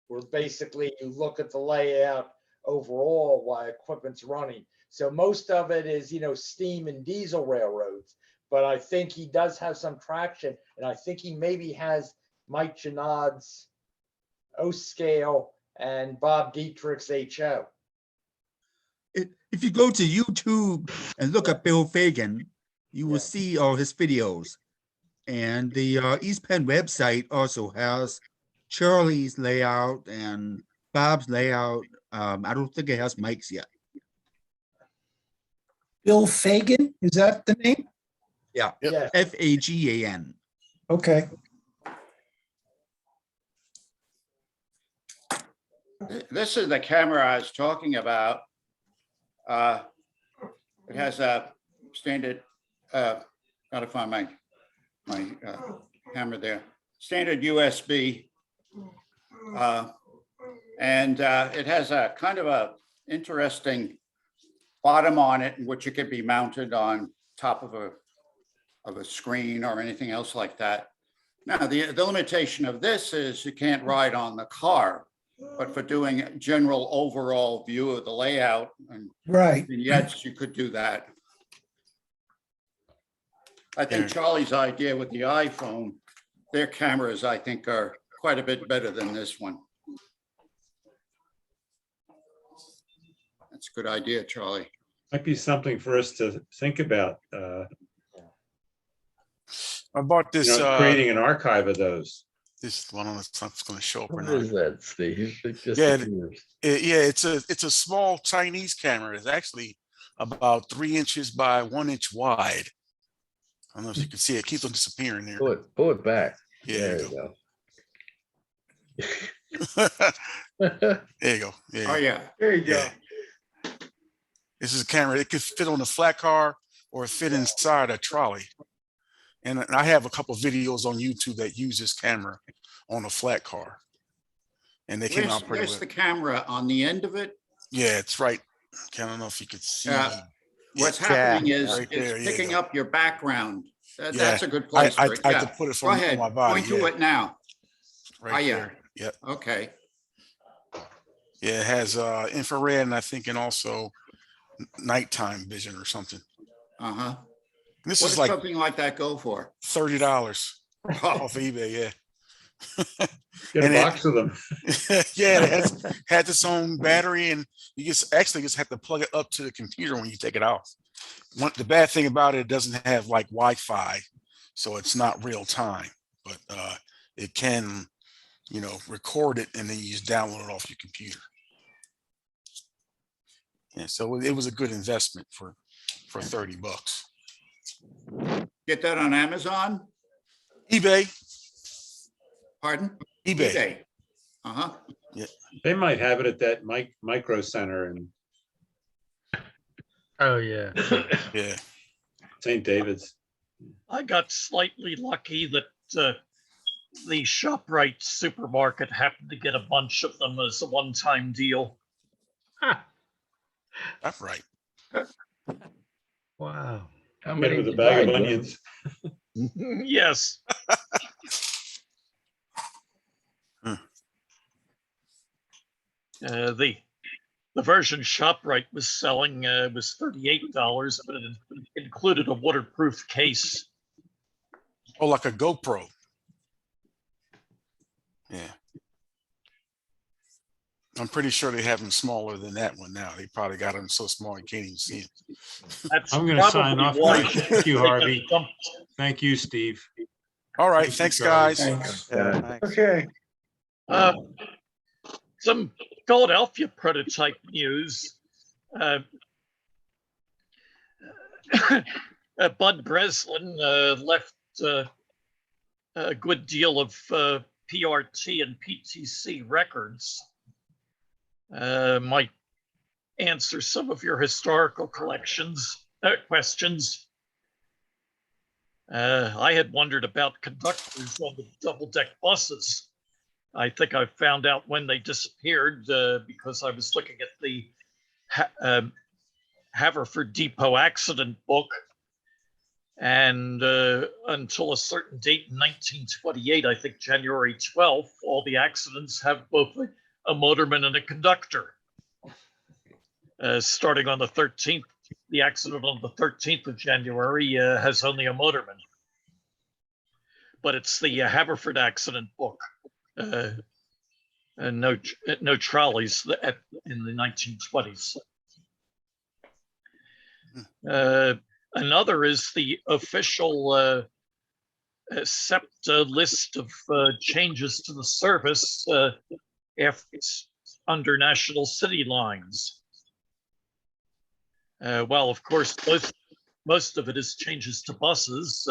where basically you look at the layout overall while equipment's running. So most of it is, you know, steam and diesel railroads, but I think he does have some traction, and I think he maybe has Mike Janod's O-scale and Bob Dietrich's HO. If you go to YouTube and look at Bill Fagan, you will see all his videos. And the East Penn website also has Charlie's layout and Bob's layout. I don't think it has Mike's yet. Bill Fagan, is that the name? Yeah, Yeah. Fagan. Okay. This is the camera I was talking about. It has a standard, gotta find my camera there, standard USB. And it has a kind of a interesting bottom on it in which it could be mounted on top of a screen or anything else like that. Now, the limitation of this is you can't ride on the car, but for doing a general overall view of the layout and Right. vignettes, you could do that. I think Charlie's idea with the iPhone, their cameras, I think, are quite a bit better than this one. That's a good idea, Charlie. Might be something for us to think about. I bought this. Creating an archive of those. This one on the stuff's going to show up or What not. is that, Steve? It just Yeah, appears. it's a small Chinese camera. It's actually about 3 inches by 1 inch wide. I don't know if you can see it. It keeps on disappearing there. Pull it back. Yeah, There you go. There you go. Oh, yeah. There you go. Yeah. This is a camera. It could fit on a flat car or fit inside a trolley. And I have a couple of videos on YouTube that use this camera on a flat car. And they came out pretty Where's well. the camera on the end of it? Yeah, it's right. I don't know if you could see. What's happening is right there, it's yeah, picking you go. up your background. Yeah, That's a good place for it. I Yeah. had to put it Go from ahead. my body. Point to it now. Right yeah. there. Yep. Okay. Yeah, it has infrared and I think and also nighttime vision or something. Uh-huh. This What is does like something like that go for? $30 off eBay. Yeah. Get a box of them. Yeah, it had its own battery, and you just have to plug it up to the computer when you take it off. The bad thing about it doesn't have like Wi-Fi, so it's not real time, but it can, record it and then you just download it off your computer. Yeah, so it was a good investment for $30. Get that on Amazon? eBay. Pardon? eBay. Uh-huh. Yeah. They might have it at that micro center in Oh, yeah. Yeah. St. David's. I got slightly lucky that the ShopRite supermarket happened to get a bunch of them as a one-time deal. ShopRite. Wow. How Hit many with a did bag you of buy, onions. Yes. The version ShopRite was selling was $38, but it included a waterproof case. Oh, like a GoPro. Yeah. I'm pretty sure they have them smaller than that one now. They probably got them so small you can't even see them. That's I'm going to sign probably off. why Thank you, they got Harvey. dumped. Thank you, Steve. All right. Thank you, Thanks, Charlie. guys. Thanks. Okay. Some Philadelphia prototype news. Bud Breslin left a good deal of PRT and PTC records. Might answer some of your historical questions. I had wondered about conductors on the double-deck buses. I think I found out when they disappeared because I was looking at the Haverford Depot accident book. And until a certain date in 1928, I think January 12th, all the accidents have both a motorman and a conductor. Starting on the 13th, the accident on the 13th of January has only a motorman. But it's the Haverford accident book. And no trolleys in the 1920s. Another is the official SEPTA list of changes to the service under national city lines. Well, of course, most of it is changes to buses.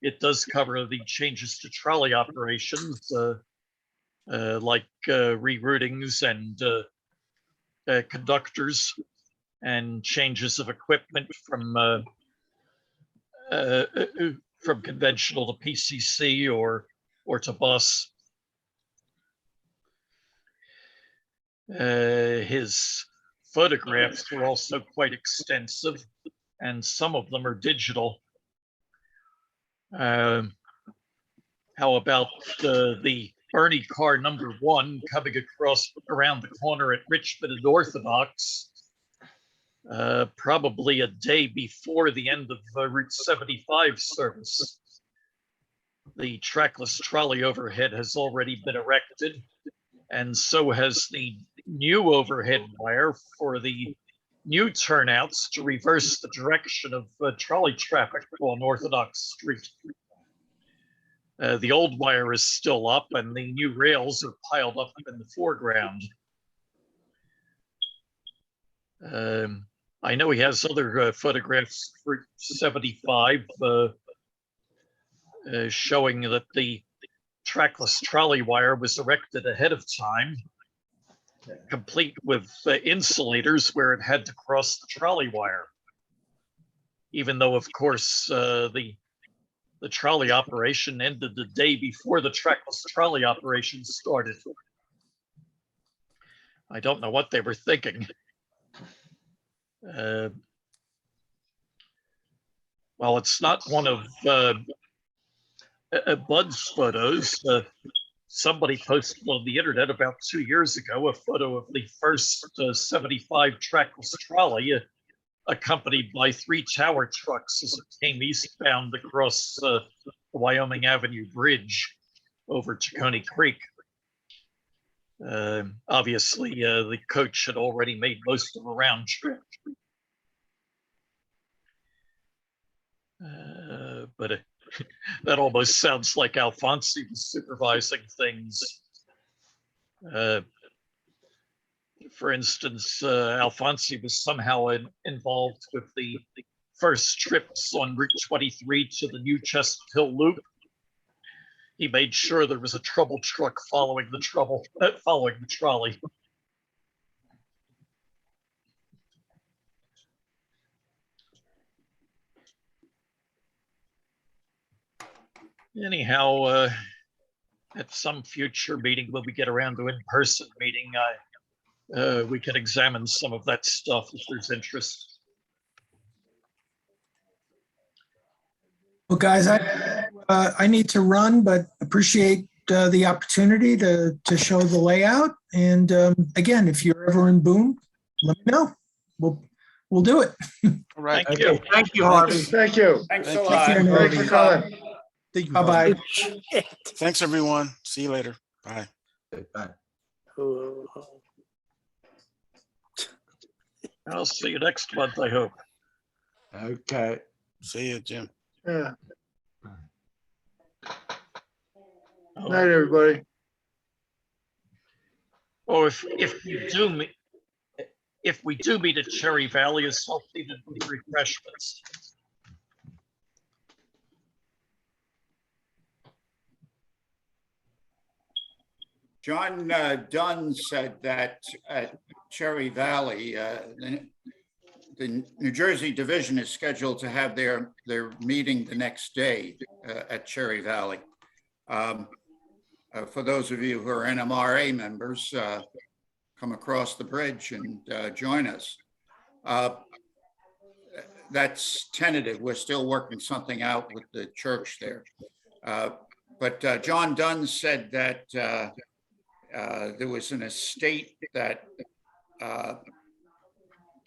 It does cover the changes to trolley operations, like reroutings and conductors, and changes of equipment from conventional to PCC or to bus. His photographs were also quite extensive, and some of them are digital. How about the Bernie car number 1 coming around the corner at Richmond and Orthodox, probably a day before the end of Route 75 service. The trackless trolley overhead has already been erected, and so has the new overhead wire for the new turnouts to reverse the direction of trolley traffic on Orthodox Street. The old wire is still up, and the new rails are piled up in the foreground. I know he has other photographs for 75 showing that the trackless trolley wire was erected ahead of time, complete with insulators where it had to cross the trolley wire. even though, of course, the trolley operation ended the day before the trackless trolley operation started. I don't know what they were thinking. Well, it's not one of Bud's photos. Somebody posted on the internet about 2 years ago a photo of the first 75 trackless trolley, accompanied by 3 tower trucks as it came eastbound across the Wyoming Avenue Bridge over Tacony Creek. Obviously, the coach had already made most of a round trip. But that almost sounds like Alfonsi was supervising things. For instance, Alfonsi was somehow involved with the first trips on Route 23 to the New Chestnut Hill Loop. He made sure there was a trouble truck following the trolley. Anyhow, at some future meeting when we get around to in-person meeting, we can examine some of that stuff if there's interest. Well, guys, I need to run, but appreciate the opportunity to show the layout. And again, if you're ever in Boone, let me know. We'll do it. All right. Thank Okay, you. thank you, Harvey. Thank you. Thanks a Thank you. lot. Take care, Thanks for coming. Thank you. Bye-bye. Thanks, everyone. See you later. Bye. I'll see you next month, I hope. Okay. See you, Jim. Yeah. Night, everybody. Oh, if we do meet at Cherry Valley, is help needed with refreshments. John Dunn said that at Cherry Valley, the New Jersey division is scheduled to have their meeting the next day at Cherry Valley. For those of you who are NMRA members, come across the bridge and join us. That's tentative. We're still working something out with the church there. But John Dunn said that there was an estate that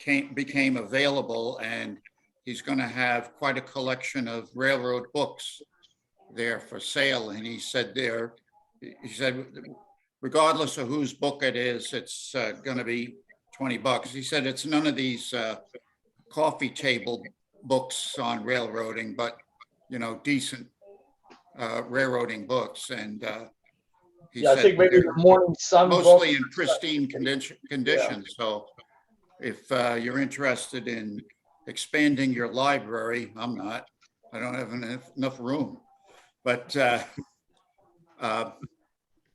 became available, and he's going to have quite a collection of railroad books there for sale. And he said regardless of whose book it is, it's going to be $20. He said it's none of these coffee table books on railroading, but decent railroading books. And he I said think maybe the Morning Sun mostly book. in pristine condition. Yeah. So if you're interested in expanding your library, I'm not. I don't have enough room. But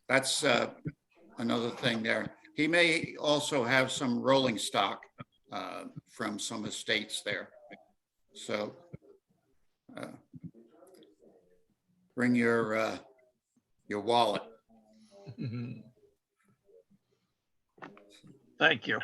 that's another thing there. He may also have some rolling stock from some estates there. So bring your wallet. Thank you.